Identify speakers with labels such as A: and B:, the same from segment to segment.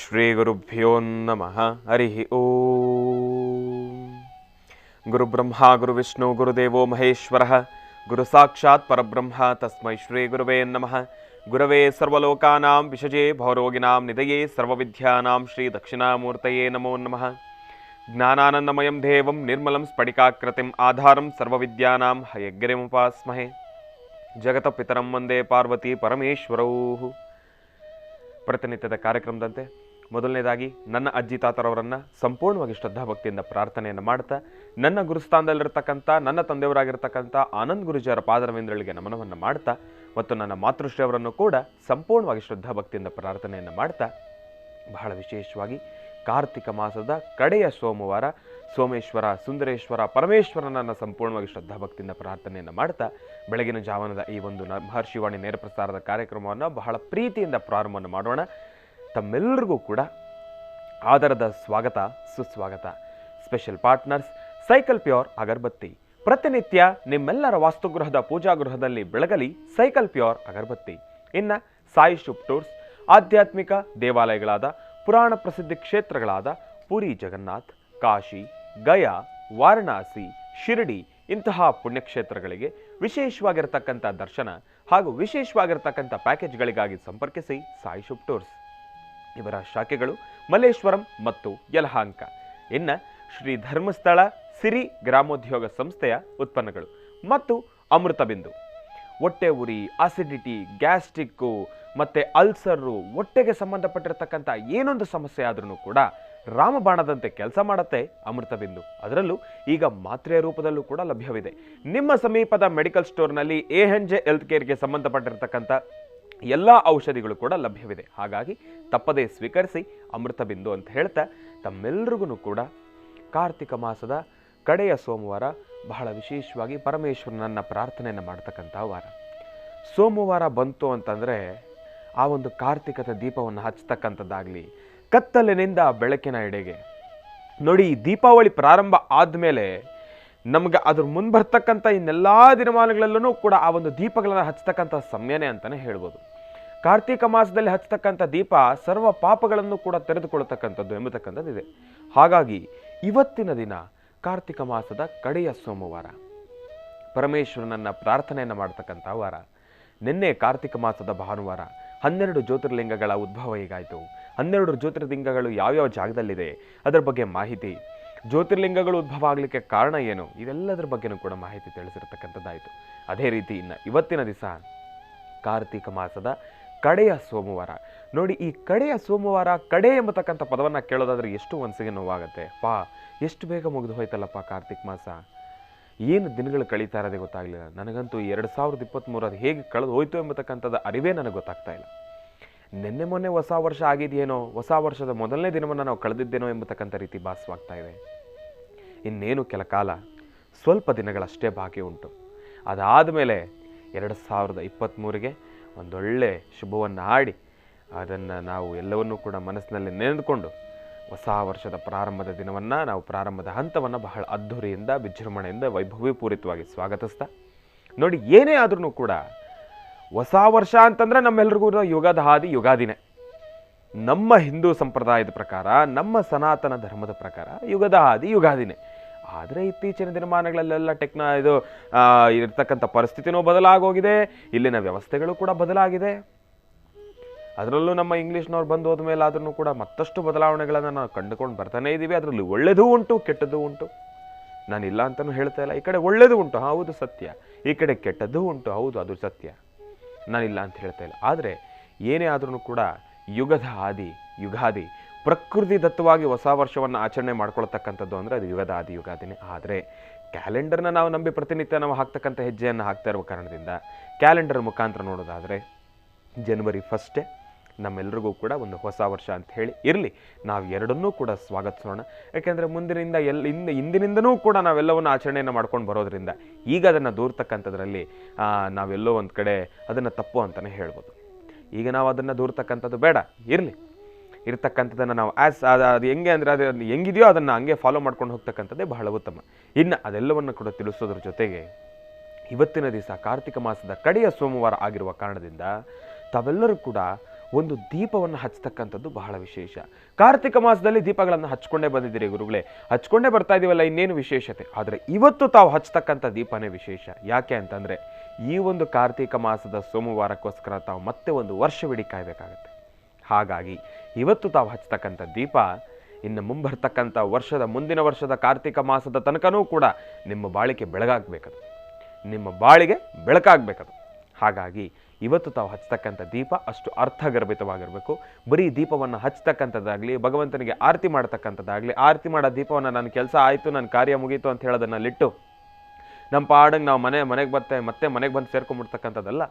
A: ಶ್ರೀಗುರುಭ್ಯೋ ನಮಃ. ಹರಿ ಓಂ. ಗುರುಬ್ರಹ್ಮ ಗುರುವಿಷ್ಣು ಗುರುದೇವೋ ಮಹೇಶ್ವರಃ ಗುರು ಸಾಕ್ಷಾತ್ ಪರಬ್ರಹ್ಮ ತಸ್ಮೈ ಶ್ರೀ ಗುರುವೇ ನಮಃ. ಗುರವೇ ಸರ್ವಲೋಕಾನಾಂ ವಿಷಜೇ ಭವರೋಗಿಣಾಂ ನಿಧಯೇ ಸರ್ವವಿದ್ಯಾನಾಂ ಶ್ರೀ ದಕ್ಷಿಣಾಮೂರ್ತಯೇ ನಮೋ ನಮಃ. ಜ್ಞಾನಾನಂದಮಯಂ ದೇವಂ ನಿರ್ಮಲಂ ಸ್ಫಟಿಕಾಕೃತಿಂ ಆಧಾರಂ ಸರ್ವವಿದ್ಯಾನಾಂ ಹಯಗ್ರೀಮುಪಾಸ್ಮಹೇ. ಜಗತಪಿತರಂ ವಂದೇ ಪಾರ್ವತಿ ಪರಮೇಶ್ವರೌ. ಪ್ರತಿನಿತ್ಯದ ಕಾರ್ಯಕ್ರಮದಂತೆ ಮೊದಲನೇದಾಗಿ ನನ್ನ ಅಜ್ಜಿ ತಾತರವರನ್ನು ಸಂಪೂರ್ಣವಾಗಿ ಶ್ರದ್ಧಾಭಕ್ತಿಯಿಂದ ಪ್ರಾರ್ಥನೆಯನ್ನು ಮಾಡ್ತಾ, ನನ್ನ ಗುರುಸ್ಥಾನದಲ್ಲಿರ್ತಕ್ಕಂಥ ನನ್ನ ತಂದೆಯವರಾಗಿರ್ತಕ್ಕಂಥ ಆನಂದ್ ಗುರುಜಿಯವರ ಪಾದರವಿಂದಗಳಿಗೆ ನಮನವನ್ನು ಮಾಡ್ತಾ, ಮತ್ತು ನನ್ನ ಮಾತೃಶ್ರೀಯವರನ್ನು ಕೂಡ ಸಂಪೂರ್ಣವಾಗಿ ಶ್ರದ್ಧಾಭಕ್ತಿಯಿಂದ ಪ್ರಾರ್ಥನೆಯನ್ನು ಮಾಡ್ತಾ, ಬಹಳ ವಿಶೇಷವಾಗಿ ಕಾರ್ತಿಕ ಮಾಸದ ಕಡೆಯ ಸೋಮವಾರ ಸೋಮೇಶ್ವರ ಸುಂದರೇಶ್ವರ ಪರಮೇಶ್ವರನನ್ನು ಸಂಪೂರ್ಣವಾಗಿ ಶ್ರದ್ಧಾಭಕ್ತಿಯಿಂದ ಪ್ರಾರ್ಥನೆಯನ್ನು ಮಾಡ್ತಾ, ಬೆಳಗಿನ ಜಾವನದ ಈ ಒಂದು ಮಹರ್ಷಿವಾಣಿ ನೇರ ಪ್ರಸಾರದ ಕಾರ್ಯಕ್ರಮವನ್ನು ಬಹಳ ಪ್ರೀತಿಯಿಂದ ಪ್ರಾರಂಭವನ್ನು ಮಾಡೋಣ. ತಮ್ಮೆಲ್ಲರಿಗೂ ಕೂಡ ಆದರದ ಸ್ವಾಗತ ಸುಸ್ವಾಗತ. ಸ್ಪೆಷಲ್ ಪಾರ್ಟ್ನರ್ಸ್ ಸೈಕಲ್ ಪ್ಯೂರ್ ಅಗರಬತ್ತಿ. ಪ್ರತಿನಿತ್ಯ ನಿಮ್ಮೆಲ್ಲರ ವಾಸ್ತುಗೃಹದ ಪೂಜಾಗೃಹದಲ್ಲಿ ಬೆಳಗಲಿ ಸೈಕಲ್ ಪ್ಯೂರ್ ಅಗರಬತ್ತಿ. ಇನ್ನು ಸಾಯಿ ಶುಭ್ ಟೂರ್ಸ್, ಆಧ್ಯಾತ್ಮಿಕ ದೇವಾಲಯಗಳಾದ ಪುರಾಣ ಪ್ರಸಿದ್ಧಿ ಕ್ಷೇತ್ರಗಳಾದ ಪುರಿ ಜಗನ್ನಾಥ್, ಕಾಶಿ, ಗಯಾ, ವಾರಣಾಸಿ, ಶಿರಡಿ ಇಂತಹ ಪುಣ್ಯಕ್ಷೇತ್ರಗಳಿಗೆ ವಿಶೇಷವಾಗಿರತಕ್ಕಂಥ ದರ್ಶನ ಹಾಗೂ ವಿಶೇಷವಾಗಿರತಕ್ಕಂಥ ಪ್ಯಾಕೇಜ್ಗಳಿಗಾಗಿ ಸಂಪರ್ಕಿಸಿ ಸಾಯಿ ಶುಭ್ ಟೂರ್ಸ್. ಇವರ ಶಾಖೆಗಳು ಮಲ್ಲೇಶ್ವರಂ ಮತ್ತು ಯಲಹಾಂಕ. ಇನ್ನು ಶ್ರೀ ಧರ್ಮಸ್ಥಳ ಸಿರಿ ಗ್ರಾಮೋದ್ಯೋಗ ಸಂಸ್ಥೆಯ ಉತ್ಪನ್ನಗಳು ಮತ್ತು ಅಮೃತ ಬಿಂದು. ಹೊಟ್ಟೆ ಉರಿ, ಅಸಿಡಿಟಿ, ಗ್ಯಾಸ್ಟ್ರಿಕ್ಕು ಮತ್ತು ಅಲ್ಸರು, ಹೊಟ್ಟೆಗೆ ಸಂಬಂಧಪಟ್ಟಿರತಕ್ಕಂಥ ಏನೊಂದು ಸಮಸ್ಯೆ ಆದ್ರೂ ಕೂಡ ರಾಮಬಾಣದಂತೆ ಕೆಲಸ ಮಾಡುತ್ತೆ ಅಮೃತ ಬಿಂದು. ಅದರಲ್ಲೂ ಈಗ ಮಾತ್ರೆಯ ರೂಪದಲ್ಲೂ ಕೂಡ ಲಭ್ಯವಿದೆ. ನಿಮ್ಮ ಸಮೀಪದ ಮೆಡಿಕಲ್ ಸ್ಟೋರ್ನಲ್ಲಿ ANJ ಹೆಲ್ತ್ ಕೇರ್ಗೆ ಸಂಬಂಧಪಟ್ಟಿರತಕ್ಕಂಥ ಎಲ್ಲ ಔಷಧಿಗಳು ಕೂಡ ಲಭ್ಯವಿದೆ. ಹಾಗಾಗಿ ತಪ್ಪದೇ ಸ್ವೀಕರಿಸಿ ಅಮೃತ ಬಿಂದು ಅಂತ ಹೇಳ್ತಾ, ತಮ್ಮೆಲ್ಲರಿಗೂ ಕೂಡ ಕಾರ್ತಿಕ ಮಾಸದ ಕಡೆಯ ಸೋಮವಾರ ಬಹಳ ವಿಶೇಷವಾಗಿ ಪರಮೇಶ್ವರನನ್ನ ಪ್ರಾರ್ಥನೆಯನ್ನು ಮಾಡ್ತಕ್ಕಂಥ ವಾರ. ಸೋಮವಾರ ಬಂತು ಅಂತಂದರೆ ಆ ಒಂದು ಕಾರ್ತಿಕದ ದೀಪವನ್ನು ಹಚ್ಚತಕ್ಕಂಥದ್ದಾಗಲಿ, ಕತ್ತಲಿನಿಂದ ಬೆಳಕಿನ ಎಡೆಗೆ ನೋಡಿ. ಈ ದೀಪಾವಳಿ ಪ್ರಾರಂಭ ಆದಮೇಲೆ ನಮ್ಗೆ ಅದ್ರ ಮುಂಬರ್ತಕ್ಕಂಥ ಇನ್ನೆಲ್ಲ ದಿನಮಾನಗಳಲ್ಲೂ ಕೂಡ ಆ ಒಂದು ದೀಪಗಳನ್ನು ಹಚ್ಚತಕ್ಕಂಥ ಸಮಯನೇ ಅಂತಲೇ ಹೇಳ್ಬೋದು. ಕಾರ್ತಿಕ ಮಾಸದಲ್ಲಿ ಹಚ್ಚತಕ್ಕಂಥ ದೀಪ ಸರ್ವ ಪಾಪಗಳನ್ನು ಕೂಡ ತೆರೆದುಕೊಳ್ಳತಕ್ಕಂಥದ್ದು ಎಂಬತಕ್ಕಂಥದ್ದು ಇದೆ. ಹಾಗಾಗಿ ಇವತ್ತಿನ ದಿನ ಕಾರ್ತಿಕ ಮಾಸದ ಕಡೆಯ ಸೋಮವಾರ, ಪರಮೇಶ್ವರನನ್ನ ಪ್ರಾರ್ಥನೆಯನ್ನು ಮಾಡ್ತಕ್ಕಂಥ ವಾರ. ನಿನ್ನೆ ಕಾರ್ತಿಕ ಮಾಸದ ಭಾನುವಾರ 12 ಜ್ಯೋತಿರ್ಲಿಂಗಗಳ ಉದ್ಭವ ಹೀಗಾಯಿತು. 12 ಜ್ಯೋತಿರ್ಲಿಂಗಗಳು ಯಾವ್ಯಾವ ಜಾಗದಲ್ಲಿದೆ ಅದರ ಬಗ್ಗೆ ಮಾಹಿತಿ, ಜ್ಯೋತಿರ್ಲಿಂಗಗಳು ಉದ್ಭವ ಆಗಲಿಕ್ಕೆ ಕಾರಣ ಏನು, ಇದೆಲ್ಲದರ ಬಗ್ಗೆನೂ ಕೂಡ ಮಾಹಿತಿ ತಿಳಿಸಿರ್ತಕ್ಕಂಥದ್ದಾಯಿತು. ಅದೇ ರೀತಿ ಇನ್ನು ಇವತ್ತಿನ ದಿವಸ ಕಾರ್ತಿಕ ಮಾಸದ ಕಡೆಯ ಸೋಮವಾರ. ನೋಡಿ, ಈ ಕಡೆಯ ಸೋಮವಾರ, ಕಡೆ ಎಂಬತಕ್ಕಂಥ ಪದವನ್ನು ಕೇಳೋದಾದ್ರೆ ಎಷ್ಟು ಮನಸ್ಸಿಗೆ ನೋವಾಗುತ್ತೆ. ಎಷ್ಟು ಬೇಗ ಮುಗಿದು ಹೋಯ್ತಲ್ಲಪ್ಪ ಕಾರ್ತಿಕ್ ಮಾಸ, ಏನು ದಿನಗಳು ಕಳೀತಾ ಇರೋದೇ ಗೊತ್ತಾಗಲಿಲ್ಲ. ನನಗಂತೂ 2023 ಅದು ಹೇಗೆ ಕಳೆದು ಹೋಯ್ತು ಎಂಬತಕ್ಕಂಥದ್ದು ಅರಿವೇ ನನಗೆ ಗೊತ್ತಾಗ್ತಾ ಇಲ್ಲ. ನಿನ್ನೆ ಮೊನ್ನೆ ಹೊಸ ವರ್ಷ ಆಗಿದೆಯೇನೋ, ಹೊಸ ವರ್ಷದ ಮೊದಲನೇ ದಿನವನ್ನು ನಾವು ಕಳೆದಿದ್ದೇನೋ ಎಂಬತಕ್ಕಂಥ ರೀತಿ ಭಾಸವಾಗ್ತಾ ಇದೆ. ಇನ್ನೇನು ಕೆಲ ಕಾಲ, ಸ್ವಲ್ಪ ದಿನಗಳಷ್ಟೇ ಬಾಕಿ ಉಂಟು. ಅದಾದಮೇಲೆ 2023ಗೆ ಒಂದೊಳ್ಳೆ ಶುಭವನ್ನು ಆಡಿ ಅದನ್ನು ನಾವು ಎಲ್ಲವನ್ನೂ ಕೂಡ ಮನಸ್ಸಿನಲ್ಲಿ ನೆನೆದುಕೊಂಡು ಹೊಸ ವರ್ಷದ ಪ್ರಾರಂಭದ ದಿನವನ್ನು, ನಾವು ಪ್ರಾರಂಭದ ಹಂತವನ್ನು ಬಹಳ ಅದ್ಧೂರಿಯಿಂದ ವಿಜೃಂಭಣೆಯಿಂದ ವೈಭವೀಪೂರಿತವಾಗಿ ಸ್ವಾಗತಿಸ್ತಾ, ನೋಡಿ ಏನೇ ಆದ್ರೂ ಕೂಡ ಹೊಸ ವರ್ಷ ಅಂತಂದರೆ ನಮ್ಮೆಲ್ಲರಿಗೂ ಯುಗದ ಹಾದಿ ಯುಗಾದಿನೇ. ನಮ್ಮ ಹಿಂದೂ ಸಂಪ್ರದಾಯದ ಪ್ರಕಾರ, ನಮ್ಮ ಸನಾತನ ಧರ್ಮದ ಪ್ರಕಾರ ಯುಗದ ಹಾದಿ ಯುಗಾದಿನೇ. ಆದರೆ ಇತ್ತೀಚಿನ ದಿನಮಾನಗಳಲ್ಲೆಲ್ಲ ಇರ್ತಕ್ಕಂಥ ಪರಿಸ್ಥಿತಿನೂ ಬದಲಾಗೋಗಿದೆ, ಇಲ್ಲಿನ ವ್ಯವಸ್ಥೆಗಳು ಕೂಡ ಬದಲಾಗಿದೆ. ಅದರಲ್ಲೂ ನಮ್ಮ ಇಂಗ್ಲೀಷ್ನವ್ರು ಬಂದು ಹೋದ ಮೇಲೆ ಆದ್ರೂ ಕೂಡ ಮತ್ತಷ್ಟು ಬದಲಾವಣೆಗಳನ್ನು ನಾವು ಕಂಡುಕೊಂಡು ಬರ್ತಾನೇ ಇದ್ದೀವಿ. ಅದರಲ್ಲಿ ಒಳ್ಳೆಯದೂ ಉಂಟು, ಕೆಟ್ಟದ್ದೂ ಉಂಟು. ನಾನಿಲ್ಲ ಅಂತಲೂ ಹೇಳ್ತಾ ಇಲ್ಲ. ಈ ಕಡೆ ಒಳ್ಳೆಯದು ಉಂಟು, ಹೌದು ಸತ್ಯ. ಈ ಕಡೆ ಕೆಟ್ಟದ್ದೂ ಉಂಟು, ಹೌದು ಅದು ಸತ್ಯ. ನಾನಿಲ್ಲ ಅಂತ ಹೇಳ್ತಾ ಇಲ್ಲ. ಆದರೆ ಏನೇ ಆದ್ರೂ ಕೂಡ ಯುಗದ ಆದಿ ಯುಗಾದಿ, ಪ್ರಕೃತಿ ದತ್ತವಾಗಿ ಹೊಸ ವರ್ಷವನ್ನು ಆಚರಣೆ ಮಾಡ್ಕೊಳ್ತಕ್ಕಂಥದ್ದು ಅಂದರೆ ಅದು ಯುಗದ ಆದಿ ಯುಗಾದಿನೇ. ಆದರೆ ಕ್ಯಾಲೆಂಡರ್ನ ನಾವು ನಂಬಿ ಪ್ರತಿನಿತ್ಯ ನಾವು ಹಾಕ್ತಕ್ಕಂಥ ಹೆಜ್ಜೆಯನ್ನು ಹಾಕ್ತಾ ಇರುವ ಕಾರಣದಿಂದ ಕ್ಯಾಲೆಂಡರ್ ಮುಖಾಂತರ ನೋಡೋದಾದರೆ ಜನವರಿ 1 ನಮ್ಮೆಲ್ಲರಿಗೂ ಕೂಡ ಒಂದು ಹೊಸ ವರ್ಷ ಅಂತ ಹೇಳಿ ಇರಲಿ. ನಾವು ಎರಡನ್ನೂ ಕೂಡ ಸ್ವಾಗತಿಸೋಣ. ಯಾಕೆಂದರೆ ಮುಂದಿನಿಂದ ಇಂದಿನಿಂದನೂ ಕೂಡ ನಾವೆಲ್ಲವನ್ನು ಆಚರಣೆಯನ್ನು ಮಾಡ್ಕೊಂಡು ಬರೋದ್ರಿಂದ ಈಗ ಅದನ್ನು ದೂರ್ತಕ್ಕಂಥದ್ರಲ್ಲಿ ನಾವೆಲ್ಲೋ ಒಂದು ಕಡೆ ಅದನ್ನು ತಪ್ಪು ಅಂತಲೇ ಹೇಳ್ಬೋದು. ಈಗ ನಾವು ಅದನ್ನು ದೂರ್ತಕ್ಕಂಥದ್ದು ಬೇಡ, ಇರಲಿ. ಇರ್ತಕ್ಕಂಥದ್ದನ್ನು ನಾವು ಅದು ಹೆಂಗೆ ಅಂದರೆ ಅದು ಹೆಂಗಿದೆಯೋ ಅದನ್ನು ಹಂಗೆ ಫಾಲೋ ಮಾಡ್ಕೊಂಡು ಹೋಗ್ತಕ್ಕಂಥದ್ದೇ ಬಹಳ ಉತ್ತಮ. ಇನ್ನು ಅದೆಲ್ಲವನ್ನು ಕೂಡ ತಿಳಿಸೋದ್ರ ಜೊತೆಗೆ ಇವತ್ತಿನ ದಿವಸ ಕಾರ್ತಿಕ ಮಾಸದ ಕಡೆಯ ಸೋಮವಾರ ಆಗಿರುವ ಕಾರಣದಿಂದ ತಾವೆಲ್ಲರೂ ಕೂಡ ಒಂದು ದೀಪವನ್ನು ಹಚ್ಚತಕ್ಕಂಥದ್ದು ಬಹಳ ವಿಶೇಷ. ಕಾರ್ತಿಕ ಮಾಸದಲ್ಲಿ ದೀಪಗಳನ್ನು ಹಚ್ಕೊಂಡೇ ಬಂದಿದ್ದೀರಿ ಗುರುಗಳೇ, ಹಚ್ಕೊಂಡೇ ಬರ್ತಾ ಇದೀವಲ್ಲ, ಇನ್ನೇನು ವಿಶೇಷತೆ. ಆದರೆ ಇವತ್ತು ತಾವು ಹಚ್ಚತಕ್ಕಂಥ ದೀಪನೇ ವಿಶೇಷ. ಯಾಕೆ ಅಂತಂದರೆ ಈ ಒಂದು ಕಾರ್ತಿಕ ಮಾಸದ ಸೋಮವಾರಕ್ಕೋಸ್ಕರ ತಾವು ಮತ್ತೆ ಒಂದು ವರ್ಷವಿಡೀ ಕಾಯಬೇಕಾಗತ್ತೆ. ಹಾಗಾಗಿ ಇವತ್ತು ತಾವು ಹಚ್ಚತಕ್ಕಂಥ ದೀಪ ಇನ್ನು ಮುಂಬರ್ತಕ್ಕಂಥ ವರ್ಷದ ಮುಂದಿನ ವರ್ಷದ ಕಾರ್ತಿಕ ಮಾಸದ ತನಕನೂ ಕೂಡ ನಿಮ್ಮ ಬಾಳಿಗೆ ಬೆಳಗಾಗಬೇಕದು, ನಿಮ್ಮ ಬಾಳಿಗೆ ಬೆಳಕಾಗಬೇಕದು. ಹಾಗಾಗಿ ಇವತ್ತು ತಾವು ಹಚ್ಚತಕ್ಕಂಥ ದೀಪ ಅಷ್ಟು ಅರ್ಥಗರ್ಭಿತವಾಗಿರಬೇಕು. ಬರೀ ದೀಪವನ್ನು ಹಚ್ಚತಕ್ಕಂಥದ್ದಾಗಲಿ, ಭಗವಂತನಿಗೆ ಆರತಿ ಮಾಡ್ತಕ್ಕಂಥದ್ದಾಗಲಿ, ಆರತಿ ಮಾಡೋ ದೀಪವನ್ನು ನನ್ನ ಕೆಲಸ ಆಯಿತು, ನನ್ನ ಕಾರ್ಯ ಮುಗೀತು ಅಂತ ಹೇಳೋದನ್ನಲ್ಲಿಟ್ಟು ನಮ್ಮ ಪಾಡಂಗೆ ನಾವು ಮನೆಗೆ ಮತ್ತೆ ಮನೆಗೆ ಬಂದು ಸೇರ್ಕೊಂಡ್ಬಿಡ್ತಕ್ಕಂಥದ್ದಲ್ಲ.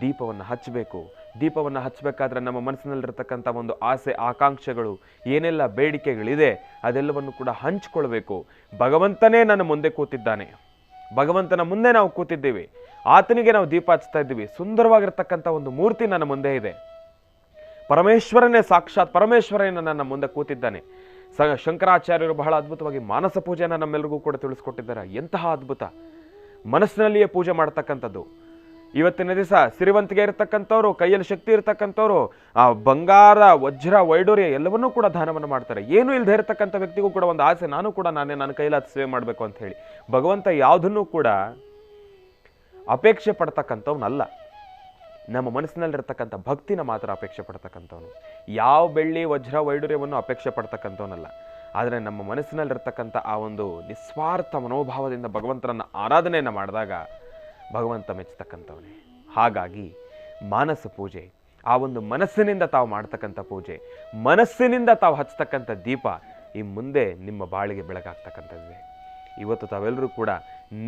A: ದೀಪವನ್ನು ಹಚ್ಚಬೇಕು. ದೀಪವನ್ನು ಹಚ್ಚಬೇಕಾದ್ರೆ ನಮ್ಮ ಮನಸ್ಸಿನಲ್ಲಿರ್ತಕ್ಕಂಥ ಒಂದು ಆಸೆ ಆಕಾಂಕ್ಷೆಗಳು, ಏನೆಲ್ಲ ಬೇಡಿಕೆಗಳಿದೆ ಅದೆಲ್ಲವನ್ನು ಕೂಡ ಹಂಚ್ಕೊಳ್ಬೇಕು. ಭಗವಂತನೇ ನನ್ನ ಮುಂದೆ ಕೂತಿದ್ದಾನೆ, ಭಗವಂತನ ಮುಂದೆ ನಾವು ಕೂತಿದ್ದೀವಿ, ಆತನಿಗೆ ನಾವು ದೀಪ ಹಚ್ತಾ ಇದ್ದೀವಿ. ಸುಂದರವಾಗಿರ್ತಕ್ಕಂಥ ಒಂದು ಮೂರ್ತಿ ನನ್ನ ಮುಂದೆ ಇದೆ, ಪರಮೇಶ್ವರನೇ ಸಾಕ್ಷಾತ್ ಪರಮೇಶ್ವರನೇ ನನ್ನ ಮುಂದೆ ಕೂತಿದ್ದಾನೆ. ಶಂಕರಾಚಾರ್ಯರು ಬಹಳ ಅದ್ಭುತವಾಗಿ ಮಾನಸ ಪೂಜೆಯನ್ನು ನಮ್ಮೆಲ್ಲರಿಗೂ ಕೂಡ ತಿಳಿಸ್ಕೊಟ್ಟಿದ್ದಾರೆ. ಎಂತಹ ಅದ್ಭುತ! ಮನಸ್ಸಿನಲ್ಲಿಯೇ ಪೂಜೆ ಮಾಡ್ತಕ್ಕಂಥದ್ದು. ಇವತ್ತಿನ ದಿವಸ ಸಿರಿವಂತಿಗೆ ಇರತಕ್ಕಂಥವ್ರು, ಕೈಯಲ್ಲಿ ಶಕ್ತಿ ಇರತಕ್ಕಂಥವ್ರು ಆ ಬಂಗಾರ ವಜ್ರ ವೈಡೂರ್ಯ ಎಲ್ಲವನ್ನೂ ಕೂಡ ದಾನವನ್ನು ಮಾಡ್ತಾರೆ. ಏನೂ ಇಲ್ಲದೆ ಇರತಕ್ಕಂಥ ವ್ಯಕ್ತಿಗೂ ಕೂಡ ಒಂದು ಆಸೆ, ನಾನು ಕೂಡ ನನ್ನ ಕೈಲಾದ ಸೇವೆ ಮಾಡಬೇಕು ಅಂತ ಹೇಳಿ. ಭಗವಂತ ಯಾವುದನ್ನು ಕೂಡ ಅಪೇಕ್ಷೆ ಪಡ್ತಕ್ಕಂಥವ್ನಲ್ಲ, ನಮ್ಮ ಮನಸ್ಸಿನಲ್ಲಿರ್ತಕ್ಕಂಥ ಭಕ್ತಿನ ಮಾತ್ರ ಅಪೇಕ್ಷೆ ಪಡ್ತಕ್ಕಂಥವನು. ಯಾವ ಬೆಳ್ಳಿ ವಜ್ರ ವೈಡೂರ್ಯವನ್ನು ಅಪೇಕ್ಷೆ ಪಡ್ತಕ್ಕಂಥವನಲ್ಲ. ಆದರೆ ನಮ್ಮ ಮನಸ್ಸಿನಲ್ಲಿರ್ತಕ್ಕಂಥ ಆ ಒಂದು ನಿಸ್ವಾರ್ಥ ಮನೋಭಾವದಿಂದ ಭಗವಂತನನ್ನು ಆರಾಧನೆಯನ್ನು ಮಾಡಿದಾಗ ಭಗವಂತ ಮೆಚ್ಚತಕ್ಕಂಥವನೇ. ಹಾಗಾಗಿ ಮಾನಸ ಪೂಜೆ, ಆ ಒಂದು ಮನಸ್ಸಿನಿಂದ ತಾವು ಮಾಡ್ತಕ್ಕಂಥ ಪೂಜೆ, ಮನಸ್ಸಿನಿಂದ ತಾವು ಹಚ್ಚತಕ್ಕಂಥ ದೀಪ ಈ ಮುಂದೆ ನಿಮ್ಮ ಬಾಳಿಗೆ ಬೆಳಗಾಗ್ತಕ್ಕಂಥದ್ದೇ. ಇವತ್ತು ತಾವೆಲ್ಲರೂ ಕೂಡ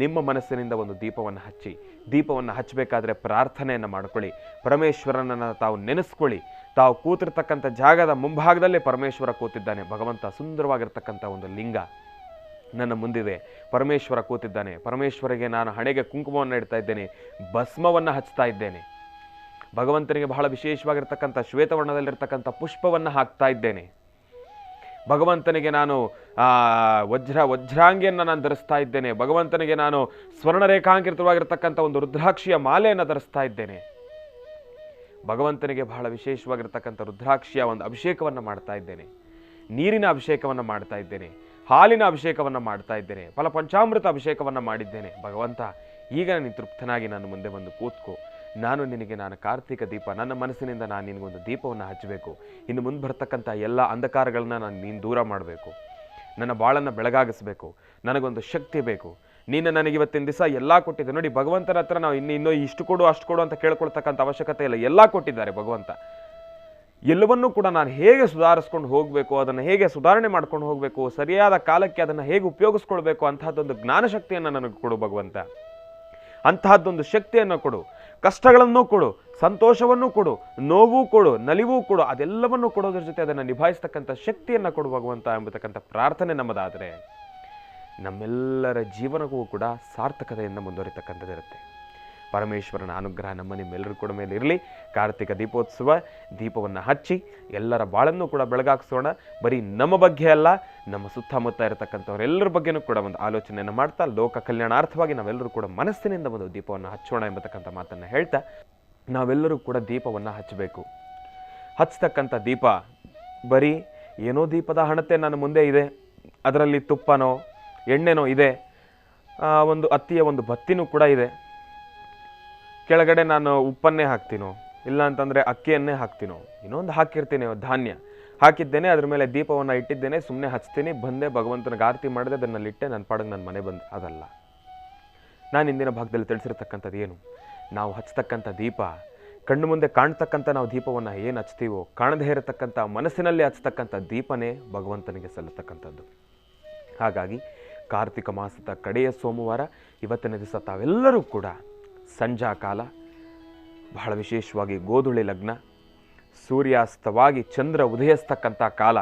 A: ನಿಮ್ಮ ಮನಸ್ಸಿನಿಂದ ಒಂದು ದೀಪವನ್ನು ಹಚ್ಚಿ, ದೀಪವನ್ನು ಹಚ್ಚಬೇಕಾದ್ರೆ ಪ್ರಾರ್ಥನೆಯನ್ನು ಮಾಡ್ಕೊಳ್ಳಿ, ಪರಮೇಶ್ವರನನ್ನು ತಾವು ನೆನೆಸ್ಕೊಳ್ಳಿ. ತಾವು ಕೂತಿರ್ತಕ್ಕಂಥ ಜಾಗದ ಮುಂಭಾಗದಲ್ಲೇ ಪರಮೇಶ್ವರ ಕೂತಿದ್ದಾನೆ. ಭಗವಂತ ಸುಂದರವಾಗಿರ್ತಕ್ಕಂಥ ಒಂದು ಲಿಂಗ ನನ್ನ ಮುಂದಿದೆ, ಪರಮೇಶ್ವರ ಕೂತಿದ್ದಾನೆ. ಪರಮೇಶ್ವರಿಗೆ ನಾನು ಹಣೆಗೆ ಕುಂಕುಮವನ್ನು ಇಡ್ತಾ ಇದ್ದೇನೆ, ಭಸ್ಮವನ್ನು ಹಚ್ತಾ ಇದ್ದೇನೆ. ಭಗವಂತನಿಗೆ ಬಹಳ ವಿಶೇಷವಾಗಿರ್ತಕ್ಕಂಥ ಶ್ವೇತವರ್ಣದಲ್ಲಿರ್ತಕ್ಕಂಥ ಪುಷ್ಪವನ್ನು ಹಾಕ್ತಾ ಇದ್ದೇನೆ. ಭಗವಂತನಿಗೆ ನಾನು ವಜ್ರಾಂಗಿಯನ್ನು ನಾನು ಧರಿಸ್ತಾ ಇದ್ದೇನೆ. ಭಗವಂತನಿಗೆ ನಾನು ಸ್ವರ್ಣರೇಖಾಂಕಿತವಾಗಿರ್ತಕ್ಕಂಥ ಒಂದು ರುದ್ರಾಕ್ಷಿಯ ಮಾಲೆಯನ್ನು ಧರಿಸ್ತಾ ಇದ್ದೇನೆ. ಭಗವಂತನಿಗೆ ಬಹಳ ವಿಶೇಷವಾಗಿರ್ತಕ್ಕಂಥ ರುದ್ರಾಕ್ಷಿಯ ಒಂದು ಅಭಿಷೇಕವನ್ನು ಮಾಡ್ತಾ ಇದ್ದೇನೆ, ನೀರಿನ ಅಭಿಷೇಕವನ್ನು ಮಾಡ್ತಾ ಇದ್ದೇನೆ, ಹಾಲಿನ ಅಭಿಷೇಕವನ್ನು ಮಾಡ್ತಾ ಇದ್ದೇನೆ, ಫಲಪಂಚಾಮೃತ ಅಭಿಷೇಕವನ್ನು ಮಾಡಿದ್ದೇನೆ. ಭಗವಂತ, ಈಗ ನೀನು ತೃಪ್ತನಾಗಿ ನನ್ನ ಮುಂದೆ ಬಂದು ಕೂತ್ಕೋ. ನಾನು ಕಾರ್ತಿಕ ದೀಪ, ನನ್ನ ಮನಸ್ಸಿನಿಂದ ನಾನು ನಿನಗೊಂದು ದೀಪವನ್ನು ಹಚ್ಚಬೇಕು. ಇನ್ನು ಮುಂದೆ ಬರ್ತಕ್ಕಂಥ ಎಲ್ಲ ಅಂಧಕಾರಗಳನ್ನ ನೀನು ದೂರ ಮಾಡಬೇಕು, ನನ್ನ ಬಾಳನ್ನು ಬೆಳಗಾಗಿಸ್ಬೇಕು, ನನಗೊಂದು ಶಕ್ತಿ ಬೇಕು. ನೀನು ನನಗಿವತ್ತಿನ ದಿವಸ ಎಲ್ಲ ಕೊಟ್ಟಿದ್ದೆ. ನೋಡಿ, ಭಗವಂತನ ಹತ್ರ ನಾವು ಇನ್ನೂ ಇಷ್ಟು ಕೊಡು ಅಷ್ಟು ಕೊಡು ಅಂತ ಕೇಳ್ಕೊಳ್ತಕ್ಕಂಥ ಅವಶ್ಯಕತೆ ಇಲ್ಲ. ಎಲ್ಲ ಕೊಟ್ಟಿದ್ದಾರೆ ಭಗವಂತ. ಎಲ್ಲವನ್ನೂ ಕೂಡ ನಾನು ಹೇಗೆ ಸುಧಾರಿಸ್ಕೊಂಡು ಹೋಗಬೇಕು, ಅದನ್ನು ಹೇಗೆ ಸುಧಾರಣೆ ಮಾಡ್ಕೊಂಡು ಹೋಗಬೇಕು, ಸರಿಯಾದ ಕಾಲಕ್ಕೆ ಅದನ್ನು ಹೇಗೆ ಉಪಯೋಗಿಸ್ಕೊಳ್ಬೇಕು ಅಂತಹದ್ದೊಂದು ಜ್ಞಾನಶಕ್ತಿಯನ್ನು ನನಗೆ ಕೊಡು ಭಗವಂತ. ಅಂತಹದ್ದೊಂದು ಶಕ್ತಿಯನ್ನು ಕೊಡು, ಕಷ್ಟಗಳನ್ನು ಕೊಡು, ಸಂತೋಷವನ್ನು ಕೊಡು, ನೋವು ಕೊಡು, ನಲಿವು ಕೊಡು, ಅದೆಲ್ಲವನ್ನು ಕೊಡೋದ್ರ ಜೊತೆ ಅದನ್ನು ನಿಭಾಯಿಸ್ತಕ್ಕಂಥ ಶಕ್ತಿಯನ್ನು ಕೊಡು ಭಗವಂತ ಎಂಬತಕ್ಕಂಥ ಪ್ರಾರ್ಥನೆ ನಮ್ಮದಾದರೆ ನಮ್ಮೆಲ್ಲರ ಜೀವನಕ್ಕೂ ಕೂಡ ಸಾರ್ಥಕತೆಯಿಂದ ಮುಂದುವರಿತಕ್ಕಂಥದ್ದಿರುತ್ತೆ. ಪರಮೇಶ್ವರನ ಅನುಗ್ರಹ ನಿಮ್ಮೆಲ್ಲರೂ ಕೂಡ ಮೇಲೆ ಇರಲಿ. ಕಾರ್ತಿಕ ದೀಪೋತ್ಸವ ದೀಪವನ್ನು ಹಚ್ಚಿ ಎಲ್ಲರ ಬಾಳನ್ನು ಕೂಡ ಬೆಳಗಾಗಿಸೋಣ. ಬರೀ ನಮ್ಮ ಬಗ್ಗೆ ಅಲ್ಲ, ನಮ್ಮ ಸುತ್ತಮುತ್ತ ಇರತಕ್ಕಂಥವರೆಲ್ಲರ ಬಗ್ಗೆನೂ ಕೂಡ ಒಂದು ಆಲೋಚನೆಯನ್ನು ಮಾಡ್ತಾ ಲೋಕ ಕಲ್ಯಾಣಾರ್ಥವಾಗಿ ನಾವೆಲ್ಲರೂ ಕೂಡ ಮನಸ್ಸಿನಿಂದ ಒಂದು ದೀಪವನ್ನು ಹಚ್ಚೋಣ ಎಂಬತಕ್ಕಂಥ ಮಾತನ್ನು ಹೇಳ್ತಾ, ನಾವೆಲ್ಲರೂ ಕೂಡ ದೀಪವನ್ನು ಹಚ್ಚಬೇಕು. ಹಚ್ಚತಕ್ಕಂಥ ದೀಪ ಬರೀ ಏನೋ ದೀಪದ ಹಣತೆ ನನ್ನ ಮುಂದೆ ಇದೆ, ಅದರಲ್ಲಿ ತುಪ್ಪನೋ ಎಣ್ಣೆನೋ ಇದೆ, ಒಂದು ಅತ್ತಿಯ ಒಂದು ಬತ್ತಿನೂ ಕೂಡ ಇದೆ, ಕೆಳಗಡೆ ನಾನು ಉಪ್ಪನ್ನೇ ಹಾಕ್ತೀನೋ ಇಲ್ಲ ಅಂತಂದರೆ ಅಕ್ಕಿಯನ್ನೇ ಹಾಕ್ತೀನೋ, ಇನ್ನೊಂದು ಹಾಕಿರ್ತೀನಿ ಧಾನ್ಯ ಹಾಕಿದ್ದೇನೆ, ಅದ್ರ ಮೇಲೆ ದೀಪವನ್ನು ಇಟ್ಟಿದ್ದೇನೆ, ಸುಮ್ಮನೆ ಹಚ್ತೀನಿ, ಬಂದೆ ಭಗವಂತನಿಗೆ ಆರತಿ ಮಾಡಿದೆ, ಅದನ್ನಲ್ಲಿಟ್ಟೆ ನನ್ನ ಪಾಡಿಗೆ ನನ್ನ ಮನೆ ಬಂದೆ. ಅದಲ್ಲ. ನಾನು ಇಂದಿನ ಭಾಗದಲ್ಲಿ ತಿಳಿಸಿರ್ತಕ್ಕಂಥದ್ದು ಏನು, ನಾವು ಹಚ್ಚತಕ್ಕಂಥ ದೀಪ, ಕಣ್ಣು ಮುಂದೆ ಕಾಣ್ತಕ್ಕಂಥ ನಾವು ದೀಪವನ್ನು ಏನು ಹಚ್ತೀವೋ, ಕಾಣದೇ ಇರತಕ್ಕಂಥ ಮನಸ್ಸಿನಲ್ಲಿ ಹಚ್ಚತಕ್ಕಂಥ ದೀಪನೇ ಭಗವಂತನಿಗೆ ಸಲ್ಲತಕ್ಕಂಥದ್ದು. ಹಾಗಾಗಿ ಕಾರ್ತಿಕ ಮಾಸದ ಕಡೆಯ ಸೋಮವಾರ ಇವತ್ತಿನ ದಿವಸ ತಾವೆಲ್ಲರೂ ಕೂಡ ಸಂಜಾ ಕಾಲ, ಬಹಳ ವಿಶೇಷವಾಗಿ ಗೋಧುಳಿ ಲಗ್ನ, ಸೂರ್ಯಾಸ್ತವಾಗಿ ಚಂದ್ರ ಉದಯಿಸ್ತಕ್ಕಂಥ ಕಾಲ,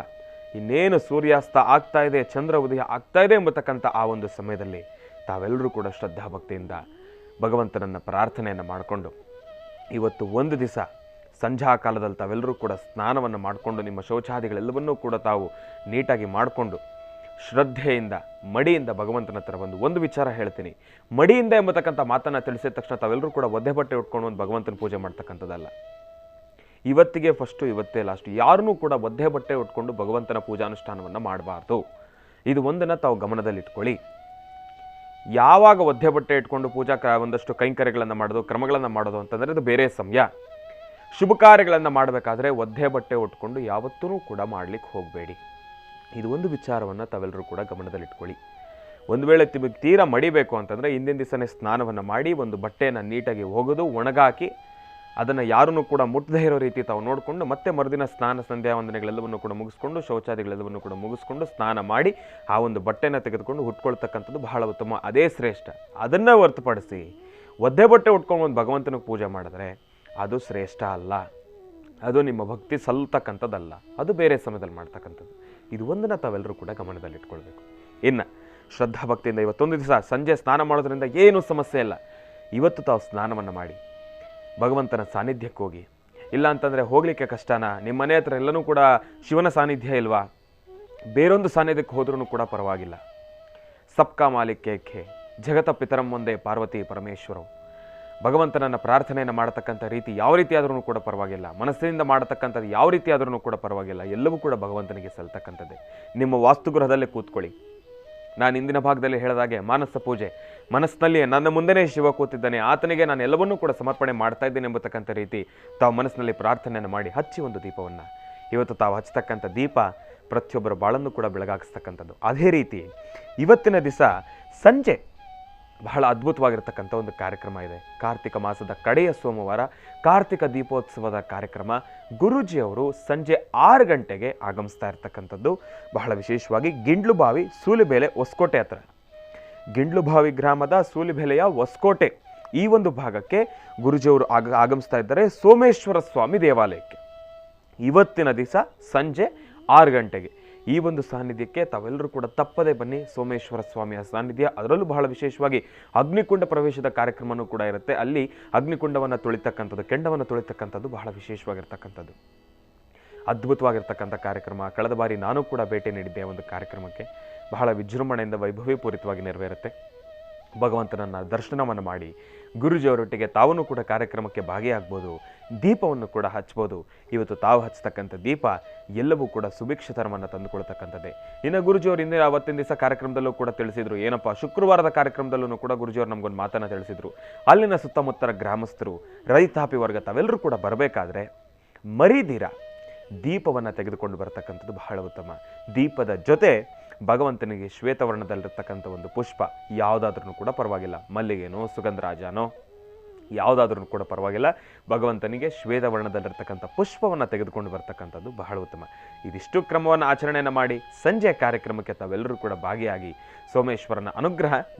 A: ಇನ್ನೇನು ಸೂರ್ಯಾಸ್ತ ಆಗ್ತಾ ಇದೆ, ಚಂದ್ರ ಉದಯ ಆಗ್ತಾ ಇದೆ ಎಂಬತಕ್ಕಂಥ ಆ ಒಂದು ಸಮಯದಲ್ಲಿ ತಾವೆಲ್ಲರೂ ಕೂಡ ಶ್ರದ್ಧಾಭಕ್ತಿಯಿಂದ ಭಗವಂತನನ್ನು ಪ್ರಾರ್ಥನೆಯನ್ನು ಮಾಡಿಕೊಂಡು ಇವತ್ತು ಒಂದು ದಿವಸ ಸಂಧ್ಯಾ ಕಾಲದಲ್ಲಿ ತಾವೆಲ್ಲರೂ ಕೂಡ ಸ್ನಾನವನ್ನು ಮಾಡಿಕೊಂಡು ನಿಮ್ಮ ಶೌಚಾದಿಗಳೆಲ್ಲವನ್ನೂ ಕೂಡ ತಾವು ನೀಟಾಗಿ ಮಾಡಿಕೊಂಡು ಶ್ರದ್ಧೆಯಿಂದ ಮಡಿಯಿಂದ ಭಗವಂತನ ಹತ್ರ ಒಂದು ವಿಚಾರ ಹೇಳ್ತೀನಿ. ಮಡಿಯಿಂದ ಎಂಬತಕ್ಕಂಥ ಮಾತನ್ನು ತಿಳಿಸಿದ ತಕ್ಷಣ ತಾವೆಲ್ಲರೂ ಕೂಡ ಒದ್ದೆ ಬಟ್ಟೆ ಉಟ್ಕೊಂಡು ಒಂದು ಭಗವಂತನ ಪೂಜೆ ಮಾಡ್ತಕ್ಕಂಥದ್ದಲ್ಲ. ಇವತ್ತಿಗೆ ಫಸ್ಟು, ಇವತ್ತೇ ಲಾಸ್ಟು. ಯಾರನ್ನೂ ಕೂಡ ಒದ್ದೆ ಬಟ್ಟೆ ಉಟ್ಕೊಂಡು ಭಗವಂತನ ಪೂಜಾನುಷ್ಠಾನವನ್ನು ಮಾಡಬಾರ್ದು. ಇದು ಒಂದನ್ನು ತಾವು ಗಮನದಲ್ಲಿಟ್ಕೊಳ್ಳಿ. ಯಾವಾಗ ಒದ್ದೆ ಬಟ್ಟೆ ಇಟ್ಕೊಂಡು ಒಂದಷ್ಟು ಕೈಂಕರ್ಯಗಳನ್ನು ಮಾಡೋದು, ಕ್ರಮಗಳನ್ನು ಮಾಡೋದು ಅಂತಂದರೆ ಅದು ಬೇರೆ ಸಮಯ. ಶುಭ ಕಾರ್ಯಗಳನ್ನು ಮಾಡಬೇಕಾದ್ರೆ ಒದ್ದೆ ಬಟ್ಟೆ ಉಟ್ಕೊಂಡು ಯಾವತ್ತೂ ಕೂಡ ಮಾಡಲಿಕ್ಕೆ ಹೋಗಬೇಡಿ. ಇದು ಒಂದು ವಿಚಾರವನ್ನು ತಾವೆಲ್ಲರೂ ಕೂಡ ಗಮನದಲ್ಲಿಟ್ಕೊಳ್ಳಿ. ಒಂದು ವೇಳೆ ತೀರಾ ಮಡಿಬೇಕು ಅಂತಂದರೆ ಹಿಂದಿನ ದಿವಸನೇ ಸ್ನಾನವನ್ನು ಮಾಡಿ ಒಂದು ಬಟ್ಟೆಯನ್ನು ನೀಟಾಗಿ ಒಗೆದು ಒಣಗಾಕಿ ಅದನ್ನು ಯಾರನ್ನೂ ಕೂಡ ಮುಟ್ಟದೇ ಇರೋ ರೀತಿ ತಾವು ನೋಡಿಕೊಂಡು ಮತ್ತೆ ಮರುದಿನ ಸ್ನಾನ ಸಂಧ್ಯಾ ವಂದನೆಗಳೆಲ್ಲವನ್ನು ಕೂಡ ಮುಗಿಸ್ಕೊಂಡು ಶೌಚಾದಿಗಳೆಲ್ಲವನ್ನು ಕೂಡ ಮುಗಿಸ್ಕೊಂಡು ಸ್ನಾನ ಮಾಡಿ ಆ ಒಂದು ಬಟ್ಟೆನ ತೆಗೆದುಕೊಂಡು ಹುಟ್ಕೊಳ್ತಕ್ಕಂಥದ್ದು ಬಹಳ ಉತ್ತಮ. ಅದೇ ಶ್ರೇಷ್ಠ. ಅದನ್ನು ಹೊರತುಪಡಿಸಿ ಒದ್ದೆ ಬಟ್ಟೆ ಉಟ್ಕೊಂಡು ಒಂದು ಭಗವಂತನಿಗೆ ಪೂಜೆ ಮಾಡಿದ್ರೆ ಅದು ಶ್ರೇಷ್ಠ ಅಲ್ಲ, ಅದು ನಿಮ್ಮ ಭಕ್ತಿ ಸಲ್ತಕ್ಕಂಥದ್ದಲ್ಲ, ಅದು ಬೇರೆ ಸಮಯದಲ್ಲಿ ಮಾಡ್ತಕ್ಕಂಥದ್ದು. ಇದು ಒಂದನ್ನು ತಾವೆಲ್ಲರೂ ಕೂಡ ಗಮನದಲ್ಲಿಟ್ಕೊಳ್ಬೇಕು. ಇನ್ನು ಶ್ರದ್ಧಾ ಭಕ್ತಿಯಿಂದ ಇವತ್ತೊಂದು ದಿವಸ ಸಂಜೆ ಸ್ನಾನ ಮಾಡೋದ್ರಿಂದ ಏನೂ ಸಮಸ್ಯೆ ಇಲ್ಲ. ಇವತ್ತು ತಾವು ಸ್ನಾನವನ್ನು ಮಾಡಿ ಭಗವಂತನ ಸಾನ್ನಿಧ್ಯಕ್ಕೆ ಹೋಗಿ. ಇಲ್ಲ ಅಂತಂದರೆ ಹೋಗಲಿಕ್ಕೆ ಕಷ್ಟನಾ, ನಿಮ್ಮ ಮನೆ ಹತ್ರ ಎಲ್ಲನೂ ಕೂಡ ಶಿವನ ಸಾನ್ನಿಧ್ಯ ಇಲ್ವಾ, ಬೇರೊಂದು ಸಾನ್ನಿಧ್ಯಕ್ಕೆ ಹೋದ್ರೂ ಕೂಡ ಪರವಾಗಿಲ್ಲ. ಸಬ್ಕಾ ಮಾಲಿಕ್ ಜಗತ ಪಿತರಂ ಒಂದೇ ಪಾರ್ವತಿ ಪರಮೇಶ್ವರವು. ಭಗವಂತನನ್ನು ಪ್ರಾರ್ಥನೆಯನ್ನು ಮಾಡತಕ್ಕಂಥ ರೀತಿ ಯಾವ ರೀತಿ ಆದ್ರೂ ಕೂಡ ಪರವಾಗಿಲ್ಲ, ಮನಸ್ಸಿನಿಂದ ಮಾಡತಕ್ಕಂಥದ್ದು ಯಾವ ರೀತಿ ಆದ್ರೂ ಕೂಡ ಪರವಾಗಿಲ್ಲ, ಎಲ್ಲವೂ ಕೂಡ ಭಗವಂತನಿಗೆ ಸಲ್ತಕ್ಕಂಥದ್ದೇ. ನಿಮ್ಮ ವಾಸ್ತುಗೃಹದಲ್ಲೇ ಕೂತ್ಕೊಳ್ಳಿ. ನಾನು ಇಂದಿನ ಭಾಗದಲ್ಲಿ ಹೇಳಿದಾಗೆ ಮಾನಸ ಪೂಜೆ, ಮನಸ್ಸಿನಲ್ಲಿಯೇ ನನ್ನ ಮುಂದೆನೇ ಶಿವ ಕೂತಿದ್ದಾನೆ, ಆತನಿಗೆ ನಾನು ಎಲ್ಲವನ್ನೂ ಕೂಡ ಸಮರ್ಪಣೆ ಮಾಡ್ತಾ ಇದ್ದೇನೆ ಎಂಬತಕ್ಕಂಥ ರೀತಿ ತಾವು ಮನಸ್ಸಿನಲ್ಲಿ ಪ್ರಾರ್ಥನೆಯನ್ನು ಮಾಡಿ ಹಚ್ಚಿ ಒಂದು ದೀಪವನ್ನು. ಇವತ್ತು ತಾವು ಹಚ್ಚತಕ್ಕಂಥ ದೀಪ ಪ್ರತಿಯೊಬ್ಬರ ಬಾಳನ್ನು ಕೂಡ ಬೆಳಗಾಗಿಸ್ತಕ್ಕಂಥದ್ದು. ಅದೇ ರೀತಿ ಇವತ್ತಿನ ದಿವಸ ಸಂಜೆ ಬಹಳ ಅದ್ಭುತವಾಗಿರ್ತಕ್ಕಂಥ ಒಂದು ಕಾರ್ಯಕ್ರಮ ಇದೆ. ಕಾರ್ತಿಕ ಮಾಸದ ಕಡೆಯ ಸೋಮವಾರ ಕಾರ್ತಿಕ ದೀಪೋತ್ಸವದ ಕಾರ್ಯಕ್ರಮ. ಗುರೂಜಿಯವರು ಸಂಜೆ 6 ಗಂಟೆಗೆ ಆಗಮಿಸ್ತಾ ಇರ್ತಕ್ಕಂಥದ್ದು. ಬಹಳ ವಿಶೇಷವಾಗಿ ಗಿಂಡ್ಲುಬಾವಿ ಸೂಲಿಬೆಲೆ ಹೊಸಕೋಟೆ ಹತ್ರ, ಗಿಂಡ್ಲುಬಾವಿ ಗ್ರಾಮದ ಸೂಲಿಬೆಲೆಯ ಹೊಸಕೋಟೆ ಈ ಒಂದು ಭಾಗಕ್ಕೆ ಗುರೂಜಿಯವರು ಆಗಮಿಸ್ತಾ ಇದ್ದಾರೆ ಸೋಮೇಶ್ವರ ಸ್ವಾಮಿ ದೇವಾಲಯಕ್ಕೆ. ಇವತ್ತಿನ ದಿವಸ ಸಂಜೆ 6 ಗಂಟೆಗೆ ಈ ಒಂದು ಸಾನ್ನಿಧ್ಯಕ್ಕೆ ತಾವೆಲ್ಲರೂ ಕೂಡ ತಪ್ಪದೇ ಬನ್ನಿ. ಸೋಮೇಶ್ವರ ಸ್ವಾಮಿಯ ಸಾನ್ನಿಧ್ಯ, ಅದರಲ್ಲೂ ಬಹಳ ವಿಶೇಷವಾಗಿ ಅಗ್ನಿಕುಂಡ ಪ್ರವೇಶದ ಕಾರ್ಯಕ್ರಮವೂ ಕೂಡ ಇರುತ್ತೆ. ಅಲ್ಲಿ ಅಗ್ನಿಕುಂಡವನ್ನು ತುಳಿತಕ್ಕಂಥದ್ದು, ಕೆಂಡವನ್ನು ತುಳಿತಕ್ಕಂಥದ್ದು ಬಹಳ ವಿಶೇಷವಾಗಿರ್ತಕ್ಕಂಥದ್ದು, ಅದ್ಭುತವಾಗಿರ್ತಕ್ಕಂಥ ಕಾರ್ಯಕ್ರಮ. ಕಳೆದ ಬಾರಿ ನಾನು ಕೂಡ ಭೇಟಿ ನೀಡಿದ್ದೆ ಆ ಒಂದು ಕಾರ್ಯಕ್ರಮಕ್ಕೆ. ಬಹಳ ವಿಜೃಂಭಣೆಯಿಂದ ವೈಭವೀಪೂರಿತವಾಗಿ ನೆರವೇರುತ್ತೆ. ಭಗವಂತನನ್ನು ದರ್ಶನವನ್ನು ಮಾಡಿ ಗುರುಜಿಯವರೊಟ್ಟಿಗೆ ತಾವೂ ಕೂಡ ಕಾರ್ಯಕ್ರಮಕ್ಕೆ ಭಾಗಿಯಾಗ್ಬೋದು, ದೀಪವನ್ನು ಕೂಡ ಹಚ್ಬೋದು. ಇವತ್ತು ತಾವು ಹಚ್ಚತಕ್ಕಂಥ ದೀಪ ಎಲ್ಲವೂ ಕೂಡ ಸುಭಿಕ್ಷತರವನ್ನು ತಂದುಕೊಳ್ತಕ್ಕಂಥದ್ದೇ. ಇನ್ನು ಗುರುಜಿಯವರು ಹಿಂದೆ ಅವತ್ತಿನ ದಿವಸ ಕಾರ್ಯಕ್ರಮದಲ್ಲೂ ಕೂಡ ತಿಳಿಸಿದ್ರು, ಏನಪ್ಪ ಶುಕ್ರವಾರದ ಕಾರ್ಯಕ್ರಮದಲ್ಲೂ ಕೂಡ ಗುರುಜಿಯವರು ನಮಗೊಂದು ಮಾತನ್ನು ತಿಳಿಸಿದ್ರು. ಅಲ್ಲಿನ ಸುತ್ತಮುತ್ತರ ಗ್ರಾಮಸ್ಥರು, ರೈತಾಪಿ ವರ್ಗ ತಾವೆಲ್ಲರೂ ಕೂಡ ಬರಬೇಕಾದ್ರೆ ಮರಿದಿರ ದೀಪವನ್ನು ತೆಗೆದುಕೊಂಡು ಬರತಕ್ಕಂಥದ್ದು ಬಹಳ ಉತ್ತಮ. ದೀಪದ ಜೊತೆ ಭಗವಂತನಿಗೆ ಶ್ವೇತವರ್ಣದಲ್ಲಿರ್ತಕ್ಕಂಥ ಒಂದು ಪುಷ್ಪ ಯಾವುದಾದ್ರೂ ಕೂಡ ಪರವಾಗಿಲ್ಲ, ಮಲ್ಲಿಗೆನೋ ಸುಗಂಧರಾಜನೋ ಯಾವುದಾದ್ರೂ ಕೂಡ ಪರವಾಗಿಲ್ಲ, ಭಗವಂತನಿಗೆ ಶ್ವೇತವರ್ಣದಲ್ಲಿರ್ತಕ್ಕಂಥ ಪುಷ್ಪವನ್ನು ತೆಗೆದುಕೊಂಡು ಬರ್ತಕ್ಕಂಥದ್ದು ಬಹಳ ಉತ್ತಮ. ಇದಿಷ್ಟು ಕ್ರಮವನ್ನು ಆಚರಣೆಯನ್ನು ಮಾಡಿ ಸಂಜೆಯ ಕಾರ್ಯಕ್ರಮಕ್ಕೆ ತಾವೆಲ್ಲರೂ ಕೂಡ ಭಾಗಿಯಾಗಿ ಸೋಮೇಶ್ವರನ ಅನುಗ್ರಹ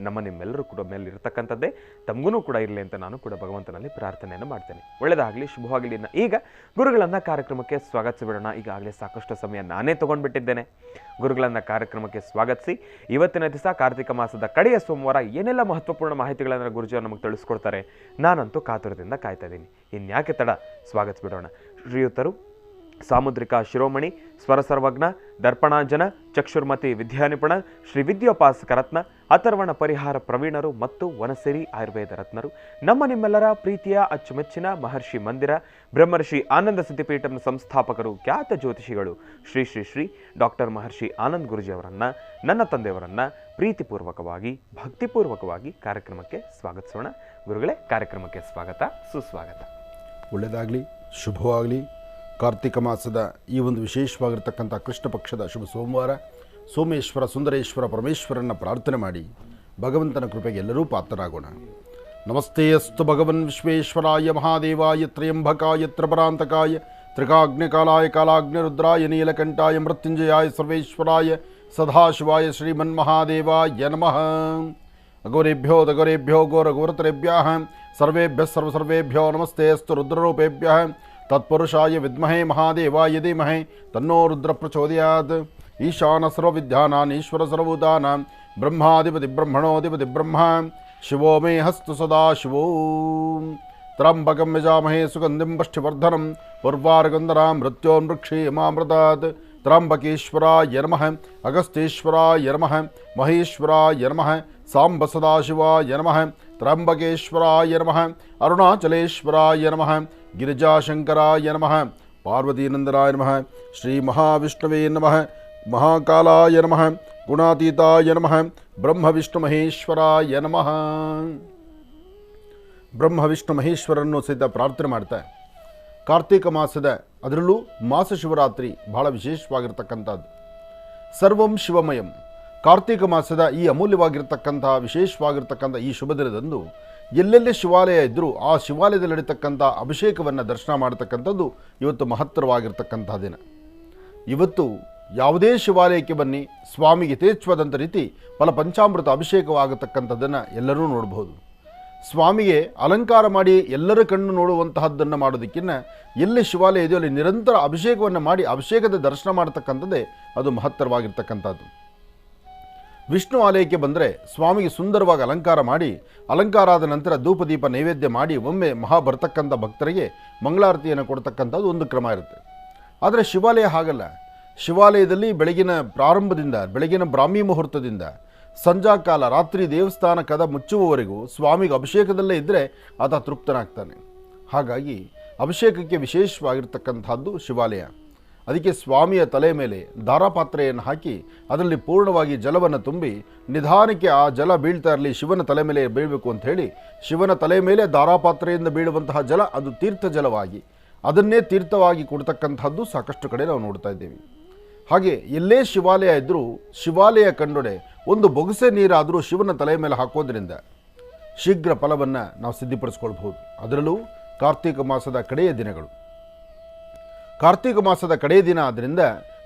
A: ನಿಮ್ಮೆಲ್ಲರೂ ಕೂಡ ಮೇಲೆ ಇರತಕ್ಕಂಥದ್ದೇ, ತಮಗೂ ಕೂಡ ಇರಲಿ ಅಂತ ನಾನು ಕೂಡ ಭಗವಂತನಲ್ಲಿ ಪ್ರಾರ್ಥನೆಯನ್ನು ಮಾಡ್ತೇನೆ. ಒಳ್ಳೆಯದಾಗಲಿ, ಶುಭವಾಗಲಿ. ಈಗ ಗುರುಗಳನ್ನು ಕಾರ್ಯಕ್ರಮಕ್ಕೆ ಸ್ವಾಗತಿಸಿಬಿಡೋಣ. ಈಗಾಗಲೇ ಸಾಕಷ್ಟು ಸಮಯ ನಾನೇ ತೊಗೊಂಡ್ಬಿಟ್ಟಿದ್ದೇನೆ. ಗುರುಗಳನ್ನು ಕಾರ್ಯಕ್ರಮಕ್ಕೆ ಸ್ವಾಗತಿಸಿ ಇವತ್ತಿನ ದಿವಸ ಕಾರ್ತಿಕ ಮಾಸದ ಕಡೆಯ ಸೋಮವಾರ ಏನೆಲ್ಲ ಮಹತ್ವಪೂರ್ಣ ಮಾಹಿತಿಗಳನ್ನು ಗುರುಜಿಯವರು ನಮಗೆ ತಿಳಿಸ್ಕೊಡ್ತಾರೆ, ನಾನಂತೂ ಕಾತುರದಿಂದ ಕಾಯ್ತಾ ಇದ್ದೀನಿ. ಇನ್ಯಾಕೆ ತಡ, ಸ್ವಾಗತಿಸಿಬಿಡೋಣ. ಶ್ರೀಯುತರು ಸಾಮುದ್ರಿಕ ಶಿರೋಮಣಿ, ಸ್ವರ ಸರ್ವಜ್ಞ, ದರ್ಪಣಾಂಜನ, ಚಕ್ಷುರ್ಮತಿ ವಿದ್ಯಾನಿಪುಣ, ಶ್ರೀ ವಿದ್ಯೋಪಾಸಕ ರತ್ನ, ಅಥರ್ವಣ ಪರಿಹಾರ ಪ್ರವೀಣರು ಮತ್ತು ವನಸಿರಿ ಆಯುರ್ವೇದ ರತ್ನರು, ನಿಮ್ಮೆಲ್ಲರ ಪ್ರೀತಿಯ ಅಚ್ಚುಮೆಚ್ಚಿನ ಮಹರ್ಷಿ ಮಂದಿರ ಬ್ರಹ್ಮರ್ಷಿ ಆನಂದ ಸಿದ್ಧಿಪೀಠಂನ ಸಂಸ್ಥಾಪಕರು, ಖ್ಯಾತ ಜ್ಯೋತಿಷಿಗಳು ಶ್ರೀ ಶ್ರೀ ಶ್ರೀ ಡಾಕ್ಟರ್ ಮಹರ್ಷಿ ಆನಂದ್ ಗುರುಜಿಯವರನ್ನು, ನನ್ನ ತಂದೆಯವರನ್ನು ಪ್ರೀತಿಪೂರ್ವಕವಾಗಿ ಭಕ್ತಿಪೂರ್ವಕವಾಗಿ ಕಾರ್ಯಕ್ರಮಕ್ಕೆ ಸ್ವಾಗತಿಸೋಣ. ಗುರುಗಳೇ, ಕಾರ್ಯಕ್ರಮಕ್ಕೆ ಸ್ವಾಗತ, ಸುಸ್ವಾಗತ.
B: ಒಳ್ಳೆಯದಾಗಲಿ, ಶುಭವಾಗಲಿ. ಕಾರ್ತಿಕ ಮಾಸದ ಈ ಒಂದು ವಿಶೇಷವಾಗಿರ್ತಕ್ಕಂಥ ಕೃಷ್ಣ ಪಕ್ಷದ ಶುಭ ಸೋಮವಾರ ಸೋಮೇಶ್ವರ ಸುಂದರೇಶ್ವರ ಪರಮೇಶ್ವರನ ಪ್ರಾರ್ಥನೆ ಮಾಡಿ ಭಗವಂತನ ಕೃಪೆಗೆ ಎಲ್ಲರೂ ಪಾತ್ರರಾಗೋಣ. ನಮಸ್ತೆ ಅಸ್ತು ಭಗವನ್ ವಿಶ್ವೇಶ್ವರಾಯ ಮಹಾದೇವಾಯ ತ್ರಯಂಬಕಾಯ ತ್ರಿಪರಾಂತಕಾಯ ತ್ರಿಕಾಗ್ನಿಕಾಲಾಯ ಕಾಲಾಗ್ನಿರುದ್ರಾಯ ನೀಲಕಂಠಾಯ ಮೃತ್ಯುಂಜಯಾಯ ಸರ್ವೇಶ್ವರಾಯ ಸದಾಶಿವಾಯ ಶ್ರೀಮನ್ಮಹಾದೇವಾಯ ನಮಃ. ಅಘೋರೇಭ್ಯೋ ದಘೋರೇಭ್ಯೋ ಘೋರಘೋರತರೇಭ್ಯಃ ಸರ್ವೇಭ್ಯಃ ಸರ್ವಸರ್ವೇಭ್ಯೋ ನಮಸ್ತೆ ಅಸ್ತು ರುದ್ರರೂಪೇಭ್ಯಃ ತತ್ಪುರುಷಾಯ ವಿದ್ಮಹೇ ಮಹಾದೇವಾಯ ಧೀಮಹಿ ತನ್ನೋ ರುದ್ರ ಪ್ರಚೋದಯಾತ್. ಈಶಾನ ಸರ್ವವಿದ್ಯಾನಾಂ ಈಶ್ವರ ಸರ್ವಭೂತಾನಾಂ ಬ್ರಹ್ಮಾಧಿಪತಿ ಬ್ರಹ್ಮಣೋಧಿಪತಿ ಬ್ರಹ್ಮ ಶಿವೋ ಮೇ ಹಸ್ತು ಸದಾ ಶಿವೋ. ತ್ರ್ಯಂಬಕಂ ಯಜಾಮಹೇ ಸುಗಂಧಿಂ ಪುಷ್ಟಿವರ್ಧನಂ ಉರ್ವಾರುಕಂಧರಾಂ ಮೃತ್ಯೋನ್ಮೃಕ್ಷೇಮಾಮೃತಾತ್. ತ್ರ್ಯಂಬಕೇಶ್ವರಾಯ ನಮಃ, ಅಗಸ್ತ್ಯೇಶ್ವರಾಯ ನಮಃ, ಮಹೇಶ್ವರಾಯ ನಮಃ, ಸಾಂಬ ಸದಾಶಿವಾಯ ನಮಃ, ತ್ರ್ಯಂಬಕೇಶ್ವರಾಯ ನಮಃ, ಅರುಣಾಚಲೇಶ್ವರಾಯ ನಮಃ, ಗಿರಿಜಾಶಂಕರಾಯ ನಮಃ, ಪಾರ್ವತೀನಂದನಾಯ ನಮಃ, ಶ್ರೀ ಮಹಾವಿಷ್ಣುವೇ ನಮಃ, ಮಹಾಕಾಲಾಯ ನಮಃ, ಗುಣಾತೀತಾಯ ನಮಃ, ಬ್ರಹ್ಮ ವಿಷ್ಣು ಮಹೇಶ್ವರಾಯ ನಮಃ. ಬ್ರಹ್ಮ ವಿಷ್ಣು ಮಹೇಶ್ವರನ್ನು ಸಹಿತ ಪ್ರಾರ್ಥನೆ ಮಾಡ್ತಾ ಕಾರ್ತೀಕ ಮಾಸದ ಅದರಲ್ಲೂ ಮಾಸ ಶಿವರಾತ್ರಿ ಬಹಳ ವಿಶೇಷವಾಗಿರ್ತಕ್ಕಂಥದ್ದು. ಸರ್ವಂ ಶಿವಮಯಂ. ಕಾರ್ತೀಕ ಮಾಸದ ಈ ಅಮೂಲ್ಯವಾಗಿರ್ತಕ್ಕಂಥ ವಿಶೇಷವಾಗಿರ್ತಕ್ಕಂಥ ಈ ಶುಭ ದಿನದಂದು ಎಲ್ಲೆಲ್ಲಿ ಶಿವಾಲಯ ಇದ್ದರೂ ಆ ಶಿವಾಲಯದಲ್ಲಿ ನಡೀತಕ್ಕಂಥ ಅಭಿಷೇಕವನ್ನು ದರ್ಶನ ಮಾಡತಕ್ಕಂಥದ್ದು ಇವತ್ತು ಮಹತ್ತರವಾಗಿರ್ತಕ್ಕಂಥ ದಿನ. ಇವತ್ತು ಯಾವುದೇ ಶಿವಾಲಯಕ್ಕೆ ಬನ್ನಿ, ಸ್ವಾಮಿಗೆ ಯಥೇಚ್ಛವಾದಂಥ ರೀತಿ ಪಂಚಾಮೃತ ಅಭಿಷೇಕವಾಗತಕ್ಕಂಥದ್ದನ್ನು ಎಲ್ಲರೂ ನೋಡಬಹುದು. ಸ್ವಾಮಿಗೆ ಅಲಂಕಾರ ಮಾಡಿ ಎಲ್ಲರ ಕಣ್ಣು ನೋಡುವಂತಹದ್ದನ್ನು ಮಾಡೋದಕ್ಕಿಂತ ಎಲ್ಲಿ ಶಿವಾಲಯ ಇದೆಯೋ ಅಲ್ಲಿ ನಿರಂತರ ಅಭಿಷೇಕವನ್ನು ಮಾಡಿ ಅಭಿಷೇಕದ ದರ್ಶನ ಮಾಡತಕ್ಕಂಥದ್ದೇ ಅದು ಮಹತ್ತರವಾಗಿರ್ತಕ್ಕಂಥದ್ದು. ವಿಷ್ಣು ಆಲಯಕ್ಕೆ ಬಂದರೆ ಸ್ವಾಮಿಗೆ ಸುಂದರವಾಗಿ ಅಲಂಕಾರ ಮಾಡಿ, ಅಲಂಕಾರ ಆದ ನಂತರ ಧೂಪದೀಪ ನೈವೇದ್ಯ ಮಾಡಿ ಒಮ್ಮೆ ಮಹಾ ಬರ್ತಕ್ಕಂಥ ಭಕ್ತರಿಗೆ ಮಂಗಳಾರತಿಯನ್ನು ಕೊಡ್ತಕ್ಕಂಥದ್ದು ಒಂದು ಕ್ರಮ ಇರುತ್ತೆ. ಆದರೆ ಶಿವಾಲಯ ಹಾಗಲ್ಲ. ಶಿವಾಲಯದಲ್ಲಿ ಬೆಳಗಿನ ಪ್ರಾರಂಭದಿಂದ, ಬೆಳಗಿನ ಬ್ರಾಹ್ಮಿ ಮುಹೂರ್ತದಿಂದ ಸಂಜಾಕಾಲ ರಾತ್ರಿ ದೇವಸ್ಥಾನ ಕದ ಮುಚ್ಚುವವರೆಗೂ ಸ್ವಾಮಿಗೆ ಅಭಿಷೇಕದಲ್ಲೇ ಇದ್ದರೆ ಆತ ತೃಪ್ತನಾಗ್ತಾನೆ. ಹಾಗಾಗಿ ಅಭಿಷೇಕಕ್ಕೆ ವಿಶೇಷವಾಗಿರ್ತಕ್ಕಂಥದ್ದು ಶಿವಾಲಯ. ಅದಕ್ಕೆ ಸ್ವಾಮಿಯ ತಲೆ ಮೇಲೆ ಧಾರಾಪಾತ್ರೆಯನ್ನು ಹಾಕಿ ಅದರಲ್ಲಿ ಪೂರ್ಣವಾಗಿ ಜಲವನ್ನು ತುಂಬಿ ನಿಧಾನಕ್ಕೆ ಆ ಜಲ ಬೀಳ್ತಾ ಇರಲಿ, ಶಿವನ ತಲೆ ಮೇಲೆ ಬೀಳಬೇಕು ಅಂತ ಹೇಳಿ ಶಿವನ ತಲೆ ಮೇಲೆ ಧಾರಾಪಾತ್ರೆಯಿಂದ ಬೀಳುವಂತಹ ಜಲ ಅದು ತೀರ್ಥ ಜಲವಾಗಿ ಅದನ್ನೇ ತೀರ್ಥವಾಗಿ ಕೊಡ್ತಕ್ಕಂಥದ್ದು ಸಾಕಷ್ಟು ಕಡೆ ನಾವು ನೋಡ್ತಾ ಇದ್ದೇವೆ. ಹಾಗೆ ಎಲ್ಲೇ ಶಿವಾಲಯ ಇದ್ದರೂ ಶಿವಾಲಯ ಕಂಡೊಡೆ ಒಂದು ಬೊಗಸೆ ನೀರಾದರೂ ಶಿವನ ತಲೆ ಮೇಲೆ ಹಾಕೋದ್ರಿಂದ ಶೀಘ್ರ ಫಲವನ್ನು ನಾವು ಸಿದ್ಧಿಪಡಿಸ್ಕೊಳ್ಬಹುದು. ಅದರಲ್ಲೂ ಕಾರ್ತೀಕ ಮಾಸದ ಕಡೆಯ ದಿನಗಳು. ಕಾರ್ತೀಕ ಮಾಸದ ಕಡೆಯ ದಿನ ಆದ್ದರಿಂದ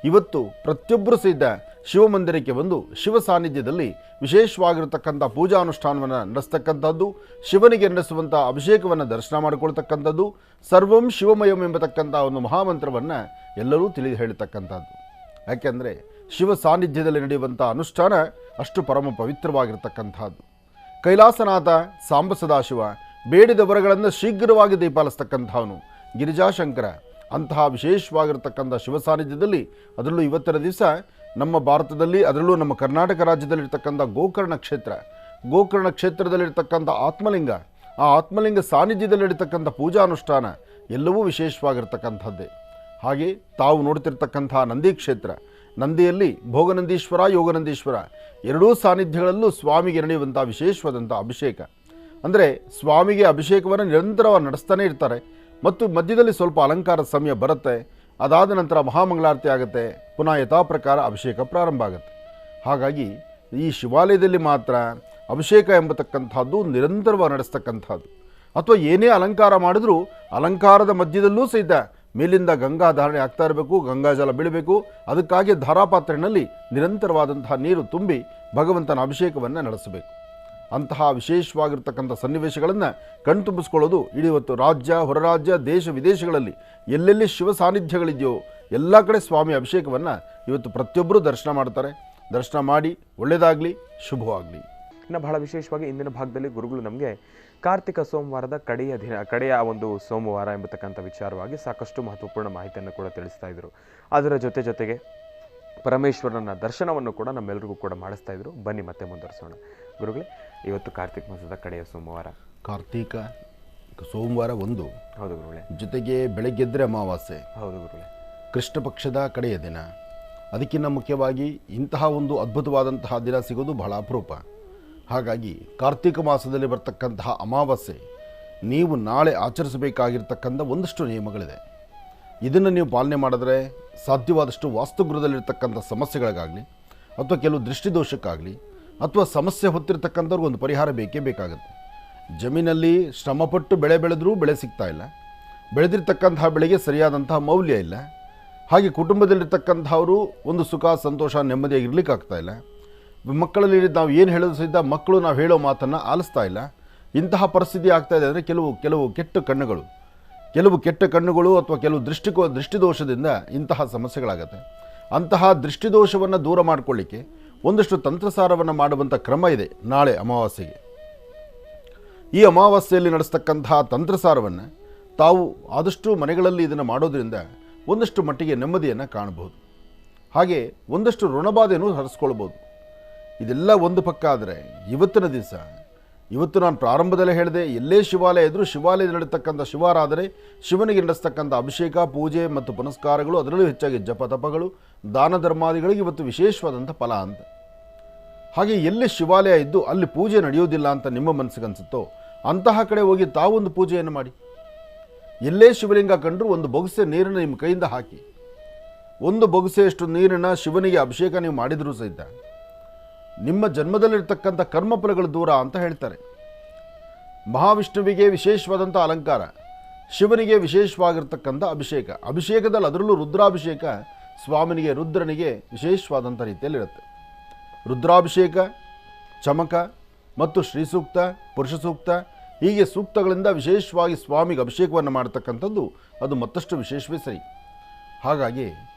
B: ಇವತ್ತು ಪ್ರತಿಯೊಬ್ಬರು ಸಹಿತ ಶಿವಮಂದಿರಕ್ಕೆ ಬಂದು ಶಿವ ಸಾನ್ನಿಧ್ಯದಲ್ಲಿ ವಿಶೇಷವಾಗಿರತಕ್ಕಂಥ ಪೂಜಾನುಷ್ಠಾನವನ್ನು ನಡೆಸ್ತಕ್ಕಂಥದ್ದು, ಶಿವನಿಗೆ ನಡೆಸುವಂಥ ಅಭಿಷೇಕವನ್ನು ದರ್ಶನ ಮಾಡಿಕೊಳ್ತಕ್ಕಂಥದ್ದು, ಸರ್ವಂ ಶಿವಮಯಂ ಎಂಬತಕ್ಕಂಥ ಒಂದು ಮಹಾಮಂತ್ರವನ್ನು ಎಲ್ಲರೂ ತಿಳಿದು ಹೇಳ್ತಕ್ಕಂಥದ್ದು. ಯಾಕೆಂದರೆ ಶಿವ ಸಾನ್ನಿಧ್ಯದಲ್ಲಿ ನಡೆಯುವಂಥ ಅನುಷ್ಠಾನ ಅಷ್ಟು ಪರಮ ಪವಿತ್ರವಾಗಿರ್ತಕ್ಕಂಥದ್ದು. ಕೈಲಾಸನಾಥ ಸಾಂಬ ಸದಾಶಿವ ಬೇಡಿದ ವರಗಳನ್ನು ಶೀಘ್ರವಾಗಿ ದಯಪಾಲಿಸ್ತಕ್ಕಂಥವನು ಗಿರಿಜಾಶಂಕರ. ಅಂತಹ ವಿಶೇಷವಾಗಿರ್ತಕ್ಕಂಥ ಶಿವ ಸಾನ್ನಿಧ್ಯದಲ್ಲಿ ಅದರಲ್ಲೂ ಇವತ್ತಿನ ದಿವಸ ನಮ್ಮ ಭಾರತದಲ್ಲಿ ಅದರಲ್ಲೂ ನಮ್ಮ ಕರ್ನಾಟಕ ರಾಜ್ಯದಲ್ಲಿರ್ತಕ್ಕಂಥ ಗೋಕರ್ಣ ಕ್ಷೇತ್ರ, ಗೋಕರ್ಣ ಕ್ಷೇತ್ರದಲ್ಲಿರ್ತಕ್ಕಂಥ ಆತ್ಮಲಿಂಗ, ಆ ಆತ್ಮಲಿಂಗ ಸಾನ್ನಿಧ್ಯದಲ್ಲಿ ನಡೀತಕ್ಕಂಥ ಪೂಜಾನುಷ್ಠಾನ ಎಲ್ಲವೂ ವಿಶೇಷವಾಗಿರ್ತಕ್ಕಂಥದ್ದೇ. ಹಾಗೆ ತಾವು ನೋಡ್ತಿರ್ತಕ್ಕಂಥ ನಂದಿ ಕ್ಷೇತ್ರ, ನಂದಿಯಲ್ಲಿ ಭೋಗನಂದೀಶ್ವರ, ಯೋಗನಂದೀಶ್ವರ ಎರಡೂ ಸಾನ್ನಿಧ್ಯಗಳಲ್ಲೂ ಸ್ವಾಮಿಗೆ ನಡೆಯುವಂಥ ವಿಶೇಷವಾದಂಥ ಅಭಿಷೇಕ. ಅಂದರೆ ಸ್ವಾಮಿಗೆ ಅಭಿಷೇಕವನ್ನು ನಿರಂತರವಾಗಿ ನಡೆಸ್ತಾನೆ ಇರ್ತಾರೆ ಮತ್ತು ಮಧ್ಯದಲ್ಲಿ ಸ್ವಲ್ಪ ಅಲಂಕಾರದ ಸಮಯ ಬರುತ್ತೆ. ಅದಾದ ನಂತರ ಮಹಾಮಂಗಳಾರತಿ ಆಗುತ್ತೆ, ಪುನಃ ಯಥಾ ಪ್ರಕಾರ ಅಭಿಷೇಕ ಪ್ರಾರಂಭ ಆಗುತ್ತೆ. ಹಾಗಾಗಿ ಈ ಶಿವಾಲಯದಲ್ಲಿ ಮಾತ್ರ ಅಭಿಷೇಕ ಎಂಬತಕ್ಕಂಥದ್ದು ನಿರಂತರವಾಗಿ ನಡೆಸ್ತಕ್ಕಂಥದ್ದು. ಅಥವಾ ಏನೇ ಅಲಂಕಾರ ಮಾಡಿದ್ರೂ ಅಲಂಕಾರದ ಮಧ್ಯದಲ್ಲೂ ಸಹಿತ ಮೇಲಿಂದ ಗಂಗಾ ಧಾರಣೆ ಆಗ್ತಾ ಇರಬೇಕು, ಗಂಗಾಜಲ ಬೀಳಬೇಕು. ಅದಕ್ಕಾಗಿ ಧಾರಾಪಾತ್ರೆಯಲ್ಲಿ ನಿರಂತರವಾದಂತಹ ನೀರು ತುಂಬಿ ಭಗವಂತನ ಅಭಿಷೇಕವನ್ನು ನಡೆಸಬೇಕು. ಅಂತಹ ವಿಶೇಷವಾಗಿರ್ತಕ್ಕಂಥ ಸನ್ನಿವೇಶಗಳನ್ನು ಕಣ್ತುಂಬಿಸ್ಕೊಳ್ಳೋದು ಇಡೀ ಇವತ್ತು ರಾಜ್ಯ, ಹೊರರಾಜ್ಯ, ದೇಶ ವಿದೇಶಗಳಲ್ಲಿ ಎಲ್ಲೆಲ್ಲಿ ಶಿವ ಸಾನ್ನಿಧ್ಯಗಳಿದೆಯೋ ಎಲ್ಲ ಕಡೆ ಸ್ವಾಮಿ ಅಭಿಷೇಕವನ್ನು ಇವತ್ತು ಪ್ರತಿಯೊಬ್ಬರೂ ದರ್ಶನ ಮಾಡ್ತಾರೆ. ದರ್ಶನ ಮಾಡಿ ಒಳ್ಳೆಯದಾಗಲಿ, ಶುಭವಾಗಲಿ.
A: ಇನ್ನು ಬಹಳ ವಿಶೇಷವಾಗಿ ಇಂದಿನ ಭಾಗದಲ್ಲಿ ಗುರುಗಳು ನಮಗೆ ಕಾರ್ತಿಕ ಸೋಮವಾರದ ಕಡೆಯ ಒಂದು ಸೋಮವಾರ ಎಂಬತಕ್ಕಂಥ ವಿಚಾರವಾಗಿ ಸಾಕಷ್ಟು ಮಹತ್ವಪೂರ್ಣ ಮಾಹಿತಿಯನ್ನು ಕೂಡ ತಿಳಿಸ್ತಾ ಇದ್ರು. ಅದರ ಜೊತೆಗೆ ಪರಮೇಶ್ವರನ ದರ್ಶನವನ್ನು ಕೂಡ ನಮ್ಮೆಲ್ಲರಿಗೂ ಕೂಡ ಮಾಡಿಸ್ತಾ ಇದ್ರು. ಬನ್ನಿ ಮತ್ತೆ ಮುಂದುವರಿಸೋಣ. ಗುರುಗಳೇ, ಇವತ್ತು ಕಾರ್ತಿಕ ಮಾಸದ ಕಡೆಯ ಸೋಮವಾರ.
B: ಕಾರ್ತೀಕ ಸೋಮವಾರ ಒಂದು.
A: ಹೌದು ಗುರುಗಳೇ.
B: ಜೊತೆಗೆ ಬೆಳಗ್ಗೆದ್ರೆ ಅಮಾವಾಸ್ಯೆ.
A: ಹೌದು ಗುರುಗಳೇ.
B: ಕೃಷ್ಣ ಪಕ್ಷದ ಕಡೆಯ ದಿನ. ಅದಕ್ಕಿಂತ ಮುಖ್ಯವಾಗಿ ಇಂತಹ ಒಂದು ಅದ್ಭುತವಾದಂತಹ ದಿನ ಸಿಗೋದು ಬಹಳ ಅಪರೂಪ. ಹಾಗಾಗಿ ಕಾರ್ತೀಕ ಮಾಸದಲ್ಲಿ ಬರ್ತಕ್ಕಂತಹ ಅಮಾವಾಸ್ಯೆ ನೀವು ನಾಳೆ ಆಚರಿಸಬೇಕಾಗಿರ್ತಕ್ಕಂಥ ಒಂದಷ್ಟು ನಿಯಮಗಳಿದೆ. ಇದನ್ನು ನೀವು ಪಾಲನೆ ಮಾಡಿದ್ರೆ ಸಾಧ್ಯವಾದಷ್ಟು ವಾಸ್ತುಗೃಹದಲ್ಲಿರ್ತಕ್ಕಂಥ ಸಮಸ್ಯೆಗಳಿಗಾಗಲಿ ಅಥವಾ ಕೆಲವು ದೃಷ್ಟಿದೋಷಕ್ಕಾಗಲಿ ಅಥವಾ ಸಮಸ್ಯೆ ಹೊತ್ತಿರ್ತಕ್ಕಂಥವ್ರಿಗೆ ಒಂದು ಪರಿಹಾರ ಬೇಕೇ ಬೇಕಾಗುತ್ತೆ. ಜಮೀನಲ್ಲಿ ಶ್ರಮಪಟ್ಟು ಬೆಳೆ ಬೆಳೆದರೂ ಬೆಳೆ ಸಿಗ್ತಾ ಇಲ್ಲ, ಬೆಳೆದಿರ್ತಕ್ಕಂತಹ ಬೆಳೆಗೆ ಸರಿಯಾದಂತಹ ಮೌಲ್ಯ ಇಲ್ಲ. ಹಾಗೆ ಕುಟುಂಬದಲ್ಲಿರ್ತಕ್ಕಂಥವರು ಒಂದು ಸುಖ, ಸಂತೋಷ, ನೆಮ್ಮದಿಯಾಗಿರ್ಲಿಕ್ಕಾಗ್ತಾ ಇಲ್ಲ. ಮಕ್ಕಳಲ್ಲಿ ನಾವು ಏನು ಹೇಳೋದು ಸಹಿತ ಮಕ್ಕಳು ನಾವು ಹೇಳೋ ಮಾತನ್ನು ಆಲಿಸ್ತಾ ಇಲ್ಲ. ಇಂತಹ ಪರಿಸ್ಥಿತಿ ಆಗ್ತಾ ಇದೆ ಅಂದರೆ ಕೆಲವು ಕೆಟ್ಟ ಕಣ್ಣುಗಳು ಅಥವಾ ಕೆಲವು ದೃಷ್ಟಿದೋಷದಿಂದ ಇಂತಹ ಸಮಸ್ಯೆಗಳಾಗತ್ತೆ. ಅಂತಹ ದೃಷ್ಟಿದೋಷವನ್ನು ದೂರ ಮಾಡಿಕೊಳ್ಳಿಕ್ಕೆ ಒಂದಷ್ಟು ತಂತ್ರಸಾರವನ್ನು ಮಾಡುವಂಥ ಕ್ರಮ ಇದೆ ನಾಳೆ ಅಮಾವಾಸ್ಯೆಗೆ. ಈ ಅಮಾವಾಸ್ಯೆಯಲ್ಲಿ ನಡೆಸ್ತಕ್ಕಂತಹ ತಂತ್ರಸಾರವನ್ನು ತಾವು ಆದಷ್ಟು ಮನೆಗಳಲ್ಲಿ ಇದನ್ನು ಮಾಡೋದ್ರಿಂದ ಒಂದಷ್ಟು ಮಟ್ಟಿಗೆ ನೆಮ್ಮದಿಯನ್ನು ಕಾಣಬಹುದು. ಹಾಗೆ ಒಂದಷ್ಟು ಋಣಬಾಧೆಯನ್ನು ಹರಿಸ್ಕೊಳ್ಬೋದು. ಇದೆಲ್ಲ ಒಂದು ಪಕ್ಕ ಆದರೆ ಇವತ್ತಿನ ದಿವಸ ಇವತ್ತು ನಾನು ಪ್ರಾರಂಭದಲ್ಲೇ ಹೇಳಿದೆ, ಎಲ್ಲೇ ಶಿವಾಲಯ ಇದ್ದರೂ ಶಿವಾಲಯದಲ್ಲಿ ನಡೀತಕ್ಕಂಥ ಶಿವಾರಾಧನೆ, ಶಿವನಿಗೆ ನಡೆಸ್ತಕ್ಕಂಥ ಅಭಿಷೇಕ, ಪೂಜೆ ಮತ್ತು ಪುನಸ್ಕಾರಗಳು, ಅದರಲ್ಲೂ ಹೆಚ್ಚಾಗಿ ಜಪ ತಪಗಳು, ದಾನ ಧರ್ಮಾದಿಗಳಿಗೆ ಇವತ್ತು ವಿಶೇಷವಾದಂಥ ಫಲ ಅಂತ. ಹಾಗೆ ಎಲ್ಲಿ ಶಿವಾಲಯ ಇದ್ದು ಅಲ್ಲಿ ಪೂಜೆ ನಡೆಯೋದಿಲ್ಲ ಅಂತ ನಿಮ್ಮ ಮನಸ್ಸಿಗೆ ಅನಿಸುತ್ತೋ ಅಂತಹ ಕಡೆ ಹೋಗಿ ತಾವೊಂದು ಪೂಜೆಯನ್ನು ಮಾಡಿ. ಎಲ್ಲೇ ಶಿವಲಿಂಗ ಕಂಡರೂ ಒಂದು ಬೊಗಸೆ ನೀರನ್ನು ನಿಮ್ಮ ಕೈಯಿಂದ ಹಾಕಿ, ಒಂದು ಬೊಗಸೆಯಷ್ಟು ನೀರನ್ನು ಶಿವನಿಗೆ ಅಭಿಷೇಕ ನೀವು ಮಾಡಿದರೂ ಸಹಿತ ನಿಮ್ಮ ಜನ್ಮದಲ್ಲಿರ್ತಕ್ಕಂಥ ಕರ್ಮಫಲಗಳು ದೂರ ಅಂತ ಹೇಳ್ತಾರೆ. ಮಹಾವಿಷ್ಣುವಿಗೆ ವಿಶೇಷವಾದಂಥ ಅಲಂಕಾರ, ಶಿವನಿಗೆ ವಿಶೇಷವಾಗಿರ್ತಕ್ಕಂಥ ಅಭಿಷೇಕ, ಅಭಿಷೇಕದಲ್ಲಿ ಅದರಲ್ಲೂ ರುದ್ರಾಭಿಷೇಕ ಸ್ವಾಮಿನಿಗೆ, ರುದ್ರನಿಗೆ ವಿಶೇಷವಾದಂಥ ರೀತಿಯಲ್ಲಿರುತ್ತೆ. ರುದ್ರಾಭಿಷೇಕ, ಚಮಕ ಮತ್ತು ಶ್ರೀ ಸೂಕ್ತ, ಪುರುಷ ಸೂಕ್ತ, ಹೀಗೆ ಸೂಕ್ತಗಳಿಂದ ವಿಶೇಷವಾಗಿ ಸ್ವಾಮಿಗೆ ಅಭಿಷೇಕವನ್ನು ಮಾಡತಕ್ಕಂಥದ್ದು ಅದು ಮತ್ತಷ್ಟು ವಿಶೇಷವೇ ಸರಿ. ಹಾಗಾಗಿ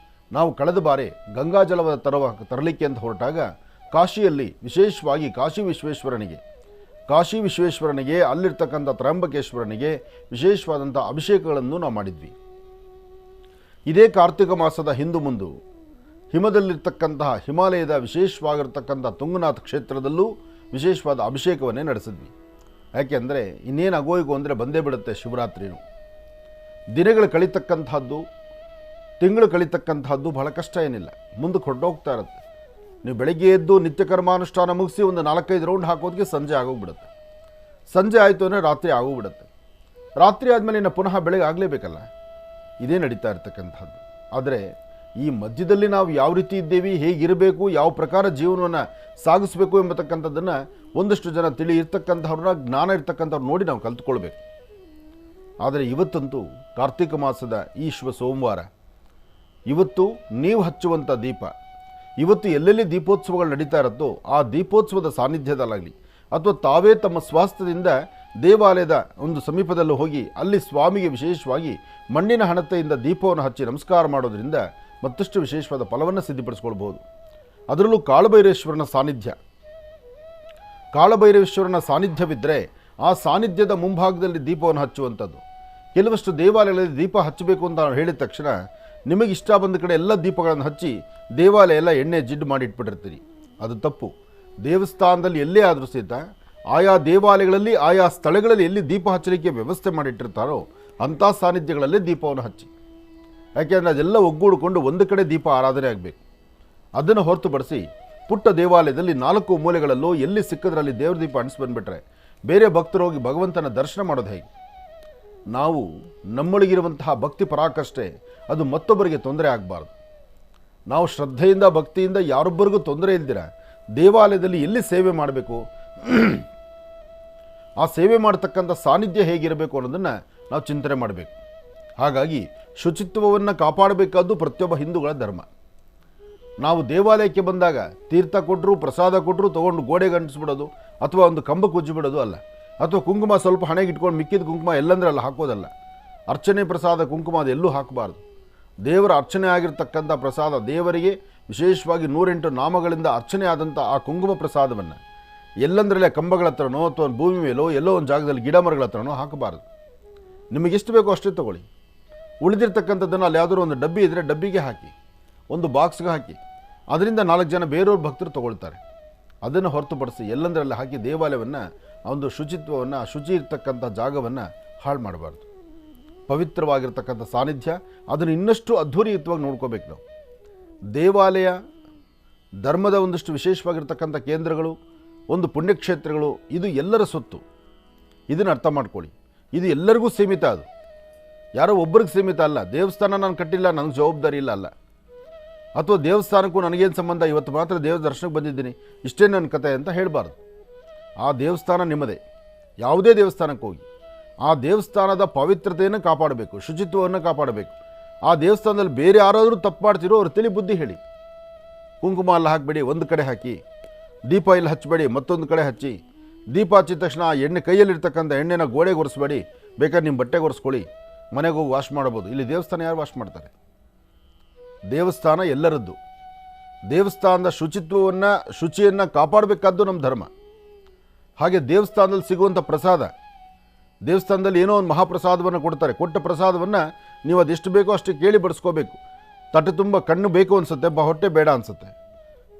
B: ನಾವು ಕಳೆದ ಬಾರಿ ಗಂಗಾಜಲವನ್ನು ತರಲಿಕ್ಕೆ ಅಂತ ಹೊರಟಾಗ ಕಾಶಿಯಲ್ಲಿ ವಿಶೇಷವಾಗಿ ಕಾಶಿ ವಿಶ್ವೇಶ್ವರನಿಗೆ ಅಲ್ಲಿರ್ತಕ್ಕಂಥ ತ್ರ್ಯಂಬಕೇಶ್ವರನಿಗೆ ವಿಶೇಷವಾದಂಥ ಅಭಿಷೇಕಗಳನ್ನು ನಾವು ಮಾಡಿದ್ವಿ. ಇದೇ ಕಾರ್ತಿಕ ಮಾಸದ ಹಿಂದು ಮುಂದು ಹಿಮದಲ್ಲಿರ್ತಕ್ಕಂತಹ ಹಿಮಾಲಯದ ವಿಶೇಷವಾಗಿರ್ತಕ್ಕಂಥ ತುಂಗನಾಥ ಕ್ಷೇತ್ರದಲ್ಲೂ ವಿಶೇಷವಾದ ಅಭಿಷೇಕವನ್ನೇ ನಡೆಸಿದ್ವಿ. ಯಾಕೆಂದರೆ ಇನ್ನೇನು ಆಗೋಯ್ಗೋ ಅಂದರೆ ಬಂದೇ ಬಿಡುತ್ತೆ ಶಿವರಾತ್ರಿನೂ. ದಿನಗಳು ಕಳೀತಕ್ಕಂಥದ್ದು, ತಿಂಗಳು ಕಳೀತಕ್ಕಂಥದ್ದು ಬಹಳ ಕಷ್ಟ ಏನಿಲ್ಲ, ಮುಂದಕ್ಕೆ ಹೊರಟೋಗ್ತಾ ಇರುತ್ತೆ. ನೀವು ಬೆಳಗ್ಗೆ ಎದ್ದು ನಿತ್ಯ ಕರ್ಮಾನುಷ್ಠಾನ ಮುಗಿಸಿ ಒಂದು 4-5 ರೌಂಡ್ ಹಾಕೋದಕ್ಕೆ ಸಂಜೆ ಆಗೋಗ್ಬಿಡುತ್ತೆ. ಸಂಜೆ ಆಯಿತು ಅಂದರೆ ರಾತ್ರಿ ಆಗೋಗ್ಬಿಡುತ್ತೆ. ರಾತ್ರಿ ಆದಮೇಲೆ ಇನ್ನು ಪುನಃ ಬೆಳಗ್ಗೆ ಆಗಲೇಬೇಕಲ್ಲ, ಇದೇ ನಡೀತಾ ಇರ್ತಕ್ಕಂಥದ್ದು. ಆದರೆ ಈ ಮಧ್ಯದಲ್ಲಿ ನಾವು ಯಾವ ರೀತಿ ಇದ್ದೇವೆ, ಹೇಗಿರಬೇಕು, ಯಾವ ಪ್ರಕಾರ ಜೀವನವನ್ನು ಸಾಗಿಸಬೇಕು ಎಂಬತಕ್ಕಂಥದ್ದನ್ನು ಒಂದಷ್ಟು ಜನ ಇರ್ತಕ್ಕಂಥವ್ರನ್ನ, ಜ್ಞಾನ ಇರ್ತಕ್ಕಂಥವ್ರು ನೋಡಿ ನಾವು ಕಲ್ತ್ಕೊಳ್ಬೇಕು. ಆದರೆ ಇವತ್ತಂತೂ ಕಾರ್ತಿಕ ಮಾಸದ ಈ ಶುಭ ಸೋಮವಾರ, ಇವತ್ತು ನೀವು ಹಚ್ಚುವಂಥ ದೀಪ, ಇವತ್ತು ಎಲ್ಲೆಲ್ಲಿ ದೀಪೋತ್ಸವಗಳು ನಡೀತಾ ಇರುತ್ತೋ ಆ ದೀಪೋತ್ಸವದ ಸಾನ್ನಿಧ್ಯದಲ್ಲಾಗಲಿ ಅಥವಾ ತಾವೇ ತಮ್ಮ ಸ್ವಾಸ್ಥ್ಯದಿಂದ ದೇವಾಲಯದ ಒಂದು ಸಮೀಪದಲ್ಲೂ ಹೋಗಿ ಅಲ್ಲಿ ಸ್ವಾಮಿಗೆ ವಿಶೇಷವಾಗಿ ಮಣ್ಣಿನ ಹಣತೆಯಿಂದ ದೀಪವನ್ನು ಹಚ್ಚಿ ನಮಸ್ಕಾರ ಮಾಡೋದರಿಂದ ಮತ್ತಷ್ಟು ವಿಶೇಷವಾದ ಫಲವನ್ನು ಸಿದ್ಧಿಪಡಿಸ್ಕೊಳ್ಬೋದು. ಅದರಲ್ಲೂ ಕಾಳಭೈರವೇಶ್ವರನ ಸಾನ್ನಿಧ್ಯವಿದ್ದರೆ ಆ ಸಾನ್ನಿಧ್ಯದ ಮುಂಭಾಗದಲ್ಲಿ ದೀಪವನ್ನು ಹಚ್ಚುವಂಥದ್ದು. ಕೆಲವಷ್ಟು ದೇವಾಲಯಗಳಲ್ಲಿ ದೀಪ ಹಚ್ಚಬೇಕು ಅಂತ ಹೇಳಿದ ತಕ್ಷಣ ನಿಮಗೆ ಇಷ್ಟ ಬಂದ ಕಡೆ ಎಲ್ಲ ದೀಪಗಳನ್ನು ಹಚ್ಚಿ ದೇವಾಲಯ ಎಲ್ಲ ಎಣ್ಣೆ ಜಿಡ್ಡು ಮಾಡಿಟ್ಬಿಟ್ಟಿರ್ತೀರಿ. ಅದು ತಪ್ಪು. ದೇವಸ್ಥಾನದಲ್ಲಿ ಎಲ್ಲೇ ಆದರೂ ಸಹಿತ ಆಯಾ ದೇವಾಲಯಗಳಲ್ಲಿ ಆಯಾ ಸ್ಥಳಗಳಲ್ಲಿ ಎಲ್ಲಿ ದೀಪ ಹಚ್ಚಲಿಕ್ಕೆ ವ್ಯವಸ್ಥೆ ಮಾಡಿಟ್ಟಿರ್ತಾರೋ ಅಂಥ ಸಾನ್ನಿಧ್ಯಗಳಲ್ಲೇ ದೀಪವನ್ನು ಹಚ್ಚಿ. ಯಾಕೆಂದರೆ ಅದೆಲ್ಲ ಒಗ್ಗೂಡಿಕೊಂಡು ಒಂದು ಕಡೆ ದೀಪ ಆರಾಧನೆ ಆಗಬೇಕು. ಅದನ್ನು ಹೊರತುಪಡಿಸಿ ಪುಟ್ಟ ದೇವಾಲಯದಲ್ಲಿ 4 ಮೂಲೆಗಳಲ್ಲೂ ಎಲ್ಲಿ ಸಿಕ್ಕದ್ರಲ್ಲಿ ದೇವ್ರ ದೀಪ ಅಂಟಿಸಿ ಬಂದುಬಿಟ್ರೆ ಬೇರೆ ಭಕ್ತರು ಹೋಗಿ ಭಗವಂತನ ದರ್ಶನ ಮಾಡೋದು ಹೇಗೆ? ನಾವು ನಮ್ಮೊಳಗಿರುವಂತಹ ಭಕ್ತಿ ಪರಾಕಷ್ಟೇ, ಅದು ಮತ್ತೊಬ್ಬರಿಗೆ ತೊಂದರೆ ಆಗಬಾರ್ದು. ನಾವು ಶ್ರದ್ಧೆಯಿಂದ ಭಕ್ತಿಯಿಂದ ಯಾರೊಬ್ಬರಿಗೂ ತೊಂದರೆ ಇಲ್ದಿರ ದೇವಾಲಯದಲ್ಲಿ ಎಲ್ಲಿ ಸೇವೆ ಮಾಡಬೇಕು, ಆ ಸೇವೆ ಮಾಡತಕ್ಕಂಥ ಸಾನ್ನಿಧ್ಯ ಹೇಗಿರಬೇಕು ಅನ್ನೋದನ್ನು ನಾವು ಚಿಂತನೆ ಮಾಡಬೇಕು. ಹಾಗಾಗಿ ಶುಚಿತ್ವವನ್ನು ಕಾಪಾಡಬೇಕಾದ್ದು ಪ್ರತಿಯೊಬ್ಬ ಹಿಂದೂಗಳ ಧರ್ಮ. ನಾವು ದೇವಾಲಯಕ್ಕೆ ಬಂದಾಗ ತೀರ್ಥ ಕೊಟ್ಟರು, ಪ್ರಸಾದ ಕೊಟ್ಟರು ತೊಗೊಂಡು ಗೋಡೆಗೆ ಅಂಟಿಸ್ಬಿಡೋದು ಅಥವಾ ಒಂದು ಕಂಬಕ್ಕೆ ಉಜ್ಜಿಬಿಡೋದು ಅಲ್ಲ, ಅಥವಾ ಕುಂಕುಮ ಸ್ವಲ್ಪ ಹಣೆಗೆ ಇಟ್ಕೊಂಡು ಮಿಕ್ಕಿದ ಕುಂಕುಮ ಎಲ್ಲಂದ್ರೆ ಅಲ್ಲಿ ಹಾಕೋದಲ್ಲ. ಅರ್ಚನೆ ಪ್ರಸಾದ ಕುಂಕುಮ ಅದೆಲ್ಲೂ ಹಾಕಬಾರ್ದು. ದೇವರ ಅರ್ಚನೆ ಆಗಿರ್ತಕ್ಕಂಥ ಪ್ರಸಾದ, ದೇವರಿಗೆ ವಿಶೇಷವಾಗಿ 108 ನಾಮಗಳಿಂದ ಅರ್ಚನೆ ಆದಂಥ ಆ ಕುಂಕುಮ ಪ್ರಸಾದವನ್ನು ಎಲ್ಲಂದ್ರಲ್ಲೇ ಕಂಬಗಳ ಹತ್ರನೋ ಅಥವಾ ಭೂಮಿ ಮೇಲೋ ಎಲ್ಲೋ ಒಂದು ಜಾಗದಲ್ಲಿ ಗಿಡ ಮರಗಳ ಹತ್ರನೋ ಹಾಕಬಾರ್ದು. ನಿಮಗೆಷ್ಟು ಬೇಕೋ ಅಷ್ಟೇ ತೊಗೊಳ್ಳಿ. ಉಳಿದಿರ್ತಕ್ಕಂಥದ್ದನ್ನು ಅಲ್ಲಿ ಯಾವುದಾದ್ರು ಒಂದು ಡಬ್ಬಿ ಇದ್ದರೆ ಡಬ್ಬಿಗೆ ಹಾಕಿ, ಒಂದು ಬಾಕ್ಸ್ಗೆ ಹಾಕಿ, ಅದರಿಂದ 4 ಜನ ಬೇರೆಯವ್ರ ಭಕ್ತರು ತೊಗೊಳ್ತಾರೆ. ಅದನ್ನು ಹೊರತುಪಡಿಸಿ ಎಲ್ಲಂದ್ರಲ್ಲಿ ಹಾಕಿ ದೇವಾಲಯವನ್ನು, ಆ ಒಂದು ಶುಚಿತ್ವವನ್ನು, ಶುಚಿ ಇರ್ತಕ್ಕಂಥ ಜಾಗವನ್ನು ಹಾಳು ಮಾಡಬಾರ್ದು. ಪವಿತ್ರವಾಗಿರ್ತಕ್ಕಂಥ ಸಾನ್ನಿಧ್ಯ ಅದನ್ನು ಇನ್ನಷ್ಟು ಅದ್ಧೂರಿಯುತವಾಗಿ ನೋಡ್ಕೋಬೇಕು ನಾವು. ದೇವಾಲಯ ಧರ್ಮದ ಒಂದಷ್ಟು ವಿಶೇಷವಾಗಿರ್ತಕ್ಕಂಥ ಕೇಂದ್ರಗಳು, ಒಂದು ಪುಣ್ಯಕ್ಷೇತ್ರಗಳು, ಇದು ಎಲ್ಲರ ಸೊತ್ತು. ಇದನ್ನು ಅರ್ಥ ಮಾಡ್ಕೊಳ್ಳಿ. ಇದು ಎಲ್ಲರಿಗೂ ಸೀಮಿತ. ಅದು ಯಾರೋ ಒಬ್ಬರಿಗೆ ಸೀಮಿತ ಅಲ್ಲ. ದೇವಸ್ಥಾನ ನಾನು ಕಟ್ಟಿಲ್ಲ, ನನಗೆ ಜವಾಬ್ದಾರಿ ಇಲ್ಲ ಅಲ್ಲ, ಅಥವಾ ದೇವಸ್ಥಾನಕ್ಕೂ ನನಗೇನು ಸಂಬಂಧ, ಇವತ್ತು ಮಾತ್ರ ದೇವ ದರ್ಶನಕ್ಕೆ ಬಂದಿದ್ದೀನಿ, ಇಷ್ಟೇ ನನ್ನ ಕತೆ ಅಂತ ಹೇಳಬಾರ್ದು. ಆ ದೇವಸ್ಥಾನ ನಿಮ್ಮದೇ. ಯಾವುದೇ ದೇವಸ್ಥಾನಕ್ಕೆ ಹೋಗಿ ಆ ದೇವಸ್ಥಾನದ ಪವಿತ್ರತೆಯನ್ನು ಕಾಪಾಡಬೇಕು, ಶುಚಿತ್ವವನ್ನು ಕಾಪಾಡಬೇಕು. ಆ ದೇವಸ್ಥಾನದಲ್ಲಿ ಬೇರೆ ಯಾರಾದರೂ ತಪ್ಪು ಮಾಡ್ತಿರೋ ಅವ್ರು ತಿಳಿ ಬುದ್ಧಿ ಹೇಳಿ. ಕುಂಕುಮ ಎಲ್ಲ ಹಾಕಬೇಡಿ, ಒಂದು ಕಡೆ ಹಾಕಿ. ದೀಪ ಇಲ್ಲಿ ಹಚ್ಚಬೇಡಿ, ಮತ್ತೊಂದು ಕಡೆ ಹಚ್ಚಿ. ದೀಪ ಹಚ್ಚಿದ ತಕ್ಷಣ ಆ ಎಣ್ಣೆ ಕೈಯಲ್ಲಿರ್ತಕ್ಕಂಥ ಎಣ್ಣೆನ ಗೋಡೆಗೆ ಒರೆಸ್ಬೇಡಿ, ಬೇಕಾದ್ರೆ ನಿಮ್ಮ ಬಟ್ಟೆಗೆ ಒರೆಸ್ಕೊಳ್ಳಿ, ಮನೆಗೆ ಹೋಗಿ ವಾಶ್ ಮಾಡ್ಬೋದು. ಇಲ್ಲಿ ದೇವಸ್ಥಾನ ಯಾರು ವಾಶ್ ಮಾಡ್ತಾರೆ? ದೇವಸ್ಥಾನ ಎಲ್ಲರದ್ದು. ದೇವಸ್ಥಾನದ ಶುಚಿಯನ್ನು ಕಾಪಾಡಬೇಕಾದ್ದು ನಮ್ಮ ಧರ್ಮ. ಹಾಗೆ ದೇವಸ್ಥಾನದಲ್ಲಿ ಸಿಗುವಂಥ ಪ್ರಸಾದ, ದೇವಸ್ಥಾನದಲ್ಲಿ ಏನೋ ಒಂದು ಮಹಾಪ್ರಸಾದವನ್ನು ಕೊಡ್ತಾರೆ. ಕೊಟ್ಟ ಪ್ರಸಾದವನ್ನು ನೀವು ಅದೆಷ್ಟು ಬೇಕೋ ಅಷ್ಟು ಕೇಳಿ ಬಡಿಸ್ಕೋಬೇಕು. ತಟ್ಟೆ ತುಂಬ ಕಣ್ಣು ಬೇಕು ಅನಿಸುತ್ತೆ, ಹೊಟ್ಟೆ ಬೇಡ ಅನಿಸುತ್ತೆ.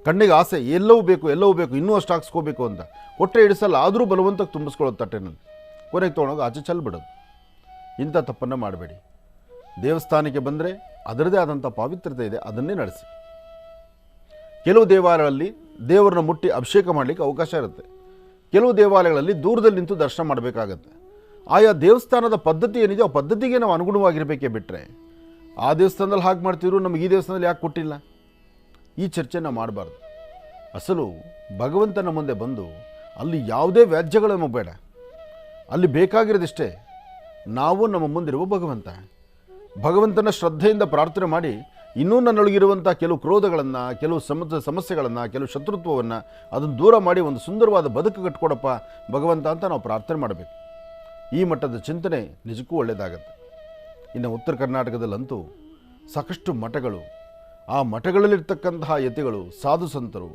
B: ಕಣ್ಣಿಗೆ ಆಸೆ ಎಲ್ಲವೂ ಬೇಕು ಇನ್ನೂ ಅಷ್ಟು ಹಾಕ್ಸ್ಕೋಬೇಕು ಅಂತ ಕೊಟ್ಟರೆ ಇಡಿಸಲ್ಲ, ಆದರೂ ಬಲವಂತಕ್ಕೆ ತುಂಬಿಸ್ಕೊಳ್ಳೋದು ತಟ್ಟೆನಲ್ಲಿ, ಕೊನೆಗೆ ತೊಗೊಂಡೋಗಿ ಆಚೆ ಚೆಲ್ಬಿಡೋದು. ಇಂಥ ತಪ್ಪನ್ನು ಮಾಡಬೇಡಿ. ದೇವಸ್ಥಾನಕ್ಕೆ ಬಂದರೆ ಅದರದೇ ಆದಂಥ ಪಾವಿತ್ರತೆ ಇದೆ, ಅದನ್ನೇ ನಡೆಸಿ. ಕೆಲವು ದೇವಾಲಯಗಳಲ್ಲಿ ದೇವರನ್ನ ಮುಟ್ಟಿ ಅಭಿಷೇಕ ಮಾಡಲಿಕ್ಕೆ ಅವಕಾಶ ಇರುತ್ತೆ. ಕೆಲವು ದೇವಾಲಯಗಳಲ್ಲಿ ದೂರದಲ್ಲಿ ನಿಂತು ದರ್ಶನ ಮಾಡಬೇಕಾಗತ್ತೆ. ಆಯಾ ದೇವಸ್ಥಾನದ ಪದ್ಧತಿ ಏನಿದೆ ಆ ಪದ್ಧತಿಗೆ ನಾವು ಅನುಗುಣವಾಗಿರಬೇಕೇ ಬಿಟ್ಟರೆ ಆ ದೇವಸ್ಥಾನದಲ್ಲಿ ಹಾಗೆ ಮಾಡ್ತಿದ್ರು, ನಮಗೆ ಈ ದೇವಸ್ಥಾನದಲ್ಲಿ ಯಾಕೆ ಕೊಟ್ಟಿಲ್ಲ, ಈ ಚರ್ಚೆ ನಾವು ಮಾಡಬಾರ್ದು. ಅಸಲು ಭಗವಂತನ ಮುಂದೆ ಬಂದು ಅಲ್ಲಿ ಯಾವುದೇ ವ್ಯಾಜ್ಯಗಳನ್ನು ಬೇಡ, ಅಲ್ಲಿ ಬೇಕಾಗಿರೋದಿಷ್ಟೇ ನಾವು ನಮ್ಮ ಮುಂದಿರುವ ಭಗವಂತನ ಶ್ರದ್ಧೆಯಿಂದ ಪ್ರಾರ್ಥನೆ ಮಾಡಿ, ಇನ್ನೂ ನನ್ನೊಳಗಿರುವಂಥ ಕೆಲವು ಕ್ರೋಧಗಳನ್ನು, ಕೆಲವು ಸಮಸ್ಯೆಗಳನ್ನು, ಕೆಲವು ಶತ್ರುತ್ವವನ್ನು ಅದನ್ನು ದೂರ ಮಾಡಿ ಒಂದು ಸುಂದರವಾದ ಬದುಕು ಕಟ್ಕೊಡಪ್ಪ ಭಗವಂತ ಅಂತ ನಾವು ಪ್ರಾರ್ಥನೆ ಮಾಡಬೇಕು. ಈ ಮಟ್ಟದ ಚಿಂತನೆ ನಿಜಕ್ಕೂ ಒಳ್ಳೆಯದಾಗತ್ತೆ. ಇನ್ನು ಉತ್ತರ ಕರ್ನಾಟಕದಲ್ಲಂತೂ ಸಾಕಷ್ಟು ಮಠಗಳು, ಆ ಮಠಗಳಲ್ಲಿರ್ತಕ್ಕಂತಹ ಯತಿಗಳು, ಸಾಧು ಸಂತರು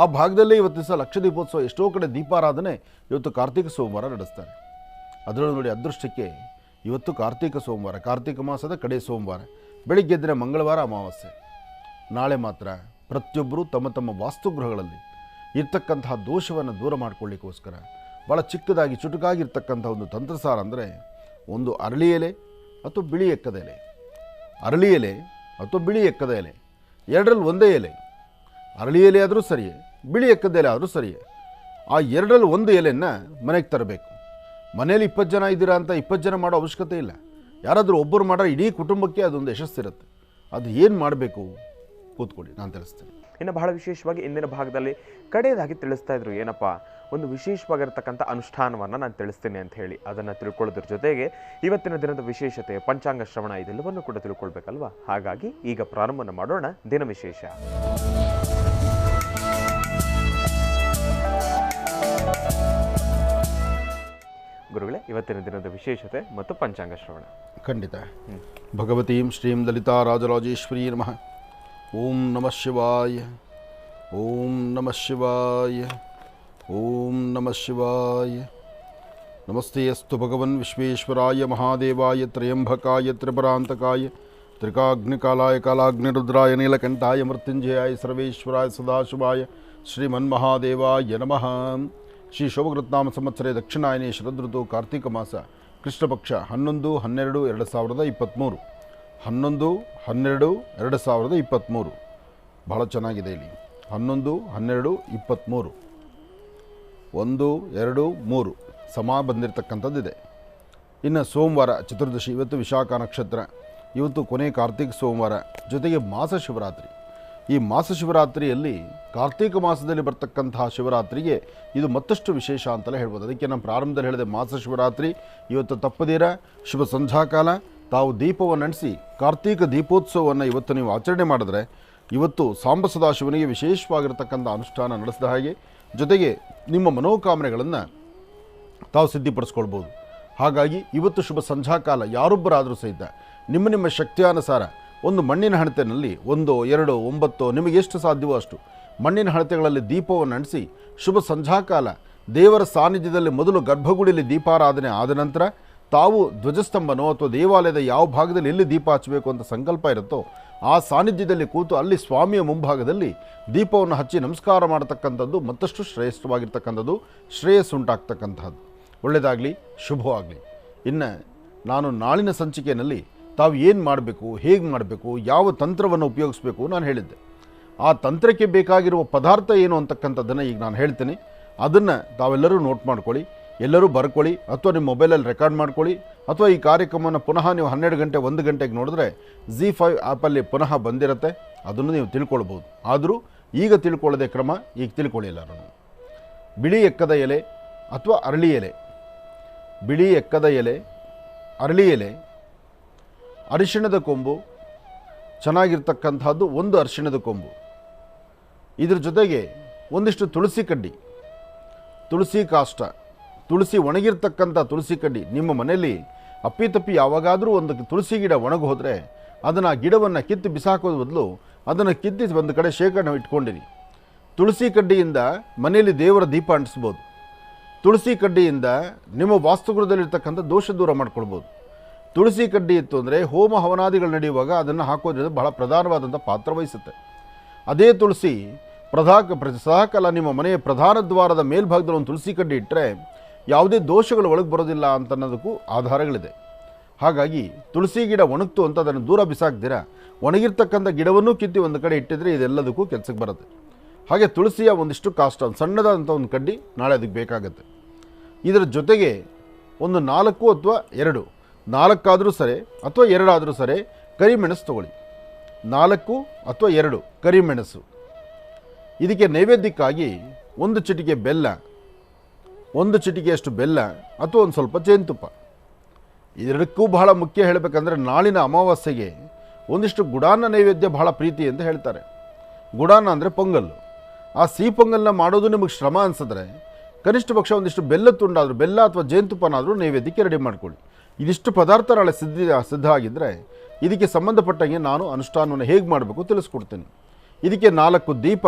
B: ಆ ಭಾಗದಲ್ಲೇ ಇವತ್ತು ದಿವಸ ಲಕ್ಷ ದೀಪೋತ್ಸವ, ಎಷ್ಟೋ ಕಡೆ ದೀಪಾರಾಧನೆ ಇವತ್ತು ಕಾರ್ತಿಕ ಸೋಮವಾರ ನಡೆಸ್ತಾರೆ. ಅದರಲ್ಲೂ ನೋಡಿ ಅದೃಷ್ಟಕ್ಕೆ ಇವತ್ತು ಕಾರ್ತಿಕ ಸೋಮವಾರ, ಕಾರ್ತಿಕ ಮಾಸದ ಕಡೆ ಸೋಮವಾರ, ಬೆಳಿಗ್ಗೆ ಎದ್ದರೆ ಮಂಗಳವಾರ ಅಮಾವಾಸ್ಯೆ. ನಾಳೆ ಮಾತ್ರ ಪ್ರತಿಯೊಬ್ಬರೂ ತಮ್ಮ ತಮ್ಮ ವಾಸ್ತುಗೃಹಗಳಲ್ಲಿ ಇರ್ತಕ್ಕಂತಹ ದೋಷವನ್ನು ದೂರ ಮಾಡಿಕೊಳ್ಳಿಕ್ಕೋಸ್ಕರ ಭಾಳ ಚಿಕ್ಕದಾಗಿ ಚುಟುಕಾಗಿರ್ತಕ್ಕಂಥ ಒಂದು ತಂತ್ರಸಾರ ಅಂದರೆ ಒಂದು ಅರಳಿ ಎಲೆ ಅಥವಾ ಬಿಳಿ ಎಕ್ಕದ ಎಲೆ, ಅರಳಿ ಎಲೆ ಅಥವಾ ಬಿಳಿ ಎಕ್ಕದ ಎಲೆ, ಎರಡರಲ್ಲಿ ಒಂದೇ ಎಲೆ. ಅರಳಿ ಎಲೆ ಆದರೂ ಸರಿಯೇ, ಬಿಳಿ ಎಕ್ಕದ ಎಲೆ ಆದರೂ ಸರಿಯೇ. ಆ ಎರಡರಲ್ಲಿ ಒಂದು ಎಲೆಯನ್ನು ಮನೆಗೆ ತರಬೇಕು. ಮನೇಲಿ 20 ಜನ ಇದ್ದೀರಾ ಅಂತ 20 ಜನ ಮಾಡೋ ಅವಶ್ಯಕತೆ ಇಲ್ಲ. ಯಾರಾದರೂ ಒಬ್ಬರು ಮಾಡೋ ಇಡೀ ಕುಟುಂಬಕ್ಕೆ ಅದೊಂದು ಯಶಸ್ಸಿರುತ್ತೆ. ಅದು ಏನು ಮಾಡಬೇಕು ಕೂತ್ಕೊಳ್ಳಿ, ನಾನು ತಿಳಿಸ್ತೇನೆ.
A: ಇನ್ನು ಬಹಳ ವಿಶೇಷವಾಗಿ ಇಂದಿನ ಭಾಗದಲ್ಲಿ ಕಡೆಯದಾಗಿ ತಿಳಿಸ್ತಾ ಇದ್ರು, ಏನಪ್ಪ ಒಂದು ವಿಶೇಷವಾಗಿರ್ತಕ್ಕಂಥ ಅನುಷ್ಠಾನವನ್ನು ನಾನು ತಿಳಿಸ್ತೇನೆ ಅಂತ ಹೇಳಿ. ಅದನ್ನು ತಿಳ್ಕೊಳ್ಳೋದ್ರ ಜೊತೆಗೆ ಇವತ್ತಿನ ದಿನದ ವಿಶೇಷತೆ, ಪಂಚಾಂಗ ಶ್ರವಣ, ಇದೆಲ್ಲವನ್ನು ಕೂಡ ತಿಳ್ಕೊಳ್ಬೇಕಲ್ವಾ. ಹಾಗಾಗಿ ಈಗ ಪ್ರಾರಂಭವನ್ನು ಮಾಡೋಣ ದಿನ ವಿಶೇಷ. ಗುರುಗಳೇ, ಇವತ್ತಿನ ದಿನದ ವಿಶೇಷತೆ ಮತ್ತು ಪಂಚಾಂಗ ಶ್ರವಣ.
B: ಖಂಡಿತ. ಭಗವತೀಂ ಶ್ರೀಂ ಲಲಿತಾ ರಾಜರಾಜೇಶ್ವರಿ ನಮಃ. ಓಂ ನಮಃ ಶಿವಾಯ, ಓಂ ನಮಃ ಶಿವಾಯ, ಓಂ ನಮಃ ಶಿವಾಯ. ನಮಸ್ತೆ ಅಸ್ತು ಭಗವನ್ ವಿಶ್ವೇಶ್ವರಾಯ ಮಹಾದೇವಾಯ ತ್ರಯಂಬಕಾಯ ತ್ರಿಪುರಾಂತಕಾಯ ತ್ರಿಕಾಗ್ನಿಕಾಲಾಯ ಕಾಲಾಗ್ನಿರುದ್ರಾಯ ನೀಲಕಂಠಾಯ ಮೃತ್ಯುಂಜಯಾಯ ಸರ್ವೇಶ್ವರಾಯ ಸದಾಶಿವಾಯ ಶ್ರೀಮನ್ಮಹಾದೇವಾಯ ನಮಃ. ಶ್ರೀ ಶೋಭಕೃತ್ನಾಮ ಸಂವತ್ಸರೇ ದಕ್ಷಿಣಾಯನೇ ಶರದೃತು ಕಾರ್ತಿಕ ಮಾಸ ಕೃಷ್ಣಪಕ್ಷ 11-12-2023. 11-12-2023 ಬಹಳ ಚೆನ್ನಾಗಿದೆ. ಇಲ್ಲಿ 11-12-23 1, 2, 3 ಸಮ ಬಂದಿರತಕ್ಕಂಥದ್ದಿದೆ. ಇನ್ನು ಸೋಮವಾರ ಚತುರ್ದಶಿ, ಇವತ್ತು ವಿಶಾಖ ನಕ್ಷತ್ರ, ಇವತ್ತು ಕೊನೆ ಕಾರ್ತಿಕ ಸೋಮವಾರ, ಜೊತೆಗೆ ಮಾಸ ಶಿವರಾತ್ರಿ. ಈ ಮಾಸ ಶಿವರಾತ್ರಿಯಲ್ಲಿ ಕಾರ್ತಿಕ ಮಾಸದಲ್ಲಿ ಬರ್ತಕ್ಕಂತಹ ಶಿವರಾತ್ರಿಗೆ ಇದು ಮತ್ತಷ್ಟು ವಿಶೇಷ ಅಂತಲೇ ಹೇಳ್ಬೋದು. ಅದಕ್ಕೆ ನಾನು ಪ್ರಾರಂಭದಲ್ಲಿ ಹೇಳಿದೆ, ಮಾಸ ಶಿವರಾತ್ರಿ ಇವತ್ತು ತಪ್ಪದಿರ ಶುಭ ಸಂಧ್ಯಾಕಾಲ. ತಾವು ದೀಪವನ್ನು ನಡೆಸಿ ಕಾರ್ತಿಕ ದೀಪೋತ್ಸವವನ್ನು ಇವತ್ತು ನೀವು ಆಚರಣೆ ಮಾಡಿದ್ರೆ ಇವತ್ತು ಸಾಂಬ ಸದಾಶಿವನಿಗೆ ವಿಶೇಷವಾಗಿರ್ತಕ್ಕಂಥ ಅನುಷ್ಠಾನ ನಡೆಸಿದ ಹಾಗೆ, ಜೊತೆಗೆ ನಿಮ್ಮ ಮನೋಕಾಮನೆಗಳನ್ನು ತಾವು ಸಿದ್ಧಿಪಡಿಸ್ಕೊಳ್ಬೋದು. ಹಾಗಾಗಿ ಇವತ್ತು ಶುಭ ಸಂಧ್ಯಾಕಾಲ, ಯಾರೊಬ್ಬರಾದರೂ ಸಹಿತ ನಿಮ್ಮ ಶಕ್ತಿಯಾನುಸಾರ ಒಂದು ಮಣ್ಣಿನ ಹಣತೆಯಲ್ಲಿ 1, 2, 9 ನಿಮಗೆ ಎಷ್ಟು ಸಾಧ್ಯವೋ ಅಷ್ಟು ಮಣ್ಣಿನ ಹಣತೆಗಳಲ್ಲಿ ದೀಪವನ್ನು ನಡೆಸಿ ಶುಭ ಸಂಧ್ಯಾಕಾಲ ದೇವರ ಸಾನ್ನಿಧ್ಯದಲ್ಲಿ ಮೊದಲು ಗರ್ಭಗುಡಿಯಲ್ಲಿ ದೀಪಾರಾಧನೆ ಆದ ನಂತರ ತಾವು ಧ್ವಜಸ್ತಂಭನೋ ಅಥವಾ ದೇವಾಲಯದ ಯಾವ ಭಾಗದಲ್ಲಿ ಎಲ್ಲಿ ದೀಪ ಹಚ್ಚಬೇಕು ಅಂತ ಸಂಕಲ್ಪ ಇರುತ್ತೋ ಆ ಸಾನ್ನಿಧ್ಯದಲ್ಲಿ ಕೂತು ಅಲ್ಲಿ ಸ್ವಾಮಿಯ ಮುಂಭಾಗದಲ್ಲಿ ದೀಪವನ್ನು ಹಚ್ಚಿ ನಮಸ್ಕಾರ ಮಾಡತಕ್ಕಂಥದ್ದು ಮತ್ತಷ್ಟು ಶ್ರೇಷ್ಠವಾಗಿರ್ತಕ್ಕಂಥದ್ದು, ಶ್ರೇಯಸ್ಸುಂಟಾಗ್ತಕ್ಕಂಥದ್ದು. ಒಳ್ಳೆಯದಾಗಲಿ, ಶುಭವಾಗಲಿ. ಇನ್ನು ನಾನು ನಾಳಿನ ಸಂಚಿಕೆಯಲ್ಲಿ ತಾವು ಏನು ಮಾಡಬೇಕು, ಹೇಗೆ ಮಾಡಬೇಕು, ಯಾವ ತಂತ್ರವನ್ನು ಉಪಯೋಗಿಸಬೇಕು ನಾನು ಹೇಳಿದ್ದೆ. ಆ ತಂತ್ರಕ್ಕೆ ಬೇಕಾಗಿರುವ ಪದಾರ್ಥ ಏನು ಅಂತಕ್ಕಂಥದ್ದನ್ನು ಈಗ ನಾನು ಹೇಳ್ತೇನೆ. ಅದನ್ನು ತಾವೆಲ್ಲರೂ ನೋಟ್ ಮಾಡ್ಕೊಳ್ಳಿ, ಎಲ್ಲರೂ ಬರ್ಕೊಳ್ಳಿ, ಅಥವಾ ನಿಮ್ಮ ಮೊಬೈಲಲ್ಲಿ ರೆಕಾರ್ಡ್ ಮಾಡ್ಕೊಳ್ಳಿ, ಅಥವಾ ಈ ಕಾರ್ಯಕ್ರಮವನ್ನು ಪುನಃ ನೀವು 12 ಗಂಟೆ 1 ಗಂಟೆಗೆ ನೋಡಿದ್ರೆ ZEE5 ಆ್ಯಪಲ್ಲಿ ಪುನಃ ಬಂದಿರುತ್ತೆ, ಅದನ್ನು ನೀವು ತಿಳ್ಕೊಳ್ಬೋದು. ಆದರೂ ಈಗ ತಿಳ್ಕೊಳ್ಳೋದೇ ಕ್ರಮ, ಈಗ ತಿಳ್ಕೊಳ್ಳಿಲ್ಲ. ನಾನು ಬಿಳಿ ಎಕ್ಕದ ಎಲೆ ಅಥವಾ ಅರಳಿ ಎಲೆ, ಬಿಳಿ ಎಕ್ಕದ ಎಲೆ, ಅರಳಿ ಎಲೆ, ಅರಿಶಿಣದ ಕೊಂಬು, ಚೆನ್ನಾಗಿರ್ತಕ್ಕಂಥದ್ದು ಒಂದು ಅರಿಶಿಣದ ಕೊಂಬು, ಇದ್ರ ಜೊತೆಗೆ ಒಂದಿಷ್ಟು ತುಳಸಿ ಕಡ್ಡಿ, ತುಳಸಿ ಕಾಷ್ಟ, ತುಳಸಿ ಒಣಗಿರ್ತಕ್ಕಂಥ ತುಳಸಿ ಕಡ್ಡಿ. ನಿಮ್ಮ ಮನೆಯಲ್ಲಿ ಅಪ್ಪಿತಪ್ಪಿ ಯಾವಾಗಾದರೂ ಒಂದು ತುಳಸಿ ಗಿಡ ಒಣಗಿ ಹೋದರೆ ಅದನ್ನು ಗಿಡವನ್ನು ಕಿತ್ತು ಬಿಸಾಕೋದು ಬದಲು ಅದನ್ನು ಕಿತ್ತಿ ಒಂದು ಕಡೆ ಶೇಖರಣೆ ಇಟ್ಕೊಂಡಿರಿ. ತುಳಸಿ ಕಡ್ಡಿಯಿಂದ ಮನೆಯಲ್ಲಿ ದೇವರ ದೀಪ ಅಂಟಿಸ್ಬೋದು. ತುಳಸಿ ಕಡ್ಡಿಯಿಂದ ನಿಮ್ಮ ವಾಸ್ತುಗೃಹದಲ್ಲಿರ್ತಕ್ಕಂಥ ದೋಷ ದೂರ ಮಾಡ್ಕೊಳ್ಬೋದು. ತುಳಸಿ ಕಡ್ಡಿ ಇತ್ತು ಅಂದರೆ ಹೋಮ ಹವನಾದಿಗಳು ನಡೆಯುವಾಗ ಅದನ್ನು ಹಾಕೋದ್ರಿಂದ ಬಹಳ ಪ್ರಧಾನವಾದಂಥ ಪಾತ್ರ ವಹಿಸುತ್ತೆ. ಅದೇ ತುಳಸಿ ಸದಾಕಾಲ ನಿಮ್ಮ ಮನೆಯ ಪ್ರಧಾನ ದ್ವಾರದ ಮೇಲ್ಭಾಗದಲ್ಲಿ ಒಂದು ತುಳಸಿ ಕಡ್ಡಿ ಇಟ್ಟರೆ ಯಾವುದೇ ದೋಷಗಳು ಒಳಗೆ ಬರೋದಿಲ್ಲ ಅಂತ ಅನ್ನೋದಕ್ಕೂ ಆಧಾರಗಳಿದೆ. ಹಾಗಾಗಿ ತುಳಸಿ ಗಿಡ ಒಣಗ್ತು ಅಂತ ಅದನ್ನು ದೂರ ಬಿಸಾಕ್ದಿರ ಒಣಗಿರ್ತಕ್ಕಂಥ ಗಿಡವನ್ನು ಕಿತ್ತಿ ಒಂದು ಕಡೆ ಇಟ್ಟಿದ್ರೆ ಇದೆಲ್ಲದಕ್ಕೂ ಕೆಲಸಕ್ಕೆ ಬರುತ್ತೆ. ಹಾಗೆ ತುಳಸಿಯ ಒಂದಿಷ್ಟು ಕಾಸ್ಟ್ ಸಣ್ಣದಾದಂಥ ಒಂದು ಕಡ್ಡಿ ನಾಳೆ ಅದಕ್ಕೆ ಬೇಕಾಗುತ್ತೆ. ಇದರ ಜೊತೆಗೆ ಒಂದು 4 ಅಥವಾ 2, 4 ಸರಿ ಅಥವಾ 2 ಸರಿ ಕರಿಮೆಣಸು ತೊಗೊಳ್ಳಿ. 4 ಅಥವಾ 2 ಕರಿಮೆಣಸು. ಇದಕ್ಕೆ ನೈವೇದ್ಯಕ್ಕಾಗಿ 1 ಚಿಟಿಕೆ ಬೆಲ್ಲ, 1 ಚಿಟಿಕೆಯಷ್ಟು ಬೆಲ್ಲ ಅಥವಾ ಒಂದು ಸ್ವಲ್ಪ ಜೇನುತುಪ್ಪ. ಇದಕ್ಕೂ ಬಹಳ ಮುಖ್ಯ ಹೇಳಬೇಕಂದ್ರೆ ನಾಳಿನ ಅಮಾವಾಸ್ಯೆಗೆ ಒಂದಿಷ್ಟು ಗುಡಾನ್ನ ನೈವೇದ್ಯ ಬಹಳ ಪ್ರೀತಿ ಅಂತ ಹೇಳ್ತಾರೆ. ಗುಡಾನ್ನ ಅಂದರೆ ಪೊಂಗಲ್ಲು. ಆ ಸಿಹಿ ಪೊಂಗಲ್ನ ಮಾಡೋದು ನಿಮಗೆ ಶ್ರಮ ಅನಿಸಿದ್ರೆ ಕನಿಷ್ಠ ಪಕ್ಷ ಒಂದಿಷ್ಟು ಬೆಲ್ಲ ತುಂಡಾದರೂ, ಬೆಲ್ಲ ಅಥವಾ ಜೇನುತುಪ್ಪನಾದರೂ ನೈವೇದ್ಯಕ್ಕೆ ರೆಡಿ ಮಾಡ್ಕೊಳ್ಳಿ. ಇದಿಷ್ಟು ಪದಾರ್ಥ ನಾಳೆ ಸಿದ್ಧ ಆಗಿದ್ದರೆ ಇದಕ್ಕೆ ಸಂಬಂಧಪಟ್ಟಂಗೆ ನಾನು ಅನುಷ್ಠಾನವನ್ನು ಹೇಗೆ ಮಾಡಬೇಕು ತಿಳಿಸ್ಕೊಡ್ತೀನಿ. ಇದಕ್ಕೆ 4 ದೀಪ,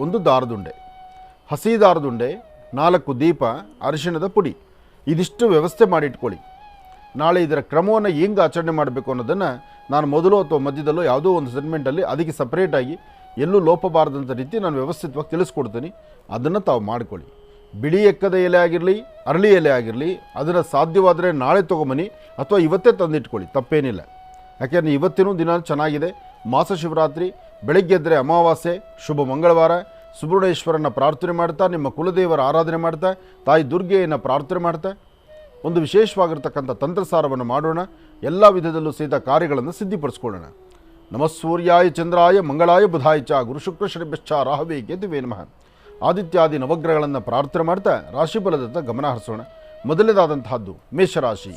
B: 1 ದಾರದುಂಡೆ, ಹಸಿ ದಾರದುಂಡೆ, 4 ದೀಪ, ಅರಿಶಿಣದ ಪುಡಿ, ಇದಿಷ್ಟು ವ್ಯವಸ್ಥೆ ಮಾಡಿಟ್ಕೊಳ್ಳಿ. ನಾಳೆ ಇದರ ಕ್ರಮವನ್ನು ಹೆಂಗೆ ಆಚರಣೆ ಮಾಡಬೇಕು ಅನ್ನೋದನ್ನು ನಾನು ಮೊದಲು ಅಥವಾ ಮಧ್ಯದಲ್ಲೋ ಯಾವುದೋ ಒಂದು ಸೆಗ್ಮೆಂಟಲ್ಲಿ ಅದಕ್ಕೆ ಸಪ್ರೇಟಾಗಿ ಎಲ್ಲೂ ಲೋಪಬಾರದಂಥ ರೀತಿ ನಾನು ವ್ಯವಸ್ಥಿತವಾಗಿ ತಿಳಿಸ್ಕೊಡ್ತೀನಿ. ಅದನ್ನು ತಾವು ಮಾಡ್ಕೊಳ್ಳಿ. ಬಿಳಿ ಎಕ್ಕದ ಎಲೆ ಆಗಿರಲಿ, ಅರಳಿ ಎಲೆ ಆಗಿರಲಿ, ಅದನ್ನು ಸಾಧ್ಯವಾದರೆ ನಾಳೆ ತೊಗೊಂಬನ್ನಿ ಅಥವಾ ಇವತ್ತೇ ತಂದಿಟ್ಕೊಳ್ಳಿ, ತಪ್ಪೇನಿಲ್ಲ. ಯಾಕೆಂದರೆ ಇವತ್ತಿನ ದಿನ ಚೆನ್ನಾಗಿದೆ. ಮಾಸ ಶಿವರಾತ್ರಿ, ಬೆಳಗ್ಗೆ ಎದ್ದರೆ ಅಮಾವಾಸ್ಯೆ, ಶುಭ ಮಂಗಳವಾರ. ಸುಬ್ರಹ್ಮಣ್ಯೇಶ್ವರನ ಪ್ರಾರ್ಥನೆ ಮಾಡ್ತಾ, ನಿಮ್ಮ ಕುಲದೇವರ ಆರಾಧನೆ ಮಾಡ್ತಾ, ತಾಯಿ ದುರ್ಗೆಯನ್ನು ಪ್ರಾರ್ಥನೆ ಮಾಡ್ತಾ ಒಂದು ವಿಶೇಷವಾಗಿರ್ತಕ್ಕಂಥ ತಂತ್ರಸಾರವನ್ನು ಮಾಡೋಣ. ಎಲ್ಲ ವಿಧದಲ್ಲೂ ಸಹಿತ ಕಾರ್ಯಗಳನ್ನು ಸಿದ್ಧಿಪಡಿಸ್ಕೊಳ್ಳೋಣ. ನಮಸ್ಸೂರ್ಯಾಯ ಚಂದ್ರಾಯ ಮಂಗಳಾಯ ಬುಧಾಯ ಚ ಗುರುಶುಕ್ರ ಶನಿಭ್ಯಶ್ಚ ರಾಹವೇ ಕೇತುವೇ ನಮಃ. ಆದಿತ್ಯಾದಿ ನವಗ್ರಹಗಳನ್ನು ಪ್ರಾರ್ಥನೆ ಮಾಡ್ತಾ ರಾಶಿಫಲದತ್ತ ಗಮನ ಹರಿಸೋಣ. ಮೊದಲನೇದಾದಂತಹದ್ದು ಮೇಷರಾಶಿ.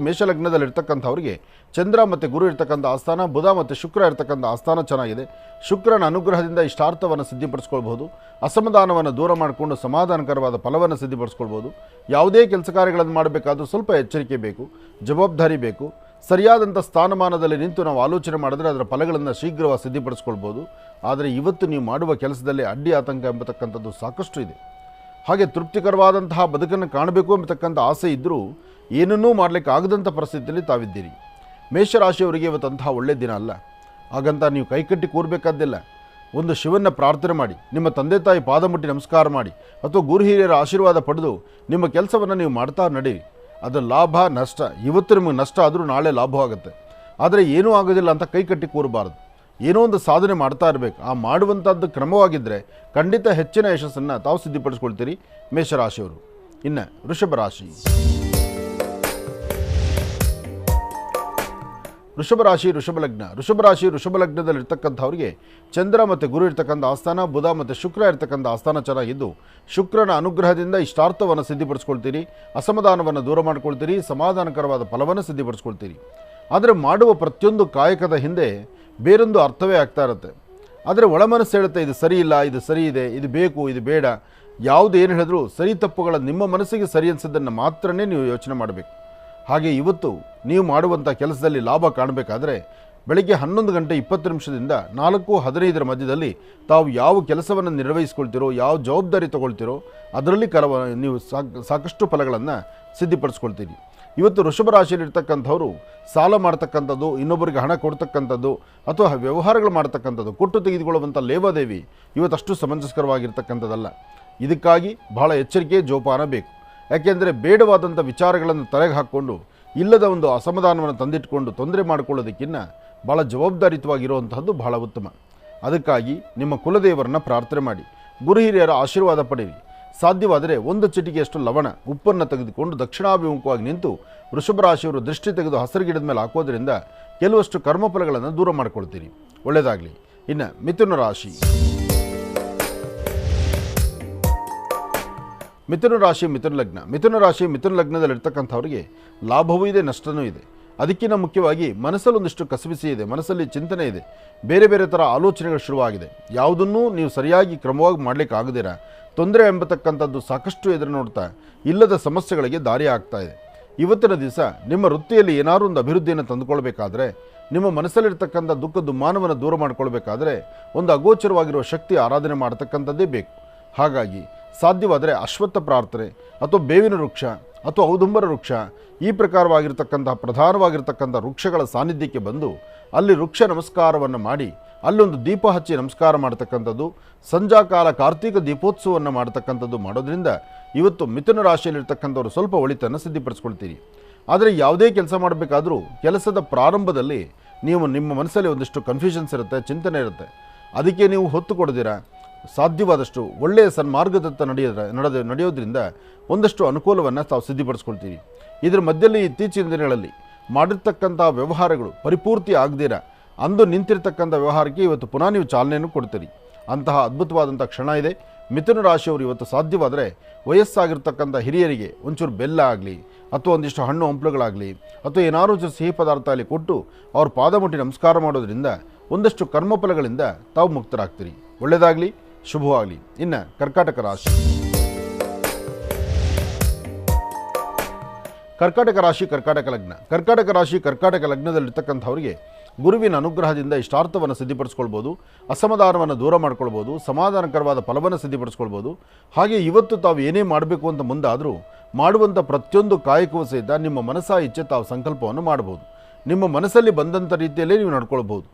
B: ಮೇಷಲಗ್ನದಲ್ಲಿರ್ತಕ್ಕಂಥವ್ರಿಗೆ ಚಂದ್ರ ಮತ್ತು ಗುರು ಇರ್ತಕ್ಕಂಥ ಆಸ್ಥಾನ, ಬುಧ ಮತ್ತು ಶುಕ್ರ ಇರ್ತಕ್ಕಂಥ ಆಸ್ಥಾನ ಚೆನ್ನಾಗಿದೆ. ಶುಕ್ರನ ಅನುಗ್ರಹದಿಂದ ಇಷ್ಟಾರ್ಥವನ್ನು ಸಿದ್ಧಿಪಡಿಸ್ಕೊಳ್ಬೋದು. ಅಸಮಾಧಾನವನ್ನು ದೂರ ಮಾಡಿಕೊಂಡು ಸಮಾಧಾನಕರವಾದ ಫಲವನ್ನು ಸಿದ್ಧಿಪಡಿಸ್ಕೊಳ್ಬೋದು. ಯಾವುದೇ ಕೆಲಸ ಕಾರ್ಯಗಳನ್ನು ಮಾಡಬೇಕಾದ್ರೂ ಸ್ವಲ್ಪ ಎಚ್ಚರಿಕೆ ಬೇಕು, ಜವಾಬ್ದಾರಿ ಬೇಕು. ಸರಿಯಾದಂಥ ಸ್ಥಾನಮಾನದಲ್ಲಿ ನಿಂತು ನಾವು ಆಲೋಚನೆ ಮಾಡಿದ್ರೆ ಅದರ ಫಲಗಳನ್ನು ಶೀಘ್ರವಾಗಿ ಸಿದ್ಧಿಪಡಿಸ್ಕೊಳ್ಬೋದು. ಆದರೆ ಇವತ್ತು ನೀವು ಮಾಡುವ ಕೆಲಸದಲ್ಲಿ ಅಡ್ಡಿ ಆತಂಕ ಎಂಬತಕ್ಕಂಥದ್ದು ಸಾಕಷ್ಟು ಇದೆ. ಹಾಗೆ ತೃಪ್ತಿಕರವಾದಂತಹ ಬದುಕನ್ನು ಕಾಣಬೇಕು ಎಂಬತಕ್ಕಂಥ ಆಸೆ ಇದ್ದರೂ ಏನನ್ನೂ ಮಾಡಲಿಕ್ಕೆ ಆಗದಂಥ ಪರಿಸ್ಥಿತಿಯಲ್ಲಿ ತಾವಿದ್ದೀರಿ. ಮೇಷರಾಶಿಯವರಿಗೆ ಇವತ್ತಂತಹ ಒಳ್ಳೆಯ ದಿನ ಅಲ್ಲ. ಹಾಗಂತ ನೀವು ಕೈಕಟ್ಟಿ ಕೂರಬೇಕಾದ್ದಿಲ್ಲ. ಒಂದು ಶಿವನ ಪ್ರಾರ್ಥನೆ ಮಾಡಿ, ನಿಮ್ಮ ತಂದೆ ತಾಯಿ ಪಾದ ಮುಟ್ಟಿ ನಮಸ್ಕಾರ ಮಾಡಿ ಅಥವಾ ಗುರು ಹಿರಿಯರ ಆಶೀರ್ವಾದ ಪಡೆದು ನಿಮ್ಮ ಕೆಲಸವನ್ನು ನೀವು ಮಾಡ್ತಾ ನಡೀರಿ. ಅದು ಲಾಭ ನಷ್ಟ, ಇವತ್ತು ನಿಮಗೆ ನಷ್ಟ ಆದರೂ ನಾಳೆ ಲಾಭ ಆಗುತ್ತೆ. ಆದರೆ ಏನೂ ಆಗೋದಿಲ್ಲ ಅಂತ ಕೈಕಟ್ಟಿ ಕೂರಬಾರ್ದು. ಏನೋ ಒಂದು ಸಾಧನೆ ಮಾಡ್ತಾ ಇರಬೇಕು. ಆ ಮಾಡುವಂಥದ್ದು ಕ್ರಮವಾಗಿದ್ದರೆ ಖಂಡಿತ ಹೆಚ್ಚಿನ ಯಶಸ್ಸನ್ನು ತಾವು ಸಿದ್ಧಿಪಡಿಸ್ಕೊಳ್ತೀರಿ ಮೇಷರಾಶಿಯವರು. ಇನ್ನು ವೃಷಭ ರಾಶಿ. ವೃಷಭ ಲಗ್ನದಲ್ಲಿರ್ತಕ್ಕಂಥವ್ರಿಗೆ ಚಂದ್ರ ಮತ್ತು ಗುರು ಇರ್ತಕ್ಕಂಥ ಆಸ್ಥಾನ, ಬುಧ ಮತ್ತು ಶುಕ್ರ ಇರ್ತಕ್ಕಂಥ ಆಸ್ಥಾನ ಚೆನ್ನಾಗಿದ್ದು ಶುಕ್ರನ ಅನುಗ್ರಹದಿಂದ ಇಷ್ಟಾರ್ಥವನ್ನು ಸಿದ್ಧಿಪಡಿಸ್ಕೊಳ್ತೀರಿ. ಅಸಮಾಧಾನವನ್ನು ದೂರ ಮಾಡ್ಕೊಳ್ತೀರಿ. ಸಮಾಧಾನಕರವಾದ ಫಲವನ್ನು ಸಿದ್ಧಿಪಡಿಸ್ಕೊಳ್ತೀರಿ. ಆದರೆ ಮಾಡುವ ಪ್ರತಿಯೊಂದು ಕಾಯಕದ ಹಿಂದೆ ಬೇರೊಂದು ಅರ್ಥವೇ ಆಗ್ತಾ ಇರುತ್ತೆ. ಆದರೆ ಒಳಮನಸ್ಸು ಹೇಳುತ್ತೆ ಇದು ಸರಿ ಇಲ್ಲ, ಇದು ಸರಿ ಇದೆ, ಇದು ಬೇಕು, ಇದು ಬೇಡ. ಯಾವುದು ಏನು ಹೇಳಿದ್ರು ಸರಿ ತಪ್ಪುಗಳ ನಿಮ್ಮ ಮನಸ್ಸಿಗೆ ಸರಿ ಅನಿಸೋದನ್ನು ಮಾತ್ರನೇ ನೀವು ಯೋಚನೆ ಮಾಡಬೇಕು. ಹಾಗೆ ಇವತ್ತು ನೀವು ಮಾಡುವಂಥ ಕೆಲಸದಲ್ಲಿ ಲಾಭ ಕಾಣಬೇಕಾದ್ರೆ ಬೆಳಗ್ಗೆ 11:20 4:15 ಮಧ್ಯದಲ್ಲಿ ತಾವು ಯಾವ ಕೆಲಸವನ್ನು ನಿರ್ವಹಿಸ್ಕೊಳ್ತೀರೋ, ಯಾವ ಜವಾಬ್ದಾರಿ ತೊಗೊಳ್ತೀರೋ ಅದರಲ್ಲಿ ನೀವು ಸಾಕಷ್ಟು ಫಲಗಳನ್ನು ಸಿದ್ಧಿಪಡಿಸ್ಕೊಳ್ತೀರಿ. ಇವತ್ತು ವೃಷಭ ರಾಶಿಯಲ್ಲಿರ್ತಕ್ಕಂಥವ್ರು ಸಾಲ ಮಾಡ್ತಕ್ಕಂಥದ್ದು, ಇನ್ನೊಬ್ಬರಿಗೆ ಹಣ ಕೊಡ್ತಕ್ಕಂಥದ್ದು ಅಥವಾ ವ್ಯವಹಾರಗಳು ಮಾಡ್ತಕ್ಕಂಥದ್ದು, ಕೊಟ್ಟು ತೆಗೆದುಕೊಳ್ಳುವಂಥ ಲೇವಾದೇವಿ ಇವತ್ತಷ್ಟು ಸಮಂಜಸ್ಕರವಾಗಿರ್ತಕ್ಕಂಥದ್ದಲ್ಲ. ಇದಕ್ಕಾಗಿ ಬಹಳ ಎಚ್ಚರಿಕೆ, ಜೋಪಾನ ಬೇಕು. ಯಾಕೆಂದರೆ ಬೇಡವಾದಂಥ ವಿಚಾರಗಳನ್ನು ತಲೆಗೆ ಹಾಕ್ಕೊಂಡು ಇಲ್ಲದ ಒಂದು ಅಸಮಾಧಾನವನ್ನು ತಂದಿಟ್ಕೊಂಡು ತೊಂದರೆ ಮಾಡಿಕೊಳ್ಳೋದಕ್ಕಿಂತ ಭಾಳ ಜವಾಬ್ದಾರಿಯುತವಾಗಿರುವಂತಹದ್ದು ಬಹಳ ಉತ್ತಮ. ಅದಕ್ಕಾಗಿ ನಿಮ್ಮ ಕುಲದೇವರನ್ನು ಪ್ರಾರ್ಥನೆ ಮಾಡಿ, ಗುರು ಹಿರಿಯರ ಆಶೀರ್ವಾದ ಪಡೆಯಿರಿ. ಸಾಧ್ಯವಾದರೆ 1 ಚಿಟಿಕೆಯಷ್ಟು ಲವಣ ಉಪ್ಪನ್ನು ತೆಗೆದುಕೊಂಡು ದಕ್ಷಿಣಾಭಿಮುಖವಾಗಿ ನಿಂತು ವೃಷಭ ರಾಶಿಯವರು ದೃಷ್ಟಿ ತೆಗೆದು ಹಸಿರು ಗಿಡದ ಮೇಲೆ ಹಾಕೋದ್ರಿಂದ ಕೆಲವಷ್ಟು ಕರ್ಮಫಲಗಳನ್ನು ದೂರ ಮಾಡ್ಕೊಳ್ತೀರಿ. ಒಳ್ಳೆಯದಾಗಲಿ. ಇನ್ನು ಮಿಥುನ ರಾಶಿ. ಮಿಥುನ ಲಗ್ನದಲ್ಲಿರ್ತಕ್ಕಂಥವ್ರಿಗೆ ಲಾಭವೂ ಇದೆ, ನಷ್ಟವೂ ಇದೆ. ಅದಕ್ಕಿಂತ ಮುಖ್ಯವಾಗಿ ಮನಸ್ಸಲ್ಲಿ ಒಂದಿಷ್ಟು ಕಸಬಿಸಿ ಇದೆ, ಮನಸ್ಸಲ್ಲಿ ಚಿಂತನೆ ಇದೆ, ಬೇರೆ ಬೇರೆ ಥರ ಆಲೋಚನೆಗಳು ಶುರುವಾಗಿದೆ. ಯಾವುದನ್ನೂ ನೀವು ಸರಿಯಾಗಿ ಕ್ರಮವಾಗಿ ಮಾಡಲಿಕ್ಕೆ ಆಗದಿರ ತೊಂದರೆ ಎಂಬತಕ್ಕಂಥದ್ದು ಸಾಕಷ್ಟು ಎದುರು ನೋಡ್ತಾ ಇಲ್ಲದ ಸಮಸ್ಯೆಗಳಿಗೆ ದಾರಿ ಆಗ್ತಾ ಇದೆ. ಇವತ್ತಿನ ದಿವಸ ನಿಮ್ಮ ವೃತ್ತಿಯಲ್ಲಿ ಏನಾದರೂ ಒಂದು ಅಭಿವೃದ್ಧಿಯನ್ನು ತಂದುಕೊಳ್ಬೇಕಾದ್ರೆ, ನಿಮ್ಮ ಮನಸ್ಸಲ್ಲಿರ್ತಕ್ಕಂಥ ದುಃಖ ದುಮ್ಮಾನವನ್ನು ದೂರ ಮಾಡಿಕೊಳ್ಬೇಕಾದ್ರೆ ಒಂದು ಅಗೋಚರವಾಗಿರುವ ಶಕ್ತಿ ಆರಾಧನೆ ಮಾಡ್ತಕ್ಕಂಥದ್ದೇ ಬೇಕು. ಹಾಗಾಗಿ ಸಾಧ್ಯವಾದರೆ ಅಶ್ವತ್ಥ ಪ್ರಾರ್ಥನೆ ಅಥವಾ ಬೇವಿನ ವೃಕ್ಷ ಅಥವಾ ಔದುಂಬರ ವೃಕ್ಷ ಈ ಪ್ರಕಾರವಾಗಿರ್ತಕ್ಕಂಥ ಪ್ರಧಾನವಾಗಿರ್ತಕ್ಕಂಥ ವೃಕ್ಷಗಳ ಸಾನ್ನಿಧ್ಯಕ್ಕೆ ಬಂದು ಅಲ್ಲಿ ವೃಕ್ಷ ನಮಸ್ಕಾರವನ್ನು ಮಾಡಿ ಅಲ್ಲೊಂದು ದೀಪ ಹಚ್ಚಿ ನಮಸ್ಕಾರ ಮಾಡ್ತಕ್ಕಂಥದ್ದು, ಸಂಜಾಕಾಲ ಕಾರ್ತಿಕ ದೀಪೋತ್ಸವವನ್ನು ಮಾಡ್ತಕ್ಕಂಥದ್ದು ಮಾಡೋದ್ರಿಂದ ಇವತ್ತು ಮಿಥುನ ರಾಶಿಯಲ್ಲಿರ್ತಕ್ಕಂಥವ್ರು ಸ್ವಲ್ಪ ಒಳಿತನ್ನು ಸಿದ್ಧಿಪಡಿಸ್ಕೊಳ್ತೀರಿ. ಆದರೆ ಯಾವುದೇ ಕೆಲಸ ಮಾಡಬೇಕಾದ್ರೂ ಕೆಲಸದ ಪ್ರಾರಂಭದಲ್ಲಿ ನೀವು ನಿಮ್ಮ ಮನಸ್ಸಲ್ಲಿ ಒಂದಿಷ್ಟು ಕನ್ಫ್ಯೂಷನ್ಸ್ ಇರುತ್ತೆ, ಚಿಂತನೆ ಇರುತ್ತೆ. ಅದಕ್ಕೆ ನೀವು ಹೊತ್ತು ಕೊಡದಿರ ಸಾಧ್ಯವಾದಷ್ಟು ಒಳ್ಳೆಯ ಸನ್ಮಾರ್ಗದತ್ತ ನಡೆಯೋದ್ರಿಂದ ಒಂದಷ್ಟು ಅನುಕೂಲವನ್ನು ತಾವು ಸಿದ್ಧಿಪಡಿಸ್ಕೊಳ್ತೀರಿ. ಇದರ ಮಧ್ಯದಲ್ಲಿ ಇತ್ತೀಚಿನ ದಿನಗಳಲ್ಲಿ ಮಾಡಿರ್ತಕ್ಕಂಥ ವ್ಯವಹಾರಗಳು ಪರಿಪೂರ್ತಿ ಆಗದಿರ ಅಂದು ನಿಂತಿರ್ತಕ್ಕಂಥ ವ್ಯವಹಾರಕ್ಕೆ ಇವತ್ತು ಪುನಃ ನೀವು ಚಾಲನೆಯನ್ನು ಕೊಡ್ತೀರಿ. ಅಂತಹ ಅದ್ಭುತವಾದಂಥ ಕ್ಷಣ ಇದೆ. ಮಿಥುನ ರಾಶಿಯವರು ಇವತ್ತು ಸಾಧ್ಯವಾದರೆ ವಯಸ್ಸಾಗಿರ್ತಕ್ಕಂಥ ಹಿರಿಯರಿಗೆ ಒಂಚೂರು ಬೆಲ್ಲ ಆಗಲಿ ಅಥವಾ ಒಂದಿಷ್ಟು ಹಣ್ಣು ಹಂಪಲುಗಳಾಗಲಿ ಅಥವಾ ಏನಾದರೂ ಒಂಚೂರು ಸಿಹಿ ಪದಾರ್ಥ ಅಲ್ಲಿ ಕೊಟ್ಟು ಅವ್ರ ಪಾದ ಮುಟ್ಟಿ ನಮಸ್ಕಾರ ಮಾಡೋದ್ರಿಂದ ಒಂದಷ್ಟು ಕರ್ಮಫಲಗಳಿಂದ ತಾವು ಮುಕ್ತರಾಗ್ತೀರಿ. ಒಳ್ಳೆಯದಾಗಲಿ, ಶುಭವಾಗಲಿ. ಇನ್ನು ಕರ್ಕಾಟಕ ರಾಶಿ. ಕರ್ಕಾಟಕ ರಾಶಿ ಕರ್ಕಾಟಕ ಲಗ್ನ. ಕರ್ಕಾಟಕ ರಾಶಿ ಕರ್ಕಾಟಕ ಲಗ್ನದಲ್ಲಿರ್ತಕ್ಕಂಥವ್ರಿಗೆ ಗುರುವಿನ ಅನುಗ್ರಹದಿಂದ ಇಷ್ಟಾರ್ಥವನ್ನು ಸಿದ್ಧಿಪಡಿಸ್ಕೊಳ್ಬೋದು, ಅಸಮಾಧಾನವನ್ನು ದೂರ ಮಾಡ್ಕೊಳ್ಬೋದು, ಸಮಾಧಾನಕರವಾದ ಫಲವನ್ನು ಸಿದ್ಧಿಪಡಿಸ್ಕೊಳ್ಬೋದು. ಹಾಗೆ ಇವತ್ತು ತಾವು ಏನೇ ಮಾಡಬೇಕು ಅಂತ ಮುಂದಾದರೂ ಮಾಡುವಂಥ ಪ್ರತಿಯೊಂದು ಕಾಯಕವೂ ಸಹಿತ ನಿಮ್ಮ ಮನಸ್ಸಾ ಇಚ್ಛೆ ತಾವು ಸಂಕಲ್ಪವನ್ನು ಮಾಡ್ಬೋದು. ನಿಮ್ಮ ಮನಸ್ಸಲ್ಲಿ ಬಂದಂಥ ರೀತಿಯಲ್ಲೇ ನೀವು ನಡ್ಕೊಳ್ಬೋದು.